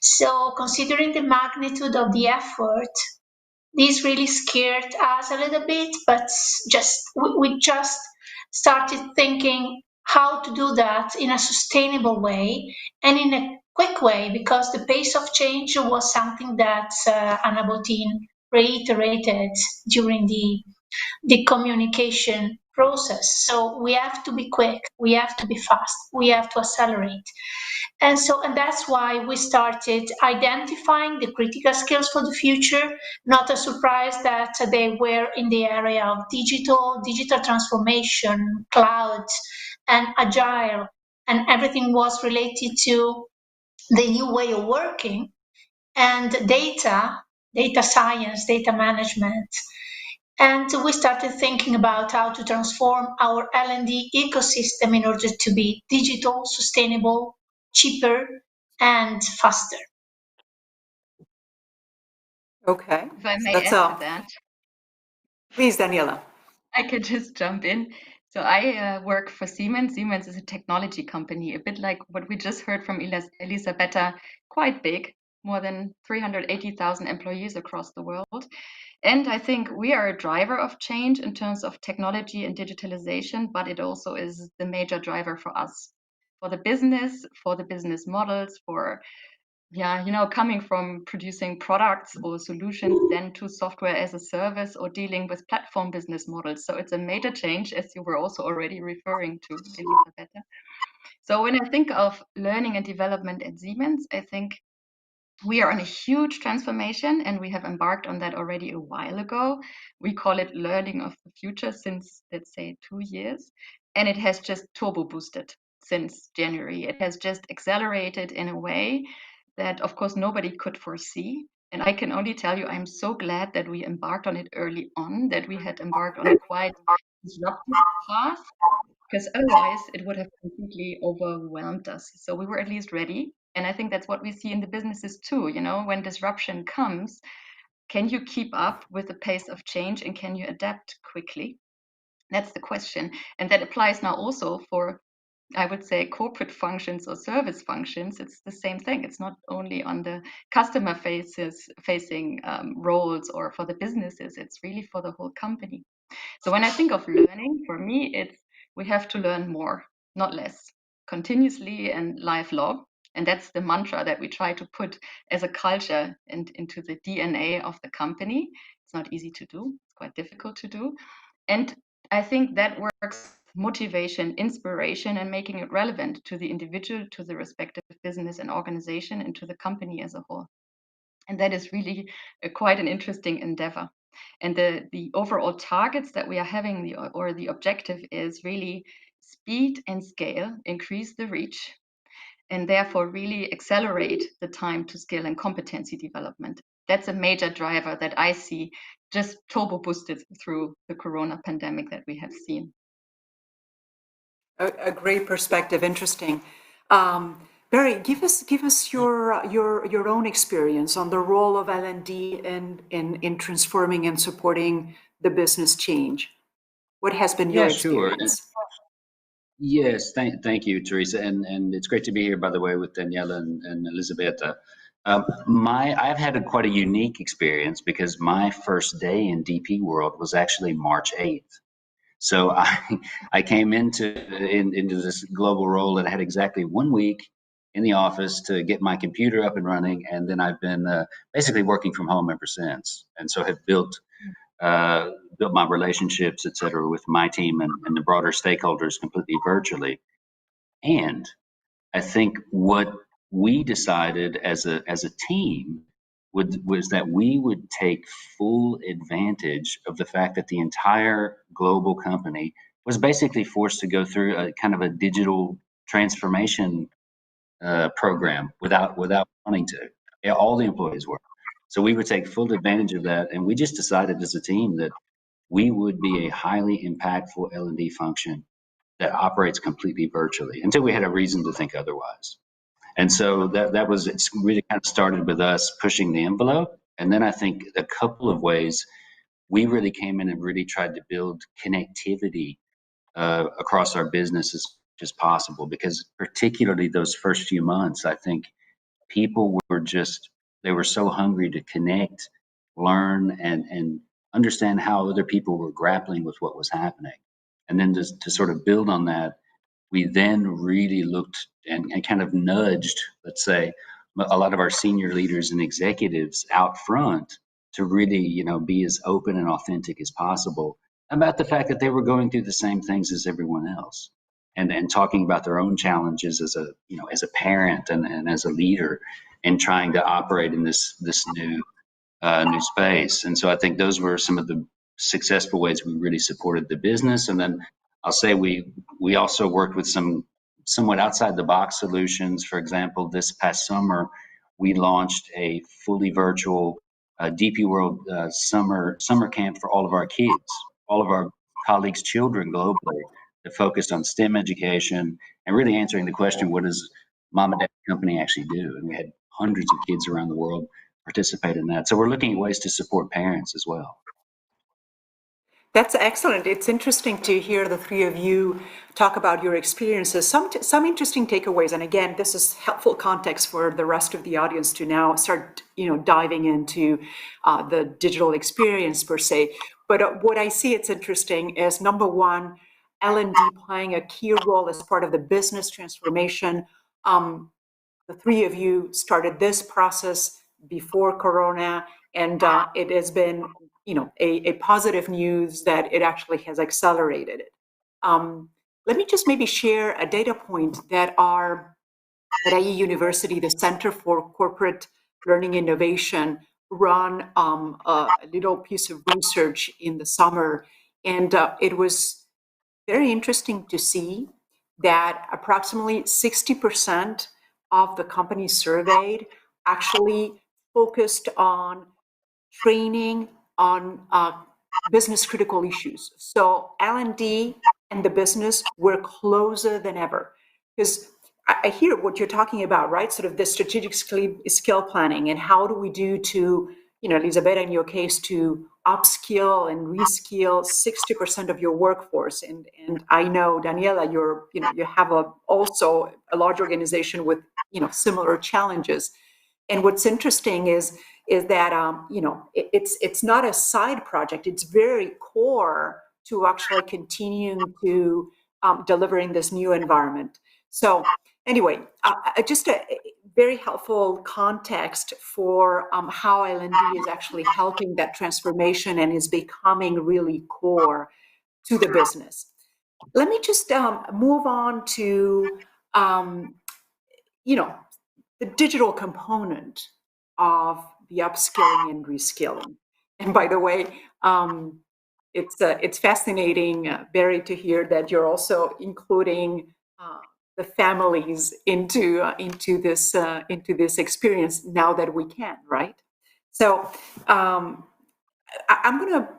So considering the magnitude of the effort, this really scared us a little bit, but we just started thinking how to do that in a sustainable way and in a quick way, because the pace of change was something that Anna Botin reiterated during the communication process. So we have to be quick, we have to be fast, we have to accelerate. And that's why we started identifying the critical skills for the future. Not a surprise that they were in the area of digital transformation, cloud, and agile, and everything was related to the new way of working, and data science, data management. And we started thinking about how to transform our L&D ecosystem in order to be digital, sustainable, cheaper, and faster. Okay. If I may That's add to that. Please, Daniela. I could just jump in. So I work for Siemens. Siemens is a technology company, a bit like what we just heard from Elisabetta, quite big, more than 380,000 employees across the world. And I think we are a driver of change in terms of technology and digitalization, but it also is the major driver for us, for the business models, for coming from producing products or solutions then to software as a service or dealing with platform business models. So it's a major change, as you were also already referring to, Elisabetta. So when I think of learning and development at Siemens, I think we are on a huge transformation, and we have embarked on that already a while ago. We call it learning of the future since, let's say, 2 years, and it has just turbo boosted since January. It has just accelerated in a way that, of course, nobody could foresee. And I can only tell you, I'm so glad that we embarked on it early on, that we had embarked on a quite disruptive path, because otherwise it would have completely overwhelmed us. So we were at least ready. And I think that's what we see in the businesses too. When disruption comes, can you keep up with the pace of change, and can you adapt quickly? That's the question. And that applies now also for, I would say, corporate functions or service functions. It's the same thing. It's not only on the customer facing roles or for the businesses. It's really for the whole company. So when I think of learning, for me, we have to learn more, not less, continuously and lifelong. And that's the mantra that we try to put as a culture and into the DNA of the company. It's not easy to do. It's quite difficult to do. And I think that works motivation, inspiration, and making it relevant to the individual, to the respective business and organization, and to the company as a whole. And that is really quite an interesting endeavor. And the overall targets that we are having, or the objective, is really speed and scale, increase the reach, and therefore really accelerate the time to skill and competency development. That's a major driver that I see just turbo boosted through the corona pandemic that we have seen. A great perspective, interesting. Barry, give us your own experience on the role of L&D in transforming and supporting the business change. What has been your experience? Sure. Yes, thank you, Teresa, and it's great to be here, by the way, with Daniela and Elisabetta. I've had quite a unique experience, because my first day in DP world was actually March 8th. So I came into this global role and I had exactly 1 week in the office to get my computer up and running, and then I've been basically working from home ever since, and so have built my relationships, et cetera, with my team and the broader stakeholders completely virtually. And I think what we decided as a team was that we would take full advantage of the fact that the entire global company was basically forced to go through a kind of a digital transformation program without wanting to. All the employees were. So we would take full advantage of that. And we just decided as a team that we would be a highly impactful L&D function that operates completely virtually until we had a reason to think otherwise. And so it's really kind of started with us pushing the envelope. And then I think a couple of ways we really came in and really tried to build connectivity across our business as much as possible, because particularly those first few months, I think people they were so hungry to connect, learn, and understand how other people were grappling with what was happening. And then to sort of build on that, we then really looked and kind of nudged, let's say, a lot of our senior leaders and executives out front to really, be as open and authentic as possible about the fact that they were going through the same things as everyone else, and talking about their own challenges as a parent and as a leader, and trying to operate in this new space. And so I think those were some of the successful ways we really supported the business. And then I'll say we also worked with some somewhat outside the box solutions. For example, this past summer, we launched a fully virtual DP World summer camp for all of our kids, all of our colleagues' children globally, that focused on STEM education and really answering the question, what does mom and dad company actually do? And we had hundreds of kids around the world participate in that. So we're looking at ways to support parents as well. That's excellent. It's interesting to hear the three of you talk about your experiences. Some interesting takeaways. And again, this is helpful context for the rest of the audience to now start, diving into the digital experience per se. But what I see it's interesting is, number one, L&D playing a key role as part of the business transformation. The three of you started this process before Corona, and it has been a positive news that it actually has accelerated it. Let me just maybe share a data point that at IE University, the Center for Corporate Learning Innovation, run a little piece of research in the summer. And it was very interesting to see that approximately 60% of the companies surveyed actually focused on training on business critical issues. So L&D and the business were closer than ever, because I hear what you're talking about, right? Sort of the strategic skill planning, and how do we do to, Elisabeth, in your case, to upskill and reskill 60% of your workforce. And I know, Daniela, you have also a large organization with, similar challenges. And what's interesting is that it's not a side project. It's very core to actually continuing to delivering this new environment. So anyway, just a very helpful context for how L&D is actually helping that transformation and is becoming really core to the business. Let me just move on to the digital component of the upskilling and reskilling. And by the way, it's fascinating, Barry, to hear that you're also including the families into this experience now that we can, right? So I'm going to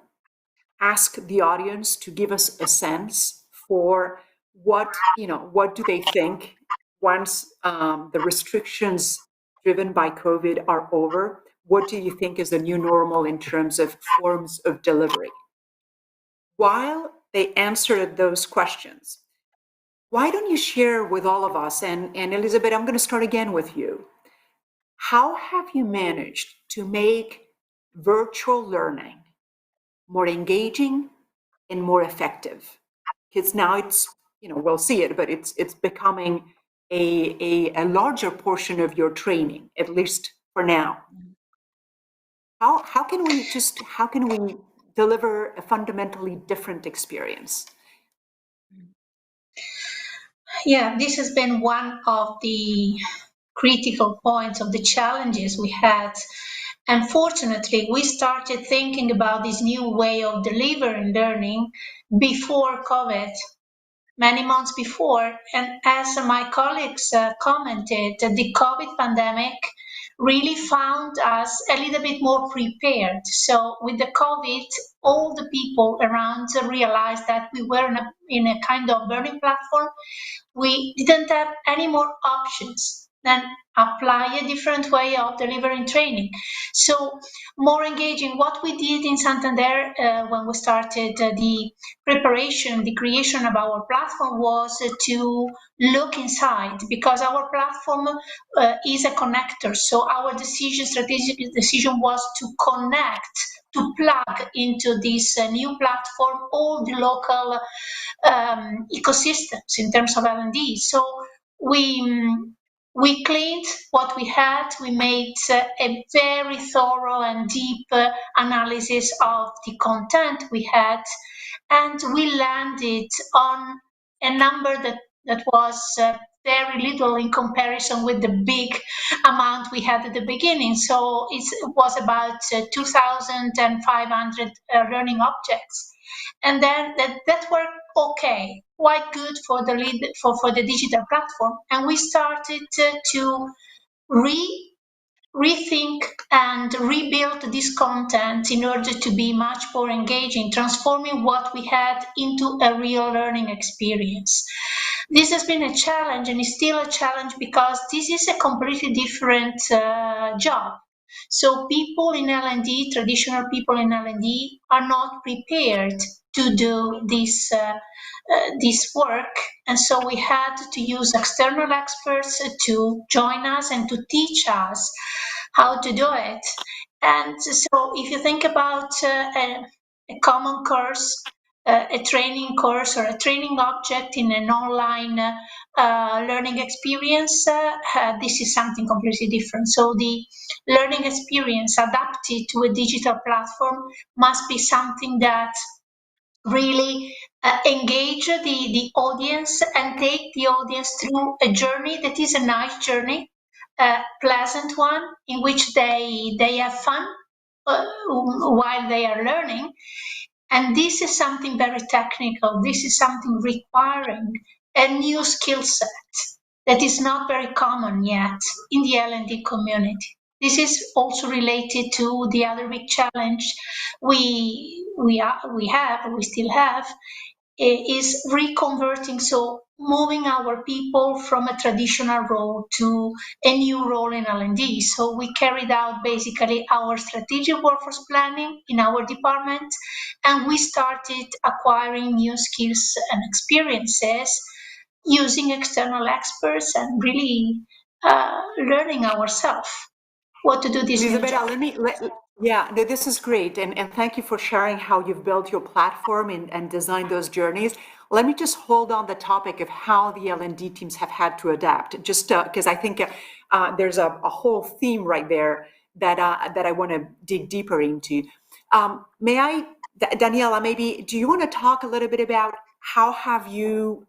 ask the audience to give us a sense for what do they think once the restrictions driven by COVID are over. What do you think is the new normal in terms of forms of delivery? While they answered those questions, why don't you share with all of us, and Elisabeth, I'm going to start again with you. How have you managed to make virtual learning more engaging and more effective? Because now it's, we'll see it, but it's becoming a larger portion of your training, at least for now. How can we deliver a fundamentally different experience? Yeah, this has been one of the critical points of the challenges we had. Unfortunately, we started thinking about this new way of delivering learning before COVID, many months before. And as my colleagues commented, the COVID pandemic really found us a little bit more prepared. So with the COVID, all the people around realized that we were in a kind of learning platform. We didn't have any more options than apply a different way of delivering training. So more engaging. What we did in Santander when we started the preparation, the creation of our platform was to look inside, because our platform is a connector. So our strategic decision was to connect, to plug into this new platform all the local ecosystems in terms of L&D. So we cleaned what we had. We made a very thorough and deep analysis of the content we had, and we landed on a number that was very little in comparison with the big amount we had at the beginning. So it was about 2,500 learning objects. And then that worked okay, quite good for the digital platform. And we started to rethink and rebuild this content in order to be much more engaging, transforming what we had into a real learning experience. This has been a challenge, and is still a challenge, because this is a completely different job. So people in L&D, traditional people in L&D, are not prepared to do this work, and so we had to use external experts to join us and to teach us how to do it. And so if you think about a common course, a training course or a training object in an online learning experience, this is something completely different. So the learning experience adapted to a digital platform must be something that really engage the audience and take the audience through a journey that is a nice journey, a pleasant one, in which they have fun while they are learning. And this is something very technical. This is something requiring a new skill set that is not very common yet in the L&D community. This is also related to the other big challenge we still have, is reconverting. So moving our people from a traditional role to a new role in L&D. So we carried out basically our strategic workforce planning in our department, and we started acquiring new skills and experiences using external experts and really learning ourselves what to do this new job. This is great. And thank you for sharing how you've built your platform and designed those journeys. Let me just hold on the topic of how the L&D teams have had to adapt, just because I think there's a whole theme right there that I want to dig deeper into. May I, Daniela, maybe, do you want to talk a little bit about how have you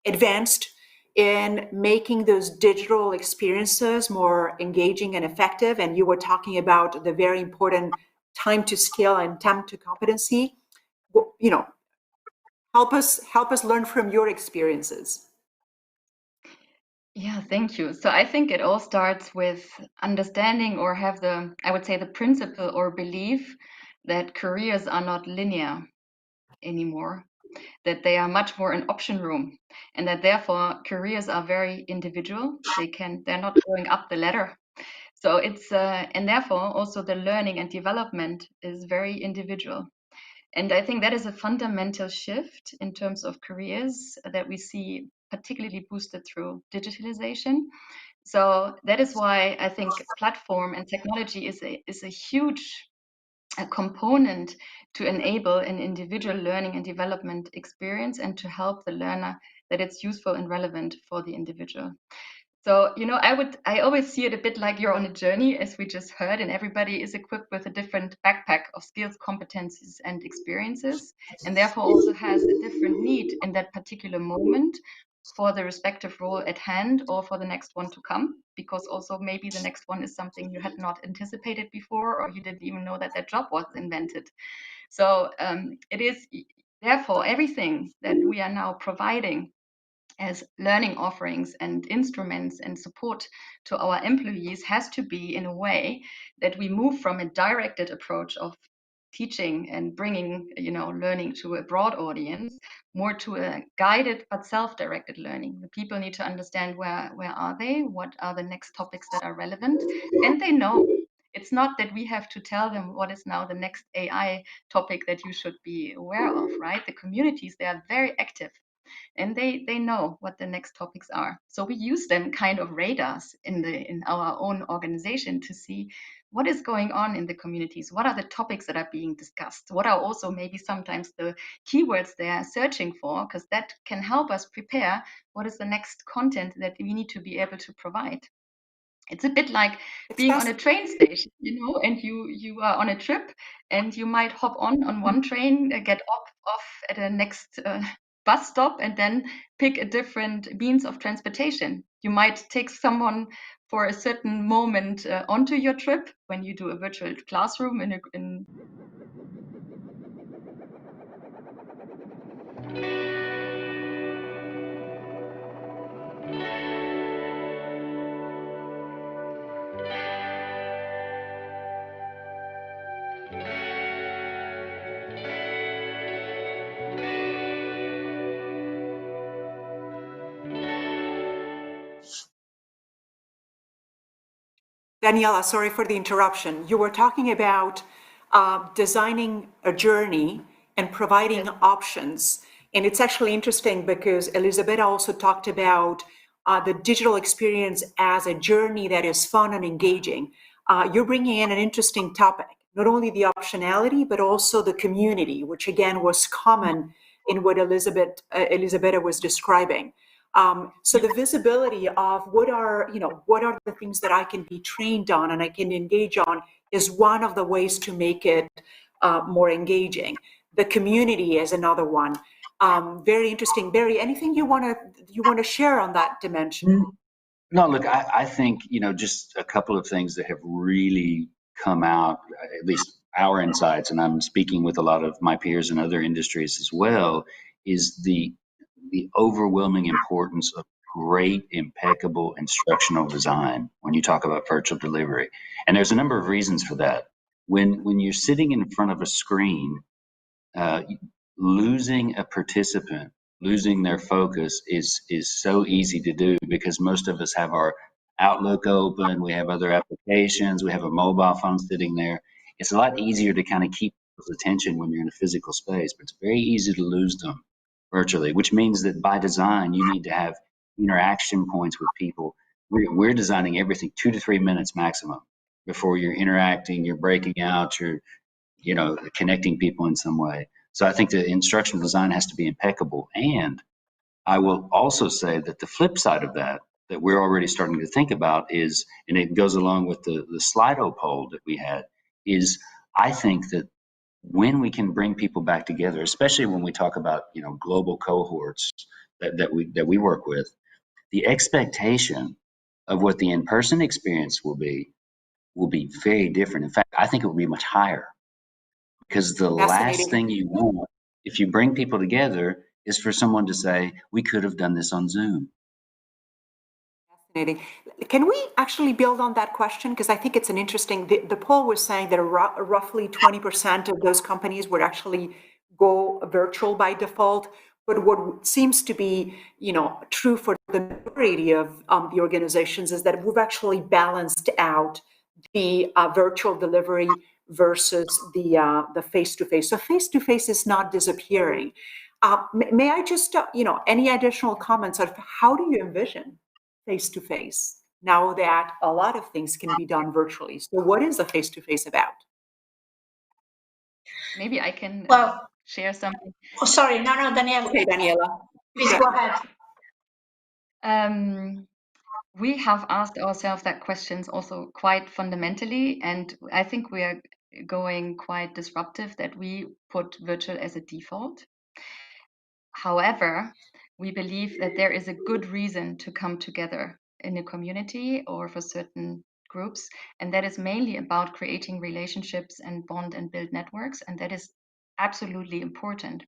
advanced in making those digital experiences more engaging and effective? And you were talking about the very important time to skill and time to competency. You know, help us learn from your experiences. Yeah, thank you. So I think it all starts with understanding, or have I would say the principle or belief that careers are not linear anymore, that they are much more an option room, and that therefore careers are very individual. They're not going up the ladder. So it's and therefore also the learning and development is very individual. And I think that is a fundamental shift in terms of careers that we see particularly boosted through digitalization. So that is why I think platform and technology is a huge component to enable an individual learning and development experience, and to help the learner that it's useful and relevant for the individual. So, I always see it a bit like you're on a journey, as we just heard, and everybody is equipped with a different backpack of skills, competencies, and experiences, and therefore also has a different need in that particular moment for the respective role at hand, or for the next one to come, because also maybe the next one is something you had not anticipated before, or you didn't even know that job was invented. So it is therefore everything that we are now providing as learning offerings and instruments and support to our employees has to be in a way that we move from a directed approach of teaching and bringing learning to a broad audience more to a guided but self-directed learning. The people need to understand where are they, what are the next topics that are relevant, and they know. It's not that we have to tell them what is now the next AI topic that you should be aware of, right? The communities, they are very active and they know what the next topics are. So we use them kind of radars in our own organization to see what is going on in the communities, what are the topics that are being discussed, what are also maybe sometimes the keywords they are searching for, because that can help us prepare what is the next content that we need to be able to provide. It's a bit like being on a train station, and you are on a trip and you might hop on one train, get off at the next bus stop and then pick a different means of transportation. You might take someone for a certain moment onto your trip when you do a virtual classroom in Daniela, sorry for the interruption. You were talking about designing a journey and providing options. And it's actually interesting because Elisabeth also talked about the digital experience as a journey that is fun and engaging. You're bringing in an interesting topic, not only the optionality, but also the community, which again was common in what Elisabeth was describing. So the visibility of what are the things that I can be trained on and I can engage on is one of the ways to make it more engaging. The community is another one. Very interesting. Barry, anything you want to share on that dimension? No, look, I think, just a couple of things that have really come out, at least our insights, and I'm speaking with a lot of my peers in other industries as well, is the overwhelming importance of great, impeccable instructional design when you talk about virtual delivery. And there's a number of reasons for that. When you're sitting in front of a screen, losing a participant, losing their focus is so easy to do because most of us have our Outlook open, we have other applications, we have a mobile phone sitting there. It's a lot easier to kind of keep people's attention when you're in a physical space, but it's very easy to lose them virtually, which means that by design, you need to have interaction points with people. We're designing everything 2 to 3 minutes maximum before you're interacting, you're breaking out, you're connecting people in some way. So I think the instructional design has to be impeccable. And I will also say that the flip side of that we're already starting to think about is, and it goes along with the Slido poll that we had, is I think that when we can bring people back together, especially when we talk about global cohorts that we work with, the expectation of what the in-person experience will be very different. In fact, I think it will be much higher. Because the last thing you want, if you bring people together, is for someone to say, we could have done this on Zoom. Fascinating. Can we actually build on that question? Because I think it's an interesting, the poll was saying that roughly 20% of those companies would actually go virtual by default. But what seems to be, true for the majority of the organizations is that we've actually balanced out the virtual delivery versus the face-to-face. So face-to-face is not disappearing. May I just, any additional comments on how do you envision face-to-face now that a lot of things can be done virtually? So what is the face-to-face about? Maybe I can share something. Oh, sorry. No, Daniela. Okay, Daniela. Please go ahead. We have asked ourselves that questions also quite fundamentally, and I think we are going quite disruptive that we put virtual as a default. However, we believe that there is a good reason to come together in a community or for certain groups, and that is mainly about creating relationships and bond and build networks, and that is absolutely important.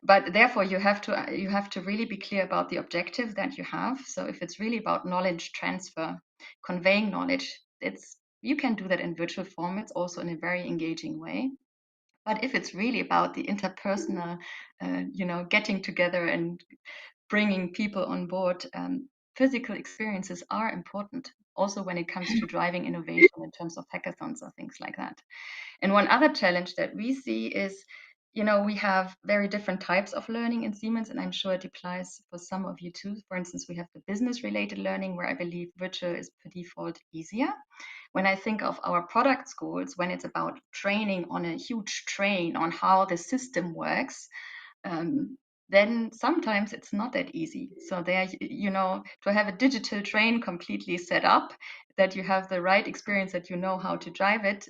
But therefore, you have to really be clear about the objective that you have. So if it's really about knowledge transfer, conveying knowledge, you can do that in virtual formats, also in a very engaging way. But if it's really about the interpersonal, getting together and bringing people on board, physical experiences are important, also when it comes to driving innovation in terms of hackathons or things like that. And one other challenge that we see is, we have very different types of learning in Siemens, and I'm sure it applies for some of you too. For instance, we have the business-related learning, where I believe virtual is per default easier. When I think of our product schools, when it's about training on a huge train on how the system works, then sometimes it's not that easy. So there, to have a digital train completely set up, that you have the right experience, that you know how to drive it,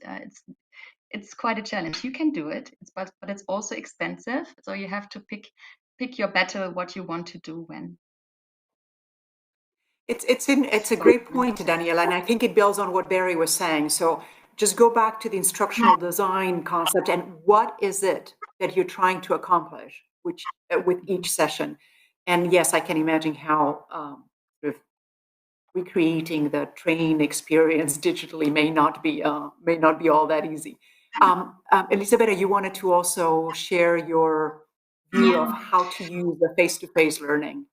it's quite a challenge. You can do it, but it's also expensive. So you have to pick your battle, what you want to do when. It's a great point, Daniela, and I think it builds on what Barry was saying. So just go back to the instructional design concept, and what is it that you're trying to accomplish, with each session. And yes, I can imagine how sort of recreating the train experience digitally may not be all that easy. Elisabeth, you wanted to also share your view of how to use the face-to-face learning.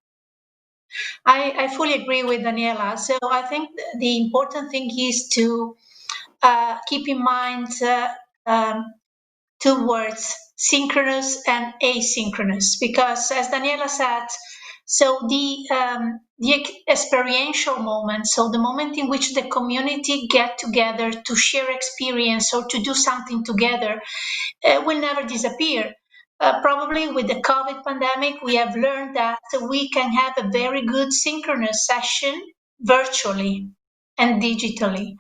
I fully agree with Daniela. So I think the important thing is to keep in mind two words: synchronous and asynchronous, because as Daniela said, so the experiential moment, so the moment in which the community get together to share experience or to do something together, will never disappear. Probably with the COVID pandemic, we have learned that we can have a very good synchronous session virtually and digitally.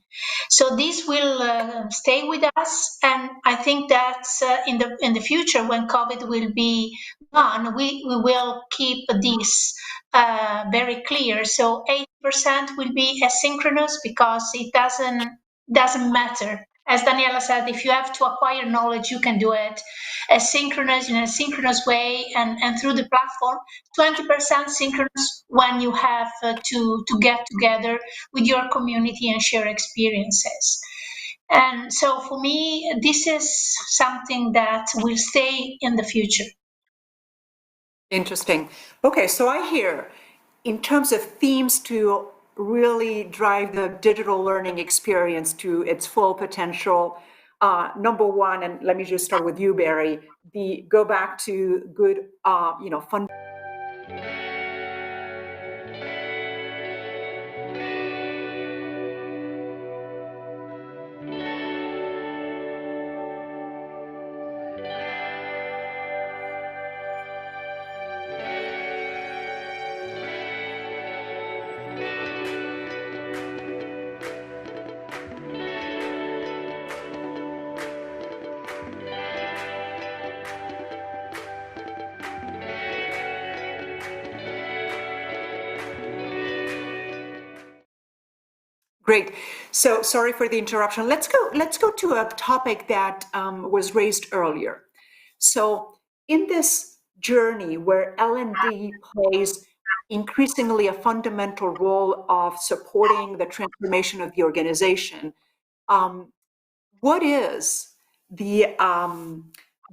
So this will stay with us, and I think that in the future, when COVID will be gone, we will keep this very clear. So 80% will be asynchronous, because it doesn't matter. As Daniela said, if you have to acquire knowledge, you can do it asynchronous, in a synchronous way, and through the platform. 20% synchronous when you have to get together with your community and share experiences. And so for me, this is something that will stay in the future. Interesting. Okay, so I hear, in terms of themes to really drive the digital learning experience to its full potential, number one, and let me just start with you, Barry, go back to good, fun. Great. So sorry for the interruption. Let's go to a topic that was raised earlier. So in this journey where L&D plays increasingly a fundamental role of supporting the transformation of the organization, what is the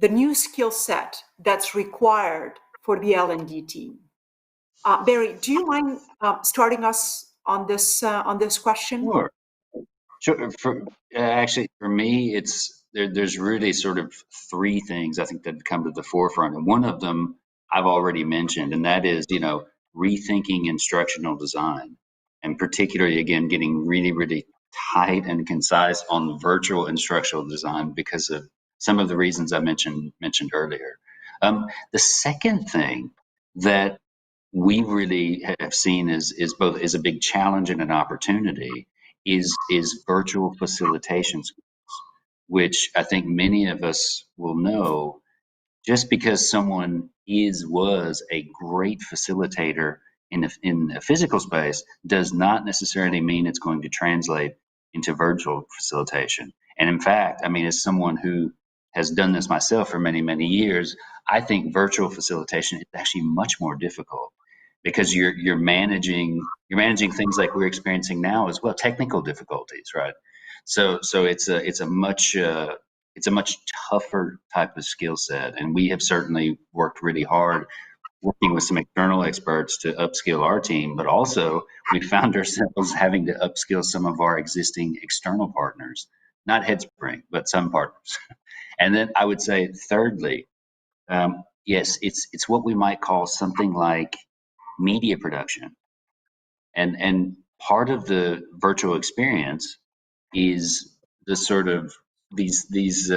new skill set that's required for the L&D team? Barry, do you mind starting us on this question? Sure. Actually, for me, there's really sort of three things I think that come to the forefront, and one of them I've already mentioned, and that is rethinking instructional design, and particularly again getting really, really tight and concise on virtual instructional design because of some of the reasons I mentioned earlier. The second thing that we really have seen is a big challenge and an opportunity is virtual facilitation schools, which I think many of us will know. Just because someone was a great facilitator in a physical space does not necessarily mean it's going to translate into virtual facilitation. And in fact, I mean, as someone who has done this myself for many, many years, I think virtual facilitation is actually much more difficult because you're managing things like we're experiencing now as well, technical difficulties, right? So it's a much tougher type of skill set, and we have certainly worked really hard working with some external experts to upskill our team, but also we found ourselves having to upskill some of our existing external partners, not Headspring, but some partners. And then I would say, thirdly, yes, it's what we might call something like media production, and part of the virtual experience is the sort of these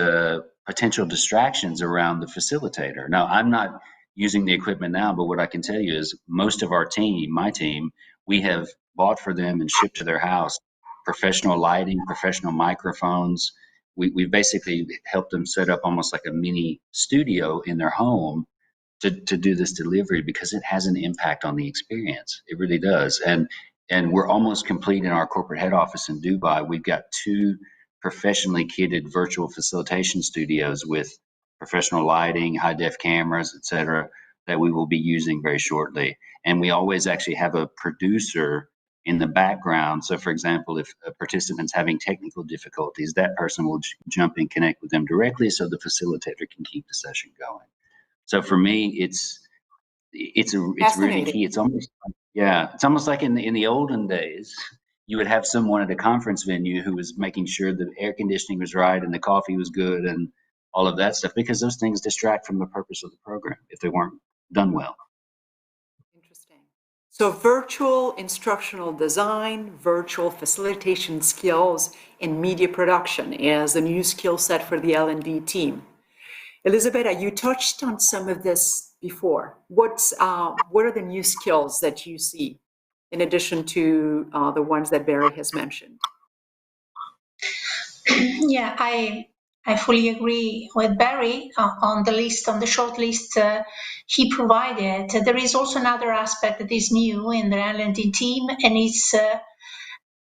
potential distractions around the facilitator. Now, I'm not using the equipment now, but what I can tell you is most of our team, my team, we have bought for them and shipped to their house professional lighting, professional microphones. We basically helped them set up almost like a mini studio in their home to do this delivery because it has an impact on the experience. It really does. And we're almost complete in our corporate head office in Dubai. We've got 2 professionally kitted virtual facilitation studios with professional lighting, high def cameras, etc., that we will be using very shortly. And we always actually have a producer in the background. So for example, if a participant's having technical difficulties, that person will jump and connect with them directly so the facilitator can keep the session going. So for me, it's really key. It's almost like in the olden days, you would have someone at a conference venue who was making sure the air conditioning was right and the coffee was good and all of that stuff, because those things distract from the purpose of the program if they weren't done well. Interesting. So virtual instructional design, virtual facilitation skills, and media production is a new skill set for the L&D team. Elisabeth, you touched on some of this before. What are the new skills that you see in addition to the ones that Barry has mentioned? Yeah, I fully agree with Barry on the short list he provided. There is also another aspect that is new in the L&D team, and it's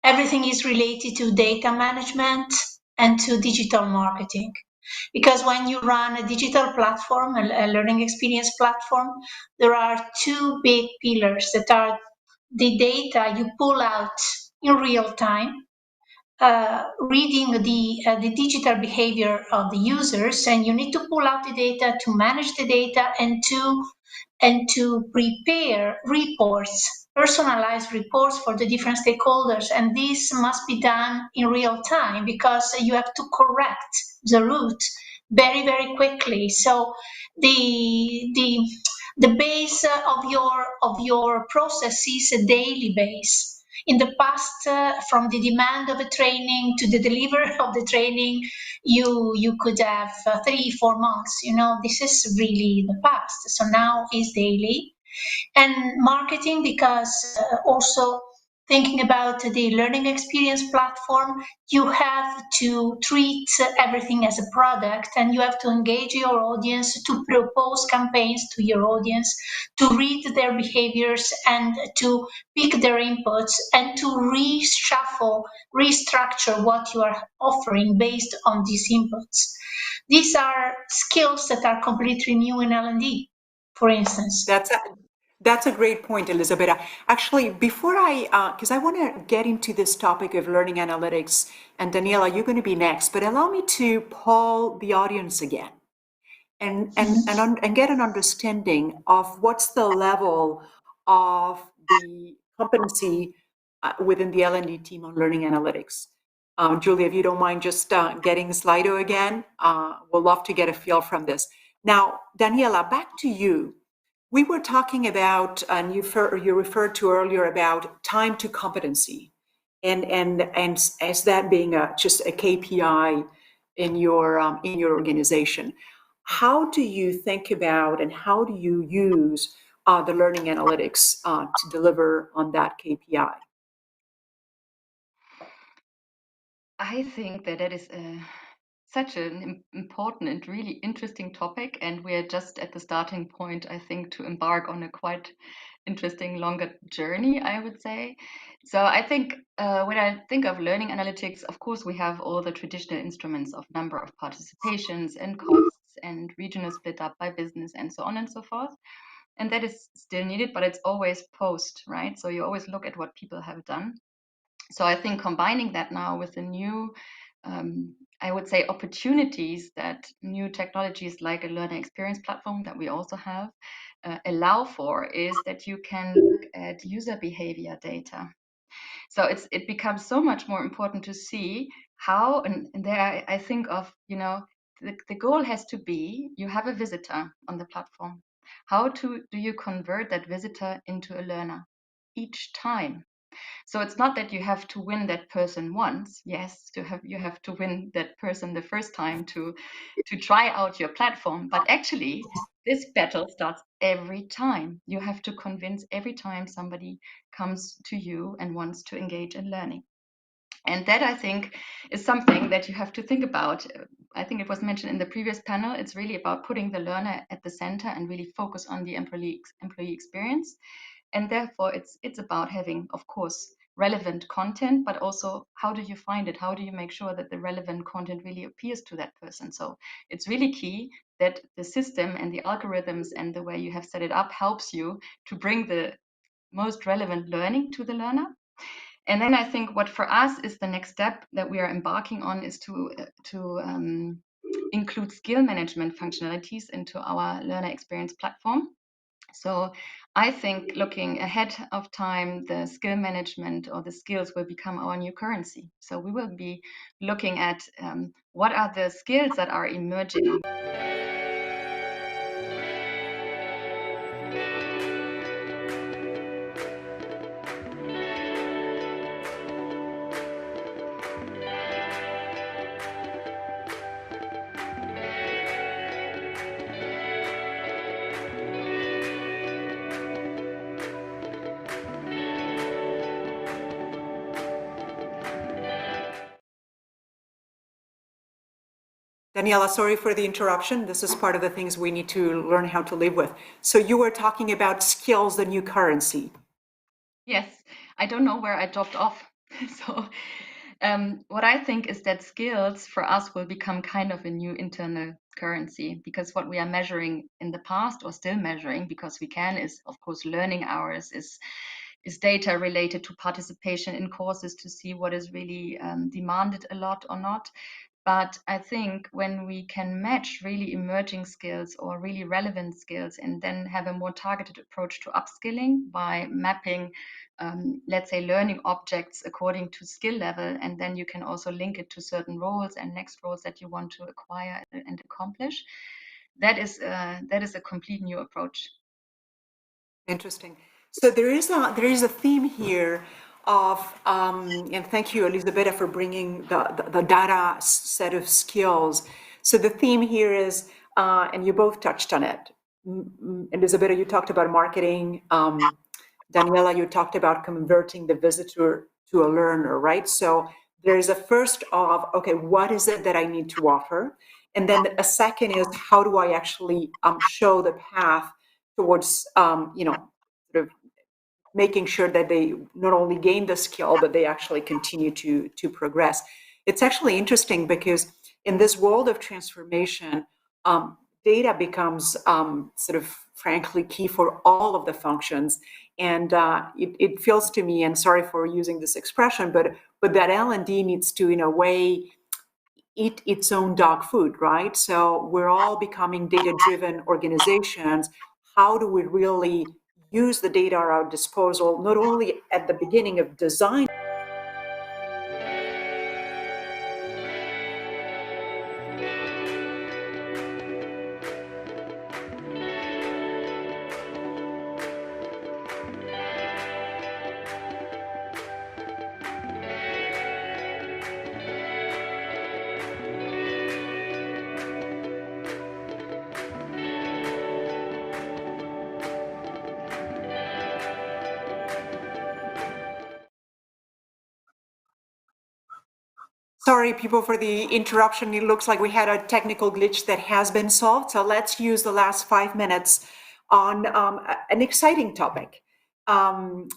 everything is related to data management and to digital marketing. Because when you run a digital platform, a learning experience platform, there are 2 big pillars that are the data you pull out in real time, reading the digital behavior of the users, and you need to pull out the data to manage the data and to prepare reports, personalized reports for the different stakeholders. And this must be done in real time because you have to correct the route very, very quickly. So the base of your process is a daily base. In the past, from the demand of a training to the delivery of the training, you could have 3-4 months. This is really the past. So now is daily. And marketing, because also thinking about the learning experience platform, you have to treat everything as a product, and you have to engage your audience, to propose campaigns to your audience, to read their behaviors and to pick their inputs, and to reshuffle, restructure what you are offering based on these inputs. These are skills that are completely new in L&D, for instance. That's a great point, Elisabeth. Actually, before because I want to get into this topic of learning analytics, and Daniela, you're going to be next, but allow me to poll the audience again and get an understanding of what's the level of the competency within the L&D team on learning analytics. Julia, if you don't mind just getting Slido again, we'll love to get a feel from this. Now, Daniela, back to you. We were talking about, and you referred to earlier about time to competency, and as that being just a KPI in your organization. How do you think about and how do you use the learning analytics to deliver on that KPI? I think that is such an important and really interesting topic, and we're just at the starting point, I think, to embark on a quite interesting longer journey, I would say. So I think when I think of learning analytics, of course, we have all the traditional instruments of number of participations and costs and regional split up by business and so on and so forth. And that is still needed, but it's always post, right? So you always look at what people have done. So I think combining that now with the new, I would say, opportunities that new technologies like a learning experience platform that we also have allow for is that you can look at user behavior data. So it becomes so much more important to see how, and there I think of, the goal has to be, you have a visitor on the platform. How do you convert that visitor into a learner each time? So it's not that you have to win that person once. Yes, you have to win that person the first time to try out your platform. But actually, this battle starts every time. You have to convince every time somebody comes to you and wants to engage in learning. And that, I think, is something that you have to think about. I think it was mentioned in the previous panel. It's really about putting the learner at the center and really focus on the employee experience. And therefore, it's about having, of course, relevant content, but also how do you find it? How do you make sure that the relevant content really appeals to that person? So it's really key that the system and the algorithms and the way you have set it up helps you to bring the most relevant learning to the learner. And then I think what for us is the next step that we are embarking on is to include skill management functionalities into our learner experience platform. So I think looking ahead of time, the skill management or the skills will become our new currency. So we will be looking at what are the skills that are emerging. Daniela, sorry for the interruption. This is part of the things we need to learn how to live with. So you were talking about skills, the new currency. Yes, I don't know where I dropped off. So what I think is that skills for us will become kind of a new internal currency, because what we are measuring in the past, or still measuring because we can, is of course learning hours, is data related to participation in courses to see what is really demanded a lot or not. But I think when we can match really emerging skills or really relevant skills and then have a more targeted approach to upskilling by mapping, let's say, learning objects according to skill level, and then you can also link it to certain roles and next roles that you want to acquire and accomplish, that is a complete new approach. Interesting. So there is a theme here of, and thank you, Elisabeth, for bringing the data set of skills. So the theme here is, and you both touched on it. Elisabeth, you talked about marketing. Daniela, you talked about converting the visitor to a learner, right? So there's a first of, okay, what is it that I need to offer? And then a second is, how do I actually show the path towards, sort of making sure that they not only gain the skill, but they actually continue to progress. It's actually interesting because in this world of transformation, data becomes sort of frankly key for all of the functions. And it feels to me, and sorry for using this expression, but that L&D needs to, in a way, eat its own dog food, right? So we're all becoming data-driven organizations. How do we really use the data at our disposal, not only at the beginning of design? Sorry, people, for the interruption. It looks like we had a technical glitch that has been solved. So let's use the last 5 minutes on an exciting topic. we'll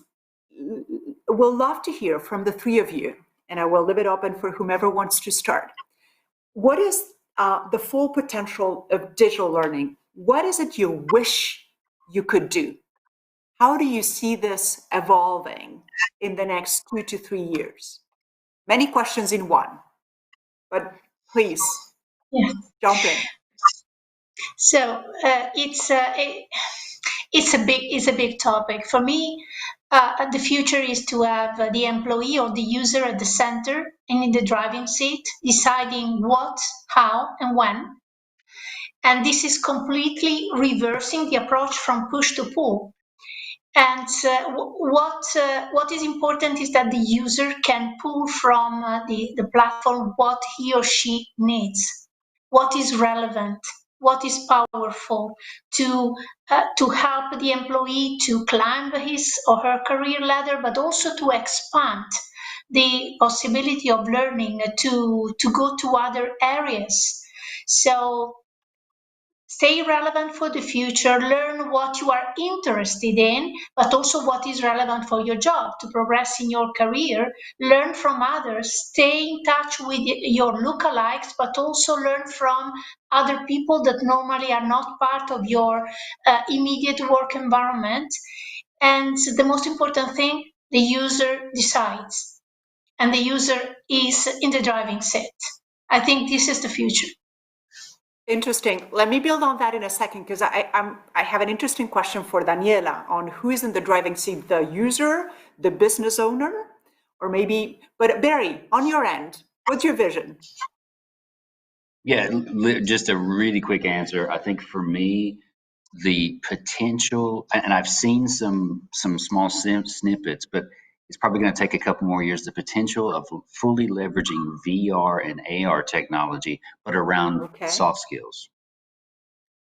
love to hear from the three of you, and I will leave it open for whomever wants to start. What is the full potential of digital learning? What is it you wish you could do? How do you see this evolving in the next 2 to 3 years? Many questions in one, but please jump in. So it's a big topic for me. The future is to have the employee or the user at the center and in the driving seat, deciding what, how, and when. And this is completely reversing the approach from push to pull. And what is important is that the user can pull from the platform what he or she needs, what is relevant, what is powerful to help the employee to climb his or her career ladder, but also to expand the possibility of learning to go to other areas. So stay relevant for the future, learn what you are interested in, but also what is relevant for your job to progress in your career, learn from others, stay in touch with your lookalikes, but also learn from other people that normally are not part of your immediate work environment. And the most important thing, the user decides, and the user is in the driving seat. I think this is the future. Interesting. Let me build on that in a second, because I have an interesting question for Daniela on who is in the driving seat, the user, the business owner, or maybe, but Barry, on your end, what's your vision? Yeah, just a really quick answer. I think for me, the potential, and I've seen some small snippets, but it's probably going to take a couple more years. The potential of fully leveraging VR and AR technology, but around soft skills.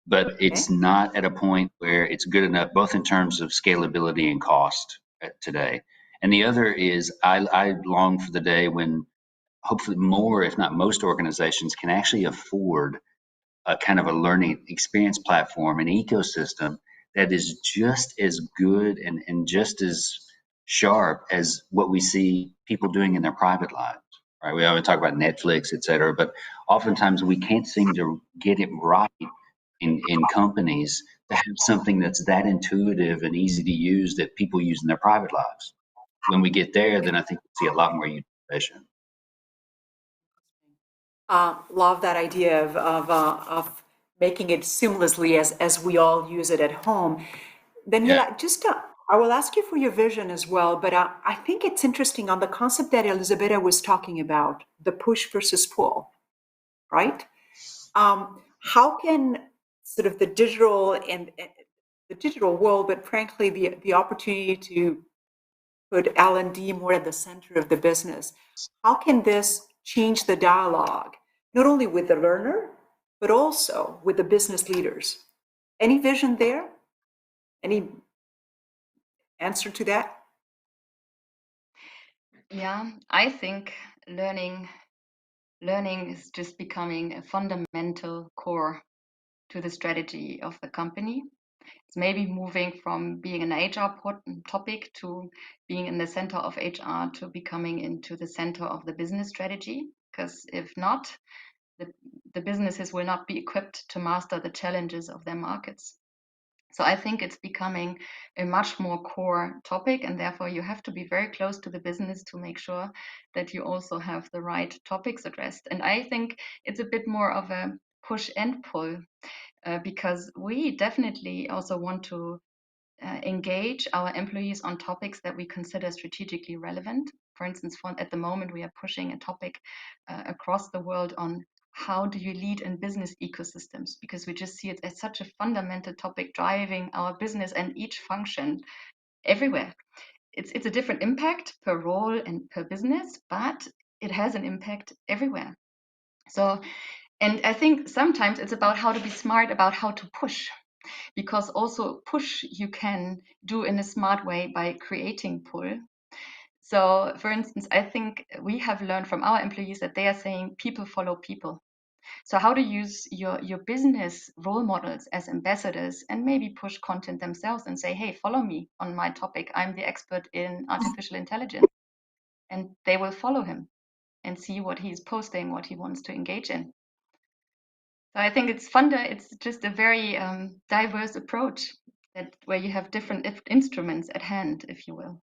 But it's not at a point where it's good enough, both in terms of scalability and cost today. And the other is I long for the day when hopefully more, if not most organizations can actually afford a kind of a learning experience platform, an ecosystem that is just as good and just as sharp as what we see people doing in their private lives. Right? We always talk about Netflix, et cetera, but oftentimes we can't seem to get it right in companies to have something that's that intuitive and easy to use that people use in their private lives. When we get there, then I think we'll see a lot more utilization. Love that idea of making it seamlessly as we all use it at home. Daniela, just I will ask you for your vision as well, but I think it's interesting on the concept that Elisabetta was talking about, the push versus pull, right? How can sort of the digital and the digital world, but frankly, the opportunity to put L&D more at the center of the business, how can this change the dialogue, not only with the learner, but also with the business leaders? Any vision there? Any answer to that? Yeah, I think learning is just becoming a fundamental core to the strategy of the company. It's maybe moving from being an HR topic to being in the center of HR to becoming into the center of the business strategy. Because if not, the businesses will not be equipped to master the challenges of their markets. So I think it's becoming a much more core topic, and therefore you have to be very close to the business to make sure that you also have the right topics addressed. And I think it's a bit more of a push and pull, because we definitely also want to engage our employees on topics that we consider strategically relevant. For instance, at the moment, we are pushing a topic across the world on how do you lead in business ecosystems, because we just see it as such a fundamental topic driving our business and each function everywhere. It's a different impact per role and per business, but it has an impact everywhere. So, and I think sometimes it's about how to be smart about how to push, because also push you can do in a smart way by creating pull. So for instance, I think we have learned from our employees that they are saying people follow people. So how to use your business role models as ambassadors and maybe push content themselves and say, hey, follow me on my topic. I'm the expert in artificial intelligence. And they will follow him and see what he's posting, what he wants to engage in. So I think it's fun. It's just a very diverse approach where you have different instruments at hand, if you will.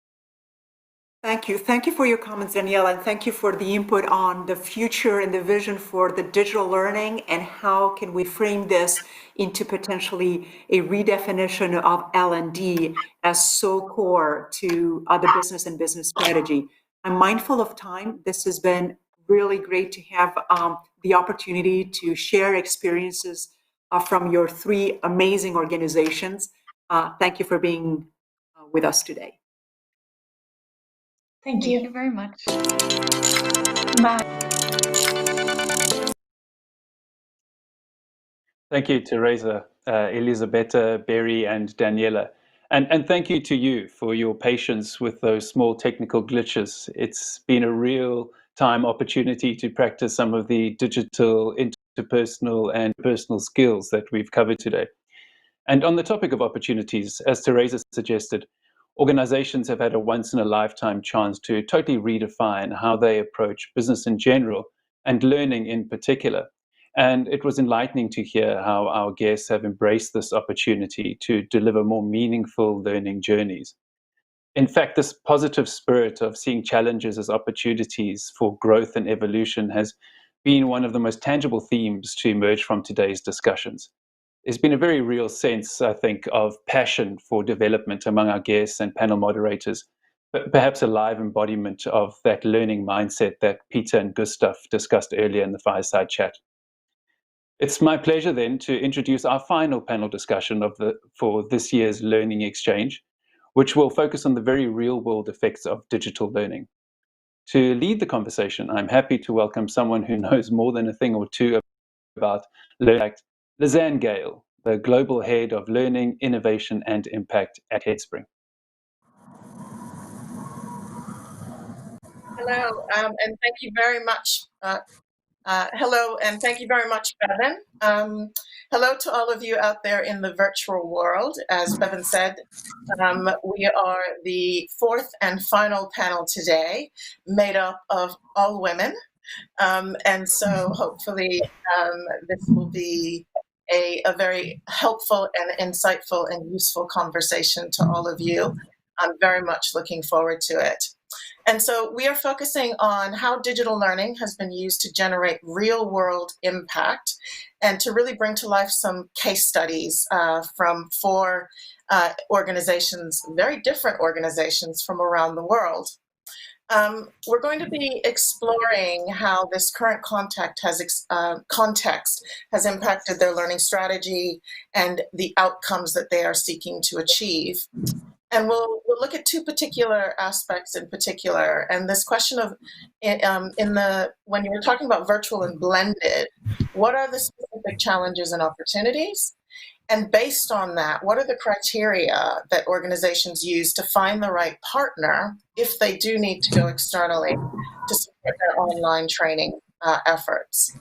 Thank you. Thank you for your comments, Danielle, and thank you for the input on the future and the vision for the digital learning and how can we frame this into potentially a redefinition of L&D as so core to the business and business strategy. I'm mindful of time. This has been really great to have the opportunity to share experiences from your three amazing organizations. Thank you for being with us today. Thank you. Thank you very much. Bye. Thank you, Teresa, Elisabetta, Berry, and Daniela. And thank you to you for your patience with those small technical glitches. It's been a real time opportunity to practice some of the digital, interpersonal, and personal skills that we've covered today. And on the topic of opportunities, as Teresa suggested, organizations have had a once-in-a-lifetime chance to totally redefine how they approach business in general and learning in particular. And it was enlightening to hear how our guests have embraced this opportunity to deliver more meaningful learning journeys. In fact, this positive spirit of seeing challenges as opportunities for growth and evolution has been one of the most tangible themes to emerge from today's discussions. There's been a very real sense, I think, of passion for development among our guests and panel moderators, but perhaps a live embodiment of that learning mindset that Peter and Gustav discussed earlier in the fireside chat. It's my pleasure then to introduce our final panel discussion for this year's Learning Exchange, which will focus on the very real-world effects of digital learning. To lead the conversation, I'm happy to welcome someone who knows more than a thing or two about learning. Lisanne Gale, the Global Head of Learning, Innovation and Impact at Headspring. Hello, and thank you very much. Hello, and thank you very much, Bevan. Hello to all of you out there in the virtual world. As Bevan said, we are the fourth and final panel today, made up of all women. And so hopefully this will be a very helpful and insightful and useful conversation to all of you. I'm very much looking forward to it. And so we are focusing on how digital learning has been used to generate real-world impact and to really bring to life some case studies from four organizations, very different organizations from around the world. We're going to be exploring how this current context has impacted their learning strategy and the outcomes that they are seeking to achieve. And we'll look at two particular aspects in particular. And this question of, when you were talking about virtual and blended, what are the specific challenges and opportunities? And based on that, what are the criteria that organizations use to find the right partner if they do need to go externally to support their online training efforts?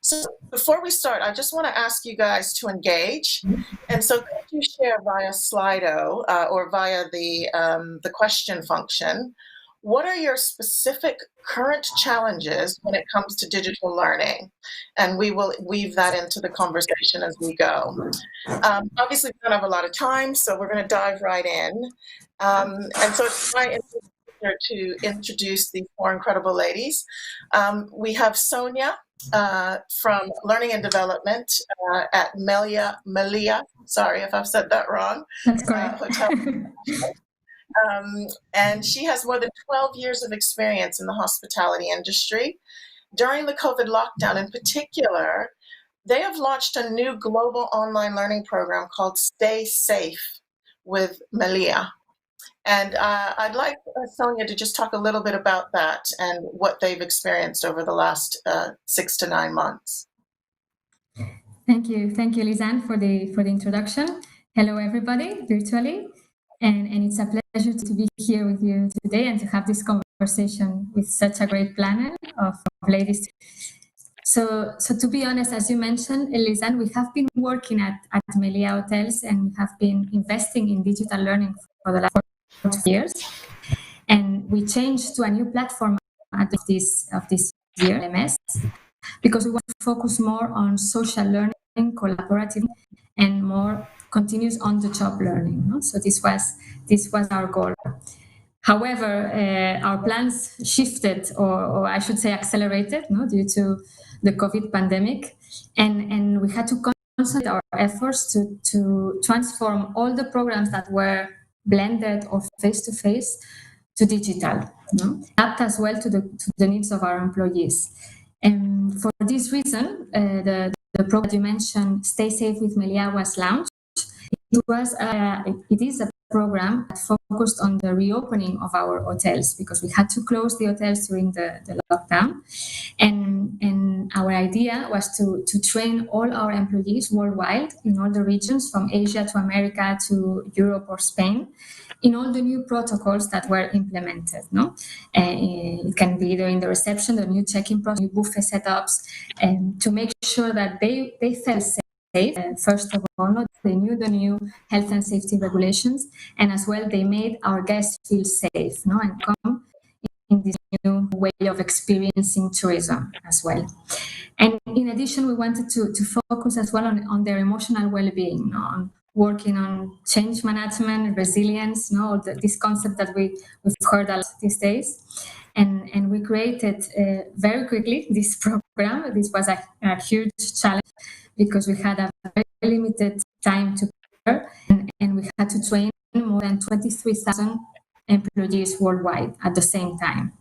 So before we start, I just want to ask you guys to engage. And so could you share via Slido or via the question function, what are your specific current challenges when it comes to digital learning? And we will weave that into the conversation as we go. Obviously, we don't have a lot of time, so we're going to dive right in. And so it's my pleasure to introduce these four incredible ladies. We have Sonia from Learning and Development at Melia, sorry if I've said that wrong. That's correct. Hotel. And she has more than 12 years of experience in the hospitality industry. During the COVID lockdown in particular, they have launched a new global online learning program called Stay Safe with Melia. And I'd like Sonia to just talk a little bit about that and what they've experienced over the last 6 to 9 months. Thank you, Lisanne, for the introduction. Hello, everybody, virtually, and it's a pleasure to be here with you today and to have this conversation with such a great panel of ladies. So to be honest, as you mentioned, Elisan, we have been working at Melia Hotels and we have been investing in digital learning for the last 4 years. And we changed to a new platform at this year, LMS, because we want to focus more on social learning, collaborative, and more continuous on-the-job learning. No? So this was our goal. However, our plans shifted, or I should say accelerated, due to the COVID pandemic, and we had to concentrate our efforts to transform all the programs that were blended or face-to-face to digital, adapt as well to the needs of our employees. And for this reason, the program that you mentioned, Stay Safe with Melia, was launched. It is a program that focused on the reopening of our hotels because we had to close the hotels during the lockdown. And our idea was to train all our employees worldwide in all the regions from Asia to America to Europe or Spain in all the new protocols that were implemented. It can be either in the reception, the new check-in process, new buffet setups, and to make sure that they felt safe. First of all, they knew the new health and safety regulations, and as well they made our guests feel safe, and come in this new way of experiencing tourism as well. And in addition, we wanted to focus as well on their emotional well-being, on working on change management, resilience, this concept that we've heard a lot these days. And we created very quickly this program. This was a huge challenge because we had a very limited time to prepare, and we had to train more than 23,000 employees worldwide at the same time.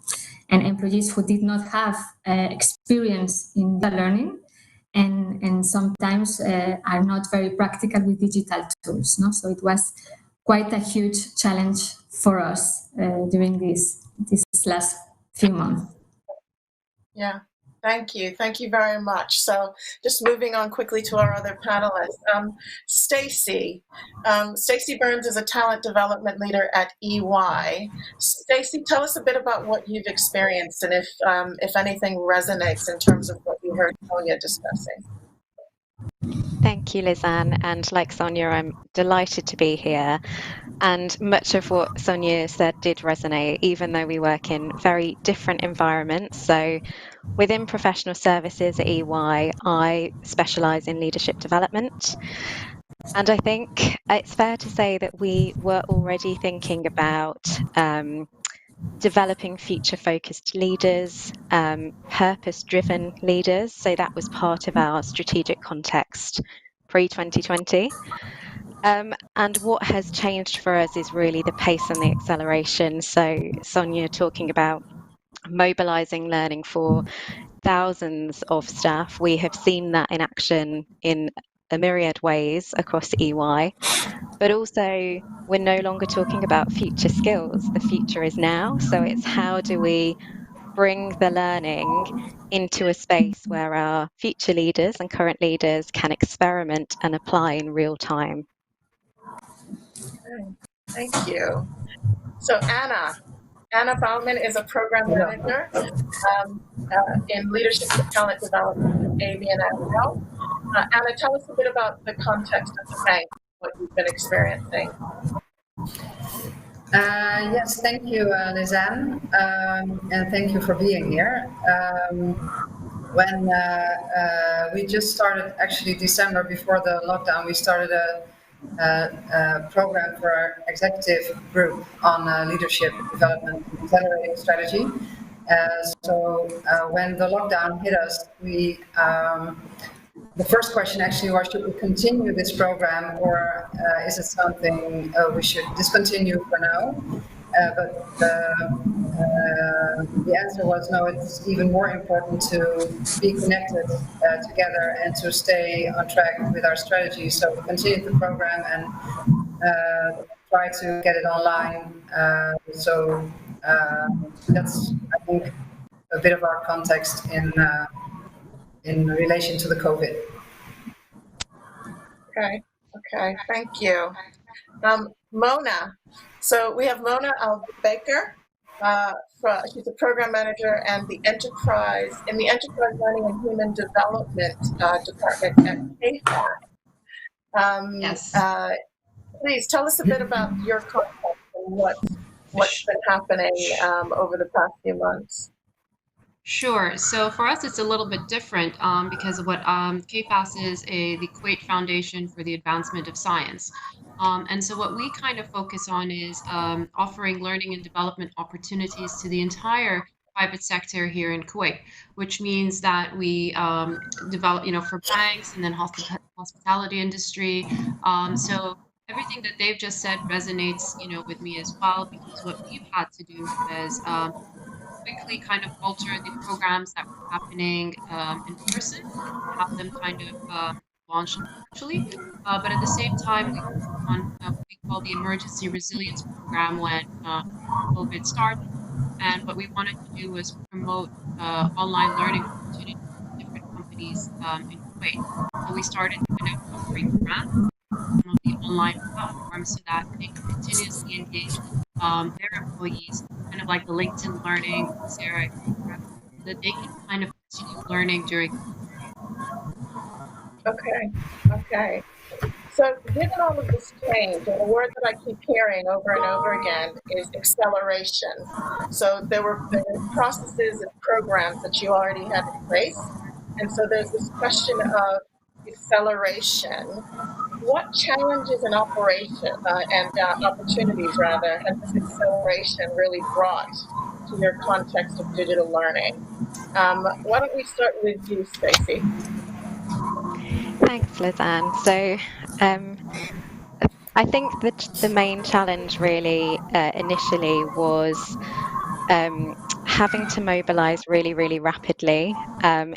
And employees who did not have experience in learning and sometimes are not very practical with digital tools. So it was quite a huge challenge for us during this last few months. Yeah, thank you. Thank you very much. So just moving on quickly to our other panelists. Stacey. Stacey Burns is a talent development leader at EY. Stacey, tell us a bit about what you've experienced and if anything resonates in terms of what you heard Sonia discussing. Thank you, Lisanne. And like Sonia, I'm delighted to be here. And much of what Sonia said did resonate, even though we work in very different environments. So within professional services at EY, I specialise in leadership development. And I think it's fair to say that we were already thinking about developing future-focused leaders, purpose-driven leaders. So that was part of our strategic context pre-2020. And what has changed for us is really the pace and the acceleration. So Sonia talking about mobilising learning for thousands of staff. We have seen that in action in a myriad ways across EY. But also, we're no longer talking about future skills. The future is now. So it's how do we bring the learning into a space where our future leaders and current leaders can experiment and apply in real time. Okay, thank you. So Anna Baumann is a program manager in leadership and talent development at ABN AMRO. Anna, tell us a bit about the context of the bank, what you've been experiencing. Yes, thank you, Lisanne, and thank you for being here. When we just started, actually December before the lockdown, we started a program for our executive group on leadership development and accelerating strategy. So when the lockdown hit us, the first question actually was, should we continue this program or is it something we should discontinue for now? But the answer was no, it's even more important to be connected together and to stay on track with our strategy. So we continued the program and try to get it online. So that's, I think, a bit of our context in relation to the COVID. Okay, thank you. Mona. So we have Mona Al-Baker. She's a program manager and in the Enterprise Learning and Human Development Department at KFAC. Yes. Please tell us a bit about your context and what's been happening over the past few months. Sure. So for us, it's a little bit different because of what KFAS is the Kuwait Foundation for the Advancement of Science. And so what we kind of focus on is offering learning and development opportunities to the entire private sector here in Kuwait, which means that we develop, for banks and then hospitality industry. So everything that they've just said resonates, with me as well, because what we've had to do is quickly kind of alter the programs that were happening in person, have them kind of launched virtually. But at the same time, we worked on what we call the Emergency Resilience Program when COVID started. And what we wanted to do was promote online learning opportunities for different companies in Kuwait. So we started kind of offering grants on some of the online platforms so that they can continuously engage their employees, kind of like the LinkedIn Learning, Coursera, etc., so that they can kind of continue learning during. Okay. So given all of this change, and the word that I keep hearing over and over again is acceleration. So there were processes and programs that you already had in place. And so there's this question of acceleration. What challenges and opportunities rather has this acceleration really brought to your context of digital learning? Why don't we start with you, Stacey? Thanks, Lizanne. So I think that the main challenge really initially was having to mobilize really, really rapidly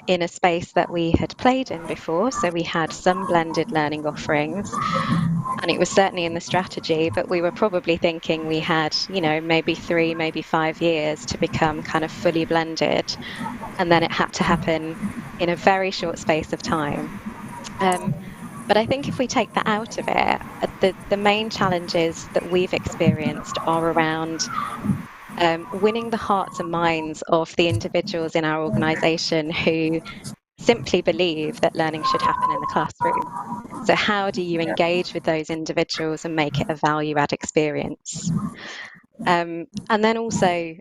in a space that we had played in before. So we had some blended learning offerings, and it was certainly in the strategy, but we were probably thinking we had, maybe 3, maybe 5 years to become kind of fully blended. And then it had to happen in a very short space of time. But I think if we take that out of it, the main challenges that we've experienced are around winning the hearts and minds of the individuals in our organisation who simply believe that learning should happen in the classroom. So how do you engage with those individuals and make it a value-add experience? And then also,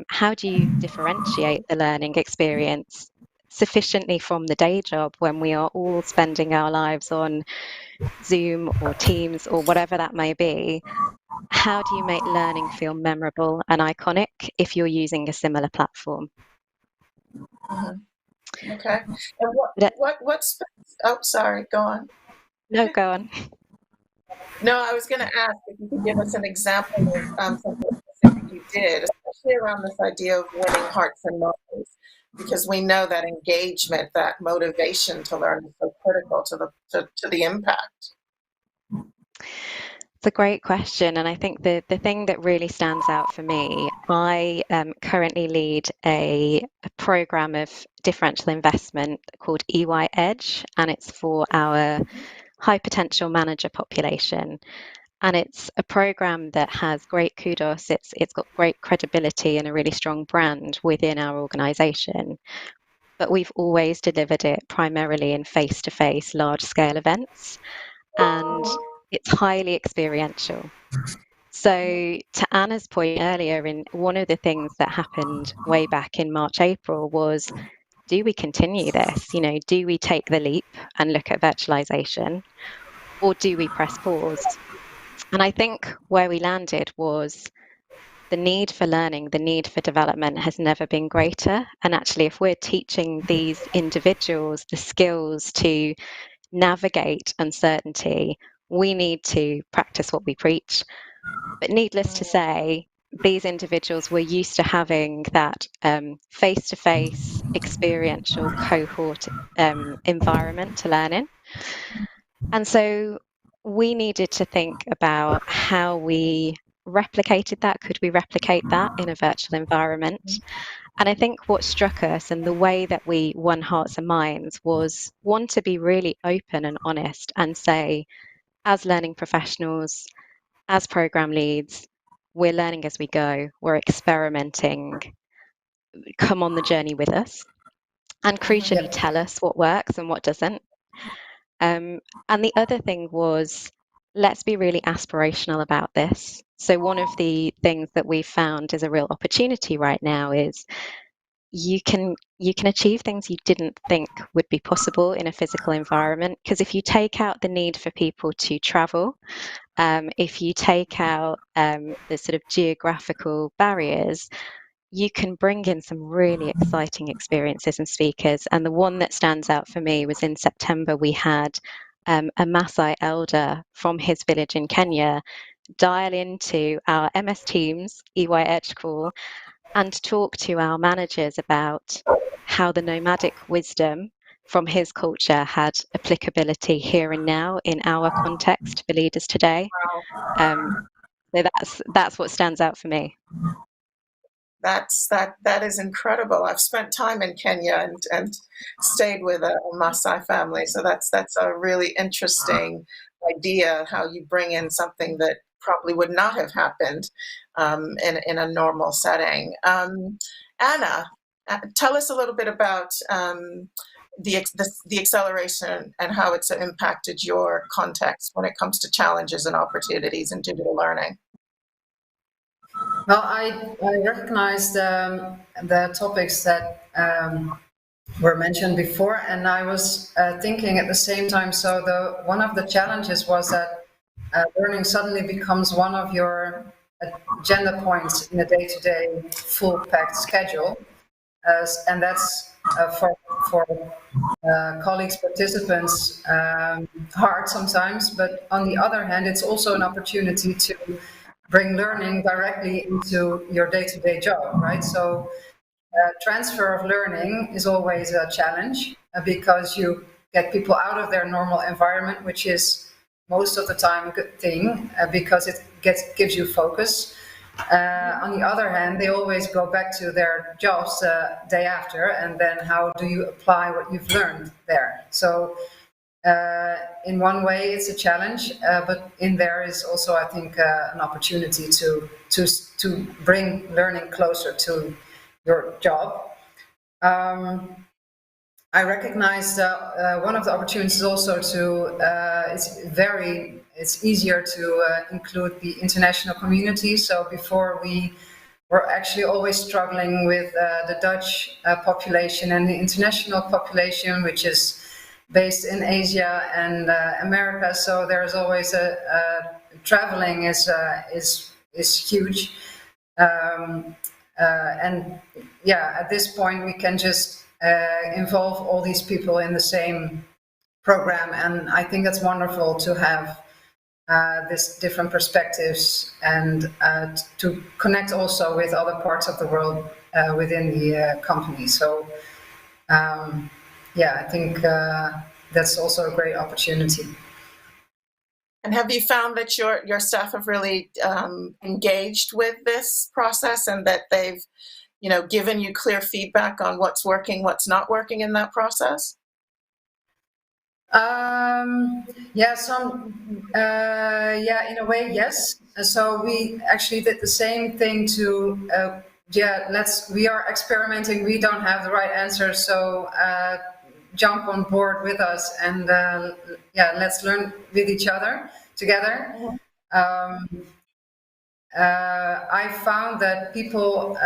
how do you differentiate the learning experience sufficiently from the day job when we are all spending our lives on Zoom or Teams or whatever that may be? How do you make learning feel memorable and iconic if you're using a similar platform? Mm-hmm. Okay. And what's oh, sorry, go on. No, go on. No, I was going to ask if you could give us an example of something specific you did, especially around this idea of winning hearts and minds, because we know that engagement, that motivation to learn is so critical to the impact. It's a great question, and I think the thing that really stands out for me, I currently lead a program of differential investment called EY Edge, and it's for our high potential manager population. And it's a program that has great kudos. It's got great credibility and a really strong brand within our organisation. But we've always delivered it primarily in face-to-face, large-scale events, and it's highly experiential. So to Anna's point earlier, in one of the things that happened way back in March, April was, do we continue this? Do we take the leap and look at virtualization, or do we press pause? And I think where we landed was the need for learning, the need for development has never been greater. And actually, if we're teaching these individuals the skills to navigate uncertainty, we need to practice what we preach. But needless to say, these individuals were used to having that face-to-face experiential cohort environment to learn in. And so we needed to think about how we replicated that. Could we replicate that in a virtual environment? And I think what struck us and the way that we won hearts and minds was, one, to be really open and honest and say, as learning professionals, as program leads, we're learning as we go, we're experimenting. Come on the journey with us, and crucially, tell us what works and what doesn't. And the other thing was, let's be really aspirational about this. So one of the things that we've found is a real opportunity right now is you can achieve things you didn't think would be possible in a physical environment. Because if you take out the need for people to travel, if you take out the sort of geographical barriers, you can bring in some really exciting experiences and speakers. And the one that stands out for me was in September, we had a Maasai elder from his village in Kenya dial into our MS Teams EY Edge call and talk to our managers about how the nomadic wisdom from his culture had applicability here and now in our context for leaders today. So that's what stands out for me. That is incredible. I've spent time in Kenya and stayed with a Maasai family, so that's a really interesting idea, how you bring in something that probably would not have happened in a normal setting. Anna, tell us a little bit about the acceleration and how it's impacted your context when it comes to challenges and opportunities in digital learning. Well, I recognize the topics that were mentioned before, and I was thinking at the same time. So one of the challenges was that learning suddenly becomes one of your agenda points in a day-to-day full-packed schedule, and that's for colleagues, participants, hard sometimes. But on the other hand, it's also an opportunity to bring learning directly into your day-to-day job, right? So transfer of learning is always a challenge because you get people out of their normal environment, which is most of the time a good thing because it gives you focus. On the other hand, they always go back to their jobs the day after, and then how do you apply what you've learned there? So in one way, it's a challenge, but in there is also, I think, an opportunity to bring learning closer to your job. I recognize that one of the opportunities also it's easier to include the international community. So before we were actually always struggling with the Dutch population and the international population, which is based in Asia and America. So there's always traveling is huge. And yeah, at this point we can just involve all these people in the same program, and I think it's wonderful to have this different perspectives and to connect also with other parts of the world within the company. So yeah, I think that's also a great opportunity. And have you found that your staff have really engaged with this process, and that they've, given you clear feedback on what's working, what's not working in that process? Yeah, in a way, yes. So we actually did the same thing to, we are experimenting. We don't have the right answer, so jump on board with us and let's learn with each other together. I found that people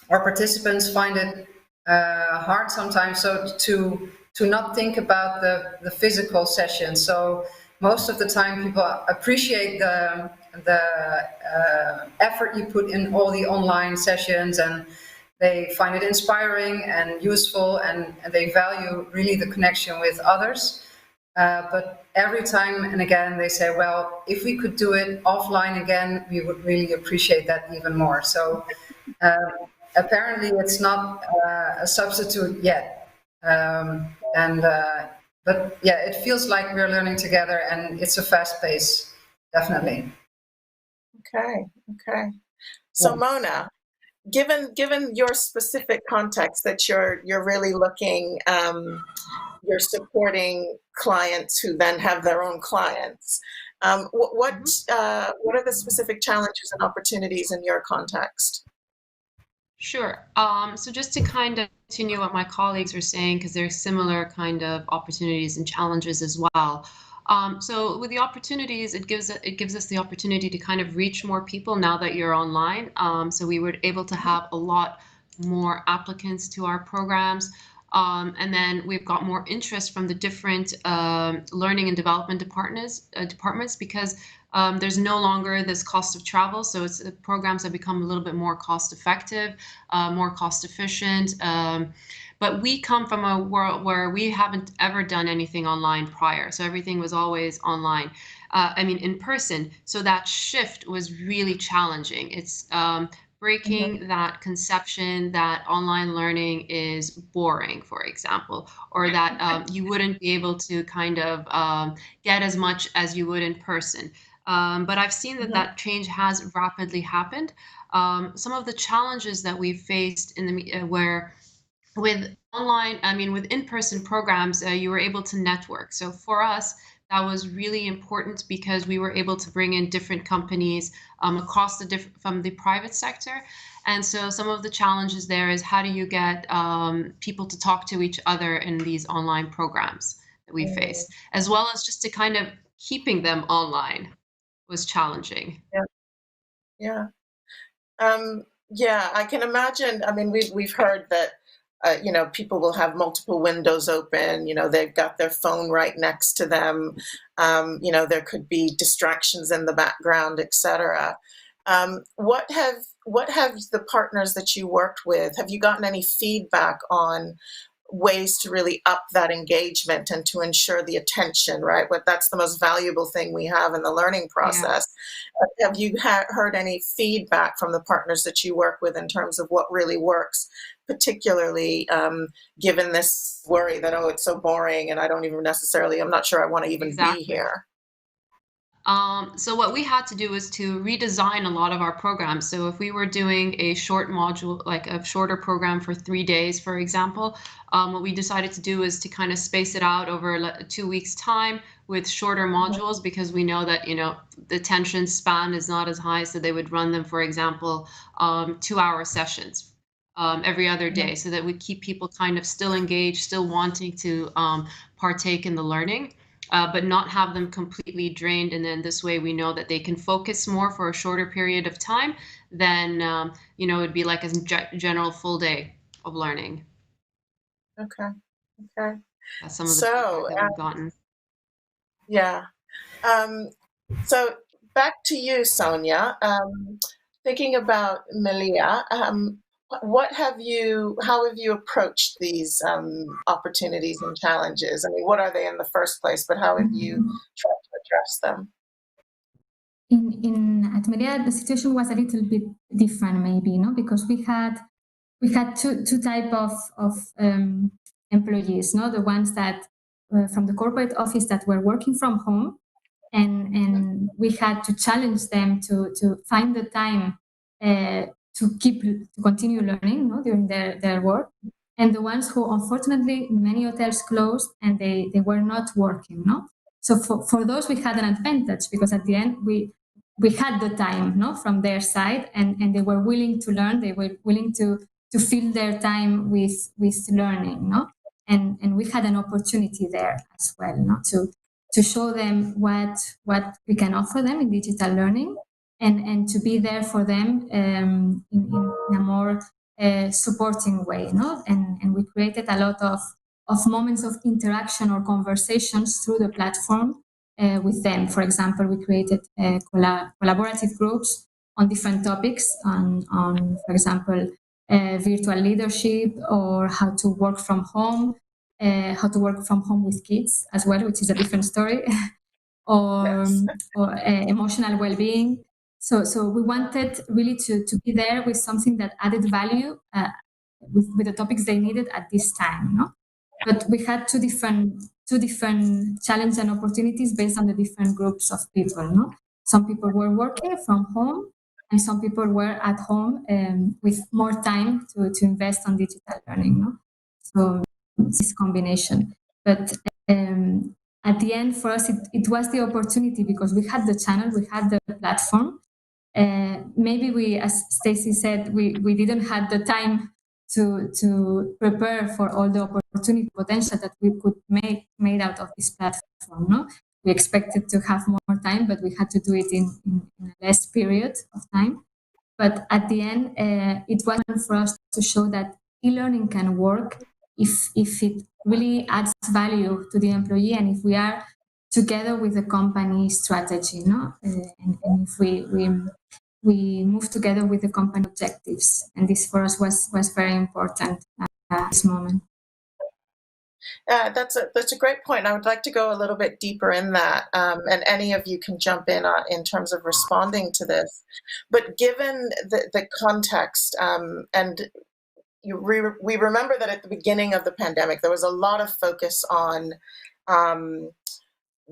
or participants find it hard sometimes to not think about the physical session. So most of the time people appreciate the effort you put in all the online sessions, and they find it inspiring and useful, and they value really the connection with others. But every time and again they say, well, if we could do it offline again, we would really appreciate that even more. So apparently it's not a substitute yet. But yeah, it feels like we're learning together, and it's a fast pace, definitely. Okay. So Mona, given your specific context that you're really looking, you're supporting clients who then have their own clients. What are the specific challenges and opportunities in your context? Sure. So just to kind of continue what my colleagues are saying, because there's similar kind of opportunities and challenges as well. So with the opportunities, it gives us the opportunity to kind of reach more people now that you're online. So we were able to have a lot more applicants to our programs. And then we've got more interest from the different learning and development departments because there's no longer this cost of travel. So programs have become a little bit more cost effective, more cost efficient. But we come from a world where we haven't ever done anything online prior. So everything was always online. In person. So that shift was really challenging. It's breaking that conception that online learning is boring, for example, or that you wouldn't be able to kind of get as much as you would in person. But I've seen that change has rapidly happened. Some of the challenges that we've faced in the where with with in-person programs, you were able to network. So for us, that was really important because we were able to bring in different companies across from the private sector. And so some of the challenges there is how do you get people to talk to each other in these online programs that we faced, as well as just to kind of keeping them online was challenging. Yeah. I can imagine. We've heard that people will have multiple windows open. They've got their phone right next to them. There could be distractions in the background, etc. What have the partners that you worked with? Have you gotten any feedback on ways to really up that engagement and to ensure the attention, right? That's the most valuable thing we have in the learning process. Yeah. Have you heard any feedback from the partners that you work with in terms of what really works, particularly given this worry that, it's so boring and I'm not sure I want to even be here? So what we had to do was to redesign a lot of our programs. So if we were doing a short module, like a shorter program for 3 days, for example, what we decided to do is to kind of space it out over 2 weeks' time with shorter modules because we know that, the attention span is not as high. So they would run them, for example, 2-hour sessions every other day so that we keep people kind of still engaged, still wanting to partake in the learning. But not have them completely drained. And then this way we know that they can focus more for a shorter period of time than, it'd be like a general full day of learning. Okay. That's some of the feedback that we've gotten. Yeah. So back to you, Sonia. Thinking about Melia, how have you approached these opportunities and challenges? What are they in the first place, but how have you tried to address them? At Melia, the situation was a little bit different, maybe, because we had two type of employees, the ones that from the corporate office that were working from home, and we had to challenge them to find the time to continue learning during their work, and the ones who unfortunately many hotels closed and they were not working. So for those we had an advantage because at the end we had the time from their side and they were willing to learn. They were willing to fill their time with learning. And we had an opportunity there as well to show them what we can offer them in digital learning and to be there for them in a more supporting way. And we created a lot of moments of interaction or conversations through the platform with them. For example, we created collaborative groups on different topics on for example, virtual leadership or how to work from home, with kids as well, which is a different story, or emotional well-being. So we wanted really to be there with something that added value with the topics they needed at this time. But we had two different challenges and opportunities based on the different groups of people. Some people were working from home and some people were at home with more time to invest on digital learning. So this combination. But at the end, for us, it was the opportunity because we had the channel, we had the platform. Maybe we, as Stacy said, we didn't have the time to prepare for all the opportunity potential that we could make made out of this platform. No, we expected to have more time, but we had to do it in a less period of time. But at the end, it was for us to show that e-learning can work if it really adds value to the employee and if we are together with the company strategy, no? And if we move together with the company objectives. And this for us was very important at this moment. That's a great point. I would like to go a little bit deeper in that, and any of you can jump in terms of responding to this. But given the context, and we remember that at the beginning of the pandemic, there was a lot of focus on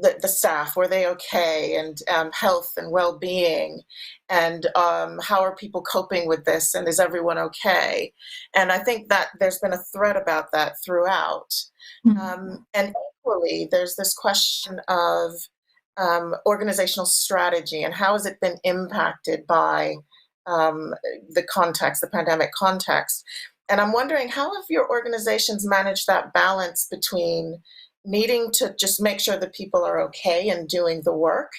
the staff, were they okay, and health and well-being, and how are people coping with this, and is everyone okay? And I think that there's been a thread about that throughout. And equally, there's this question of organizational strategy and how has it been impacted by the context, the pandemic context. And I'm wondering, how have your organizations managed that balance between needing to just make sure that people are okay and doing the work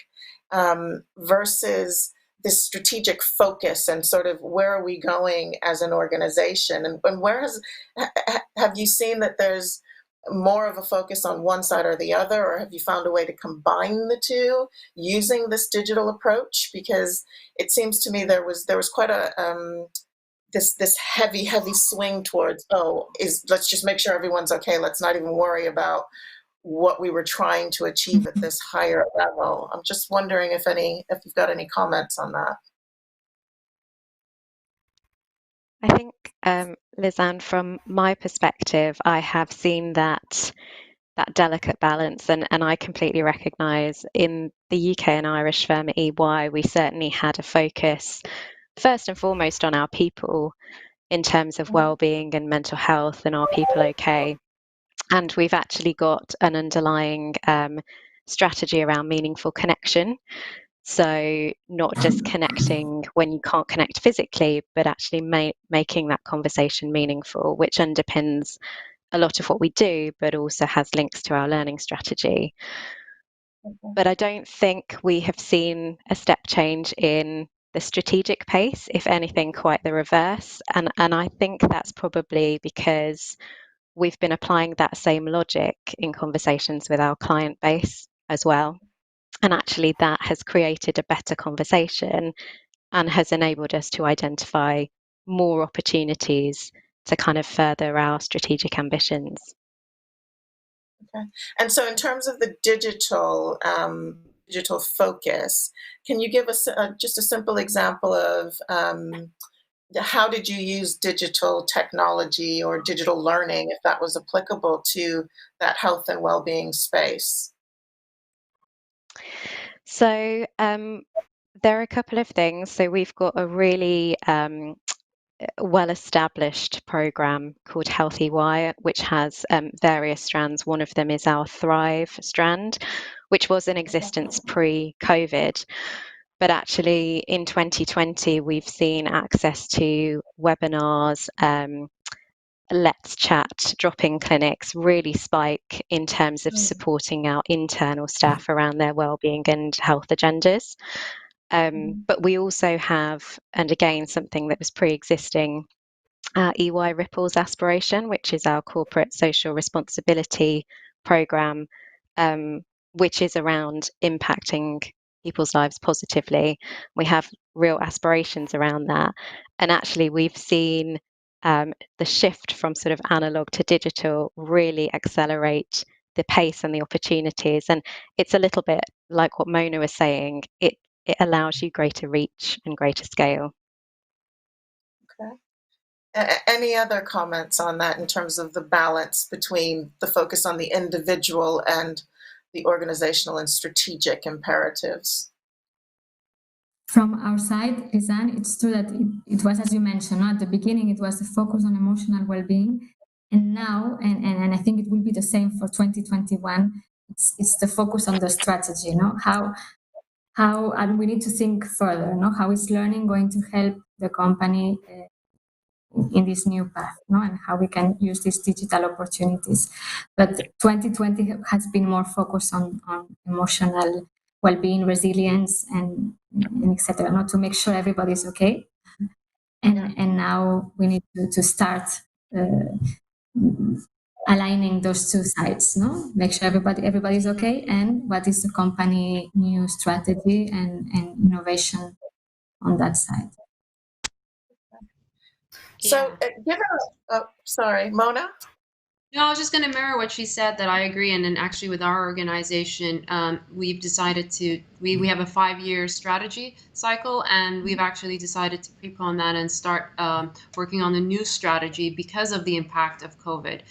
versus this strategic focus and sort of where are we going as an organization? And where have you seen that there's more of a focus on one side or the other, or have you found a way to combine the two using this digital approach? Because it seems to me there was quite a this heavy swing towards, let's just make sure everyone's okay. Let's not even worry about what we were trying to achieve at this higher level. I'm just wondering if you've got any comments on that. I think, Lisanne, from my perspective, I have seen that delicate balance, and I completely recognise in the UK and Irish firm EY, we certainly had a focus first and foremost on our people in terms of well-being and mental health, and are people okay? And we've actually got an underlying strategy around meaningful connection. So not just connecting when you can't connect physically, but actually making that conversation meaningful, which underpins a lot of what we do, but also has links to our learning strategy. But I don't think we have seen a step change in the strategic pace, if anything, quite the reverse. And I think that's probably because we've been applying that same logic in conversations with our client base as well. And actually that has created a better conversation and has enabled us to identify more opportunities to kind of further our strategic ambitions. Okay. And so in terms of the digital focus, can you give us just a simple example of how did you use digital technology or digital learning, if that was applicable to that health and well-being space? So there are a couple of things. So we've got a really well-established program called Health EY, which has various strands. One of them is our Thrive strand, which was in existence pre-COVID. But actually in 2020, we've seen access to webinars, Let's Chat, drop-in clinics really spike in terms of supporting our internal staff around their wellbeing and health agendas. But we also have, and again, something that was pre-existing, EY Ripple's aspiration, which is our corporate social responsibility program, which is around impacting people's lives positively. We have real aspirations around that. And actually, we've seen the shift from sort of analog to digital really accelerate the pace and the opportunities. And it's a little bit like what Mona was saying, it allows you greater reach and greater scale. Okay. Any other comments on that in terms of the balance between the focus on the individual and the organizational and strategic imperatives? From our side, Lisanne, it's true that it was, as you mentioned, at the beginning, it was a focus on emotional well-being. And now, and I think it will be the same for 2021, it's the focus on the strategy, how and we need to think further, how is learning going to help the company in this new path, and how we can use these digital opportunities. But 2020 has been more focused on emotional well-being, resilience, and etc. To make sure everybody's okay. And now we need to start aligning those two sides, make sure everybody's okay, and what is the company new strategy and innovation on that side. So, sorry, Mona? No, I was just going to mirror what she said, that I agree. And then actually with our organization, we've decided we have a 5-year strategy cycle, and we've actually decided to prepone that and start working on the new strategy because of the impact of COVID,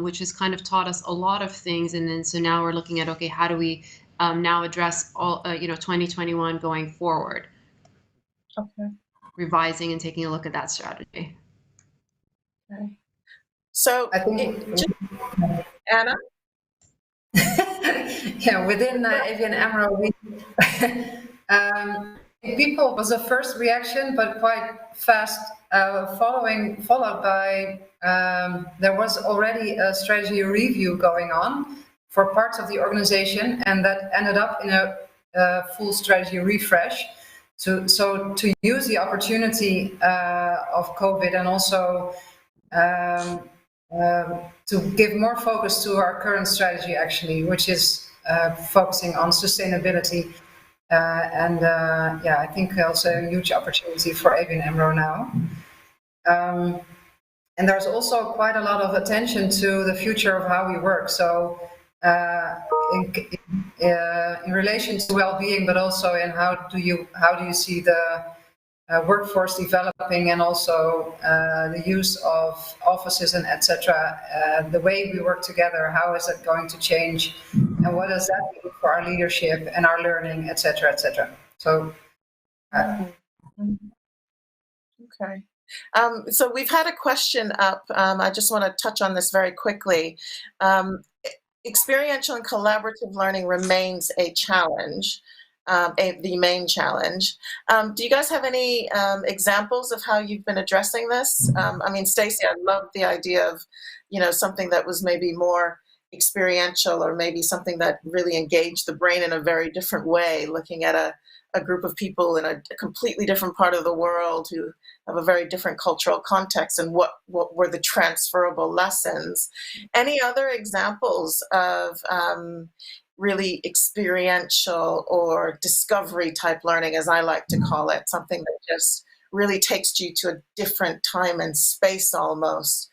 which has kind of taught us a lot of things. And then so now we're looking at, okay, how do we now address all, 2021 going forward? Okay. Revising and taking a look at that strategy. Okay. So, I think Anna? Yeah, within ABN AMRO, people was a first reaction, but quite fast followed by there was already a strategy review going on for parts of the organization, and that ended up in a full strategy refresh. So to use the opportunity of COVID and also to give more focus to our current strategy, actually, which is focusing on sustainability. I think also a huge opportunity for ABN AMRO now. And there's also quite a lot of attention to the future of how we work. So in relation to well-being, but also in how do you see the workforce developing, and also the use of offices and etc. The way we work together, how is that going to change, and what does that mean for our leadership and our learning, etc., etc. So. Okay. So we've had a question up. I just want to touch on this very quickly. Experiential and collaborative learning remains a challenge, the main challenge. Do you guys have any examples of how you've been addressing this? I mean, Stacey, I love the idea of, something that was maybe more experiential, or maybe something that really engaged the brain in a very different way, looking at a group of people in a completely different part of the world who have a very different cultural context, and what were the transferable lessons. Any other examples of really experiential or discovery type learning, as I like to call it, something that just really takes you to a different time and space almost,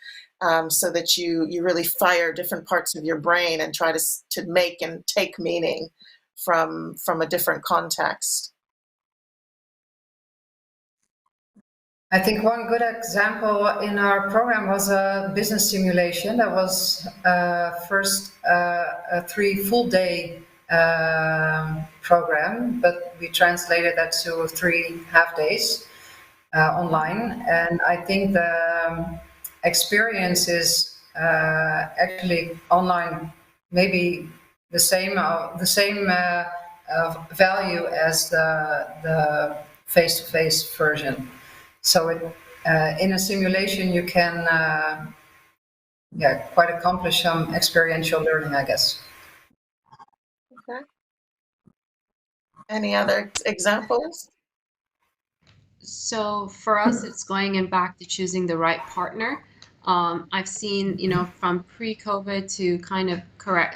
so that you really fire different parts of your brain and try to make and take meaning from a different context? I think one good example in our program was a business simulation that was first a 3 full-day program, but we translated that to 3 half-days online. And I think the experience is actually online maybe the same value as the face-to-face version. So in a simulation, you can quite accomplish some experiential learning, I guess. Okay. Any other examples? So for us, it's going in back to choosing the right partner. I've seen, from pre-COVID to kind of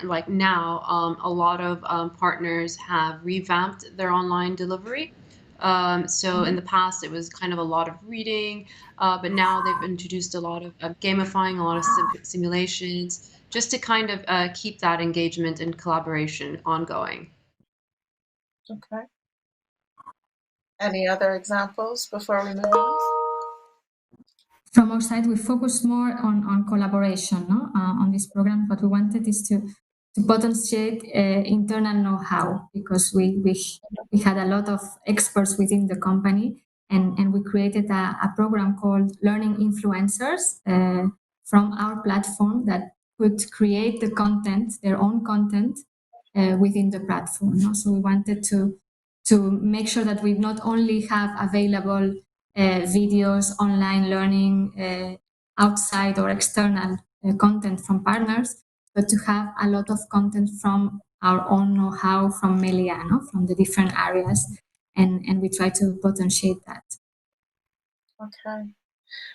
like now, a lot of partners have revamped their online delivery. So in the past, it was kind of a lot of reading, but now they've introduced a lot of gamifying, a lot of simulations, just to kind of keep that engagement and collaboration ongoing. Okay. Any other examples before we move on? From our side, we focus more on collaboration on this program. What we wanted is to potentiate internal know-how, because we had a lot of experts within the company, and we created a program called Learning Influencers from our platform that could create the content, their own content, within the platform. No? So we wanted to make sure that we not only have available videos, online learning, outside or external content from partners, but to have a lot of content from our own know-how from Melia, from the different areas, and we try to potentiate that. Okay.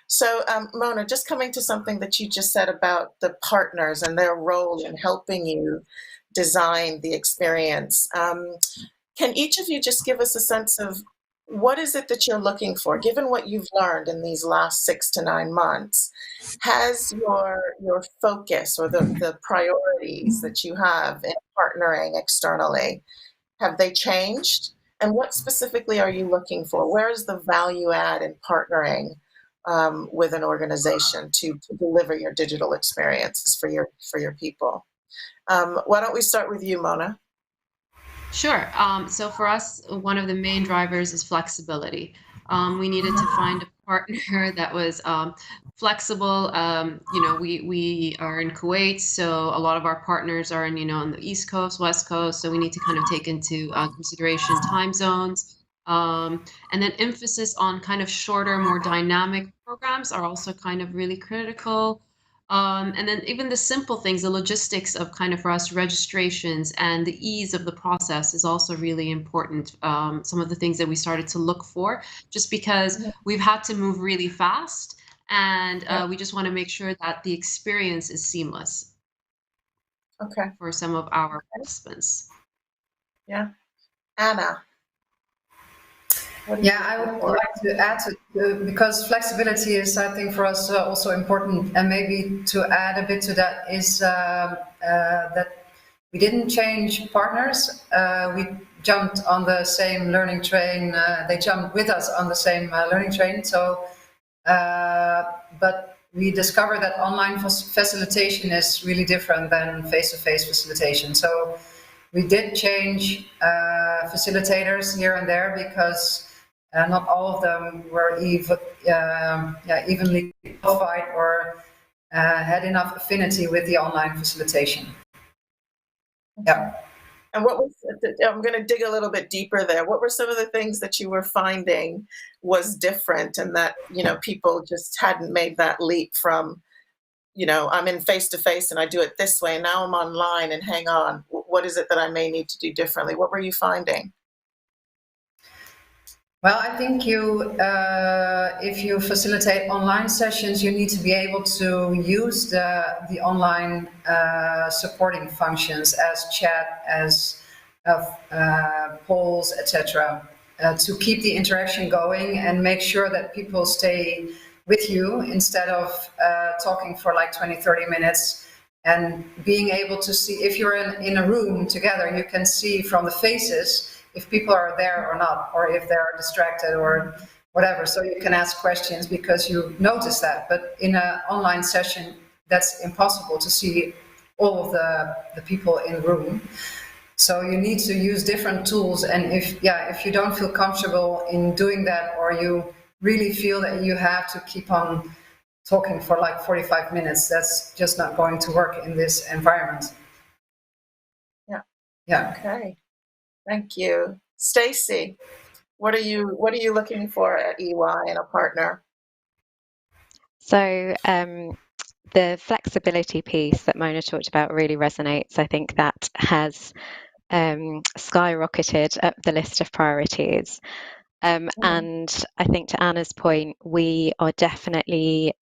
So, Mona, just coming to something that you just said about the partners and their role in helping you design the experience. Can each of you just give us a sense of what is it that you're looking for, given what you've learned in these last 6 to 9 months? Has your focus or the priorities that you have in partnering externally, have they changed? And what specifically are you looking for? Where is the value add in partnering with an organization to deliver your digital experiences for your people? Why don't we start with you, Mona? Sure. So for us, one of the main drivers is flexibility. We needed to find a partner that was flexible. We are in Kuwait, so a lot of our partners are on the East Coast, West Coast. So we need to kind of take into consideration time zones. And then emphasis on kind of shorter, more dynamic programs are also kind of really critical. And then even the simple things, the logistics of kind of for us registrations and the ease of the process is also really important. Some of the things that we started to look for, just because we've had to move really fast, and we just want to make sure that the experience is seamless. Okay. For some of our participants. Yeah. Anna. Yeah, I would like to add to, because flexibility is, I think, for us also important, and maybe to add a bit to that is that we didn't change partners. We jumped on the same learning train. They jumped with us on the same learning train. So, but we discovered that online facilitation is really different than face-to-face facilitation. So we did change facilitators here and there because not all of them were evenly qualified or had enough affinity with the online facilitation. Yeah. And what was, I'm going to dig a little bit deeper there. What were some of the things that you were finding was different and that, people just hadn't made that leap from, I'm in face-to-face and I do it this way. Now I'm online and hang on. What is it that I may need to do differently? What were you finding? Well, I think if you facilitate online sessions, you need to be able to use the online supporting functions as chat, as polls, etc., to keep the interaction going and make sure that people stay with you instead of talking for like 20, 30 minutes. And being able to see, if you're in a room together, you can see from the faces if people are there or not, or if they're distracted or whatever. So you can ask questions because you notice that. But in an online session, that's impossible to see all of the people in the room. So you need to use different tools. And if you don't feel comfortable in doing that, or you really feel that you have to keep on talking for like 45 minutes, that's just not going to work in this environment. Yeah. Okay. Thank you. Stacy, what are you looking for at EY and a partner? So the flexibility piece that Mona talked about really resonates. I think that has skyrocketed up the list of priorities. And I think to Anna's point, we are definitely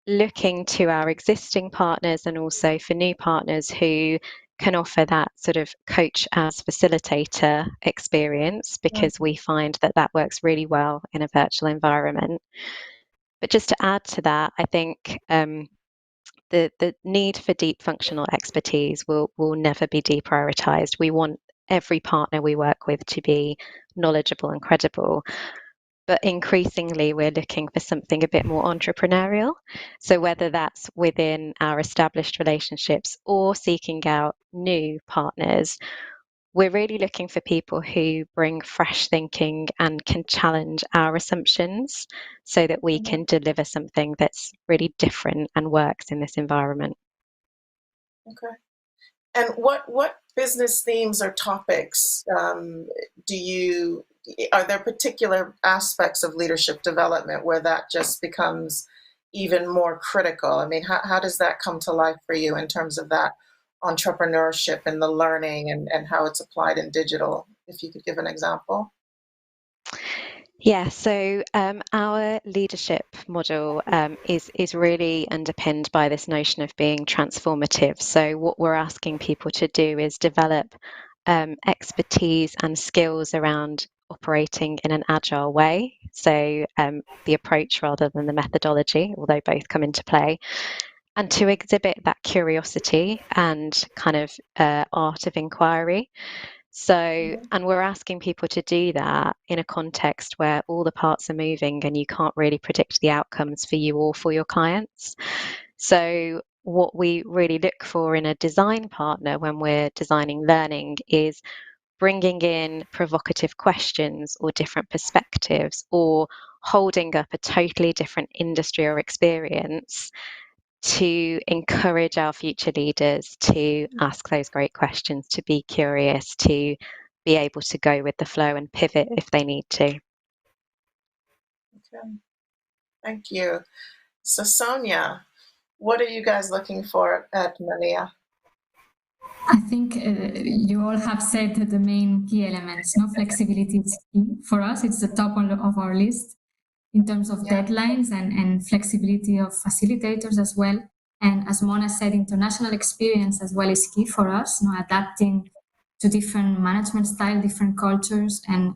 looking to our existing partners and also for new partners who can offer that sort of coach as facilitator experience, because we find that works really well in a virtual environment. But just to add to that, I think the need for deep functional expertise will never be deprioritized. We want every partner we work with to be knowledgeable and credible. But increasingly, we're looking for something a bit more entrepreneurial. So whether that's within our established relationships or seeking out new partners, we're really looking for people who bring fresh thinking and can challenge our assumptions so that we can deliver something that's really different and works in this environment. Okay. And what business themes or topics are there particular aspects of leadership development where that just becomes even more critical? I mean, how does that come to life for you in terms of that entrepreneurship and the learning and how it's applied in digital? If you could give an example. Yeah, so our leadership model is really underpinned by this notion of being transformative. So what we're asking people to do is develop expertise and skills around operating in an agile way. So the approach rather than the methodology, although both come into play, and to exhibit that curiosity and kind of art of inquiry. So, and we're asking people to do that in a context where all the parts are moving and you can't really predict the outcomes for you or for your clients. So what we really look for in a design partner when we're designing learning is bringing in provocative questions or different perspectives, or holding up a totally different industry or experience to encourage our future leaders to ask those great questions, to be curious, to be able to go with the flow and pivot if they need to. Okay. Thank you. So Sonia, what are you guys looking for at Malia? I think you all have said the main key elements. No, flexibility is key. For us, it's the top of our list in terms of deadlines and flexibility of facilitators as well. And as Mona said, international experience as well is key for us, adapting to different management style, different cultures, and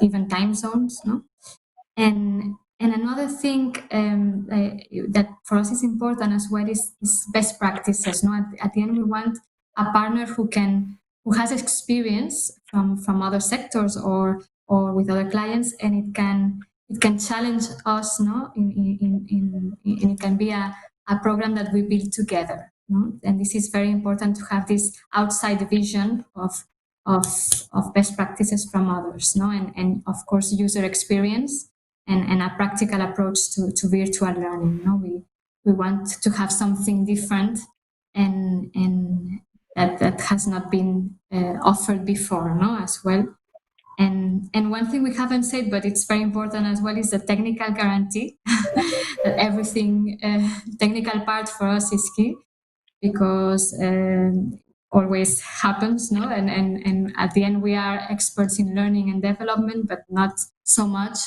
even time zones. And another thing that for us is important as well is best practices. At the end, we want a partner who has experience from other sectors or with other clients, and it can challenge us, and it can be a program that we build together. And this is very important to have this outside vision of best practices from others, and of course user experience and a practical approach to virtual learning. We want to have something different and that has not been offered before, as well. And one thing we haven't said, but it's very important as well, is the technical guarantee. That everything technical part for us is key, because always happens, and at the end we are experts in learning and development, but not so much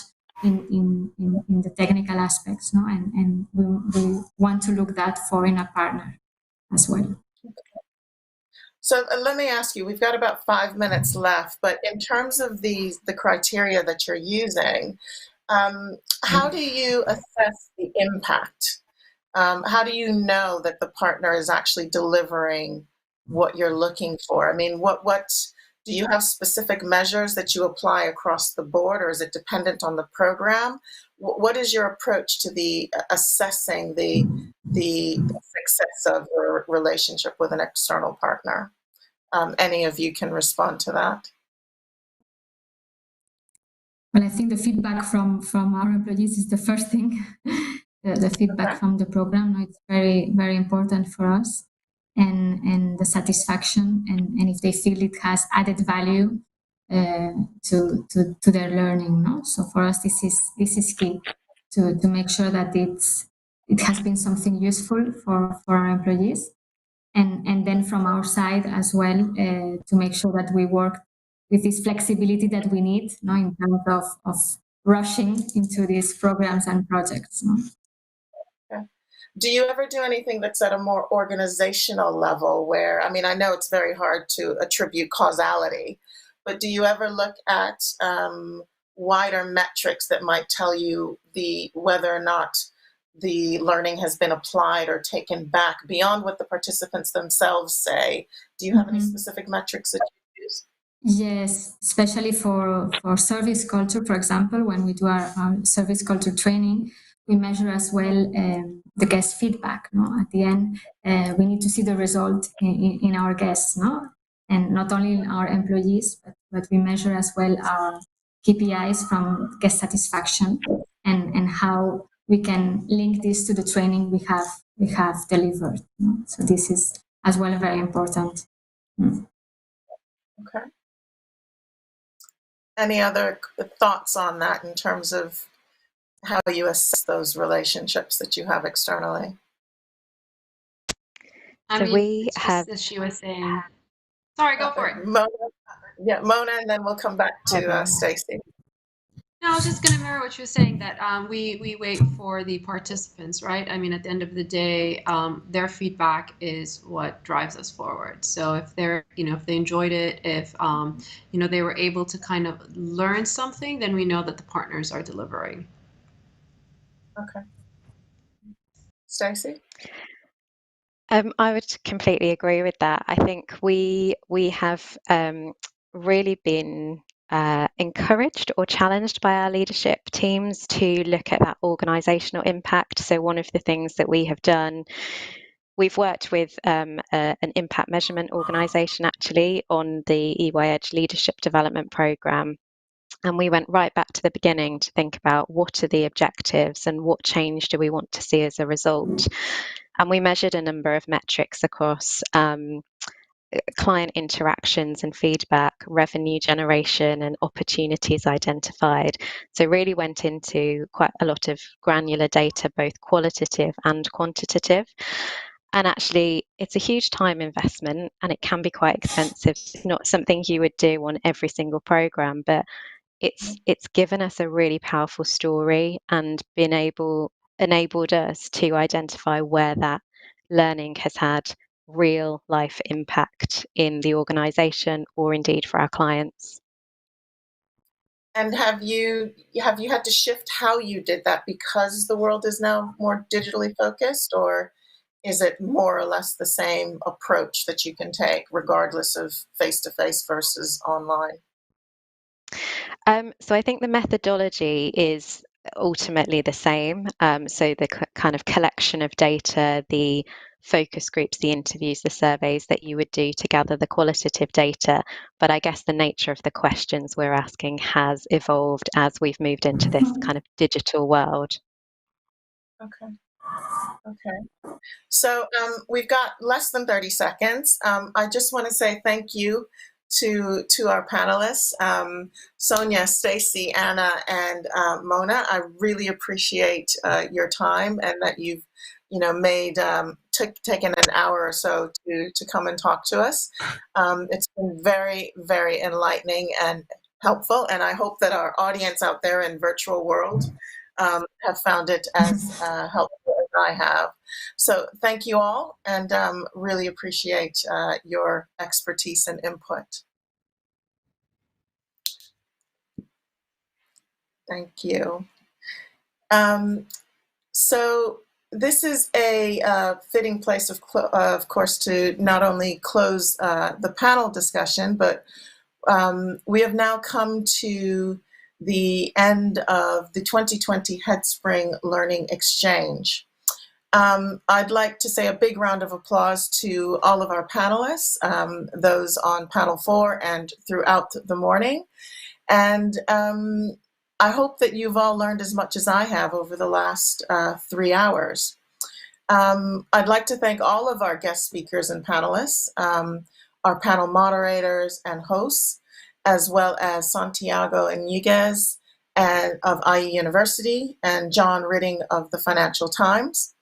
in the technical aspects, and we want to look that for in a partner as well. So let me ask you, we've got about 5 minutes left, but in terms of the criteria that you're using, how do you assess the impact? How do you know that the partner is actually delivering what you're looking for? I mean, what do you have specific measures that you apply across the board, or is it dependent on the program? What is your approach to the assessing the success of your relationship with an external partner? Any of you can respond to that. Well, I think the feedback from our employees is the first thing. The feedback from the program, it's very, very important for us, and the satisfaction, and if they feel it has added value to their learning. So for us, this is key to make sure that it has been something useful for our employees, and then from our side as well, to make sure that we work with this flexibility that we need, in terms of rushing into these programs and projects. Do you ever do anything that's at a more organizational level where, I mean, I know it's very hard to attribute causality, but do you ever look at wider metrics that might tell you whether or not the learning has been applied or taken back beyond what the participants themselves say? Do you have any specific metrics that you use? Yes, especially for service culture, for example, when we do our service culture training, we measure as well the guest feedback. At the end, we need to see the result in our guests, and not only in our employees, but we measure as well our KPIs from guest satisfaction, and how we can link this to the training we have delivered. So this is as well very important. Okay. Any other thoughts on that in terms of how you assess those relationships that you have externally? I mean, it's just as she was saying. Sorry, go for it. Mona, Mona, and then we'll come back to Stacey. No, I was just going to mirror what you were saying, that we wait for the participants, right? I mean, at the end of the day, their feedback is what drives us forward. So if they're, if they enjoyed it, if, they were able to kind of learn something, then we know that the partners are delivering. Okay. Stacey? I would completely agree with that. I think we have really been encouraged or challenged by our leadership teams to look at that organisational impact. So one of the things that we have done, we've worked with an impact measurement organisation actually on the EY Edge Leadership Development Programme. And we went right back to the beginning to think about what are the objectives and what change do we want to see as a result. And we measured a number of metrics across client interactions and feedback, revenue generation, and opportunities identified. So really went into quite a lot of granular data, both qualitative and quantitative. And actually, it's a huge time investment and it can be quite expensive. It's not something you would do on every single program, but it's given us a really powerful story and enabled us to identify where that learning has had real life impact in the organization or indeed for our clients. And have you had to shift how you did that because the world is now more digitally focused, or is it more or less the same approach that you can take regardless of face-to-face versus online? So I think the methodology is ultimately the same. So the kind of collection of data, the focus groups, the interviews, the surveys that you would do to gather the qualitative data. But I guess the nature of the questions we're asking has evolved as we've moved into this kind of digital world. Okay. Okay. So we've got less than 30 seconds. I just want to say thank you to our panelists, Sonia, Stacey, Anna, and Mona. I really appreciate your time and that you've taken an hour or so to come and talk to us. It's been very, very enlightening and helpful, and I hope that our audience out there in virtual world have found it as helpful as I have. So thank you all, and really appreciate your expertise and input. Thank you. So this is a fitting place, of course, to not only close the panel discussion, but we have now come to the end of the 2020 Headspring Learning Xchange. I'd like to say a big round of applause to all of our panelists, those on panel 4 and throughout the morning. And I hope that you've all learned as much as I have over the last 3 hours. I'd like to thank all of our guest speakers and panelists, our panel moderators and hosts, as well as Santiago Iniguez of IE University and John Ridding of the Financial Times.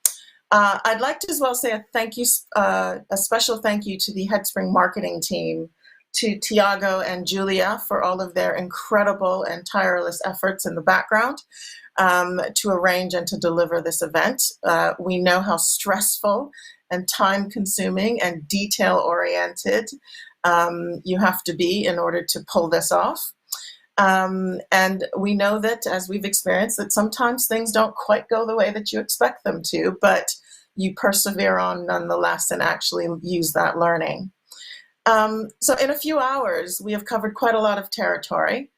I'd like to as well say a special thank you to the Headspring marketing team, to Tiago and Julia for all of their incredible and tireless efforts in the background to arrange and to deliver this event. We know how stressful and time-consuming and detail-oriented you have to be in order to pull this off. And we know that, as we've experienced, that sometimes things don't quite go the way that you expect them to, but you persevere on nonetheless and actually use that learning. So in a few hours, we have covered quite a lot of territory.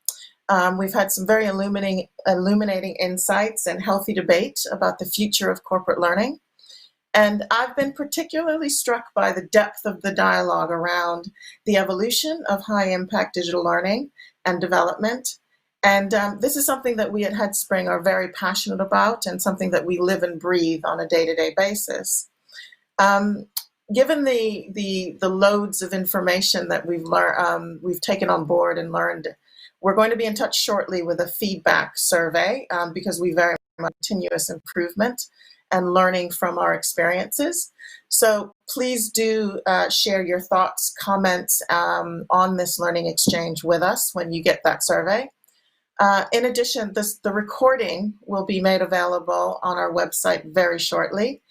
We've had some very illuminating insights and healthy debate about the future of corporate learning. And I've been particularly struck by the depth of the dialogue around the evolution of high-impact digital learning and development. And this is something that we at Headspring are very passionate about and something that we live and breathe on a day-to-day basis. given the loads of information that we've learned, we've taken on board and learned, we're going to be in touch shortly with a feedback survey because we very much continuous improvement and learning from our experiences. So please do share your thoughts, comments on this learning exchange with us when you get that survey. In addition, the recording will be made available on our website very shortly.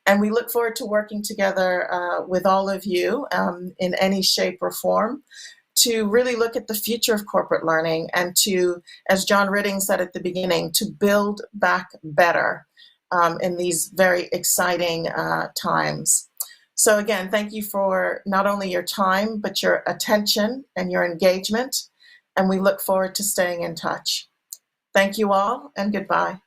And we look forward to working together with all of you in any shape or form to really look at the future of corporate learning and to, as John Ridding said at the beginning, to build back better in these very exciting times. So again, thank you for not only your time, but your attention and your engagement. And we look forward to staying in touch. Thank you all, and goodbye.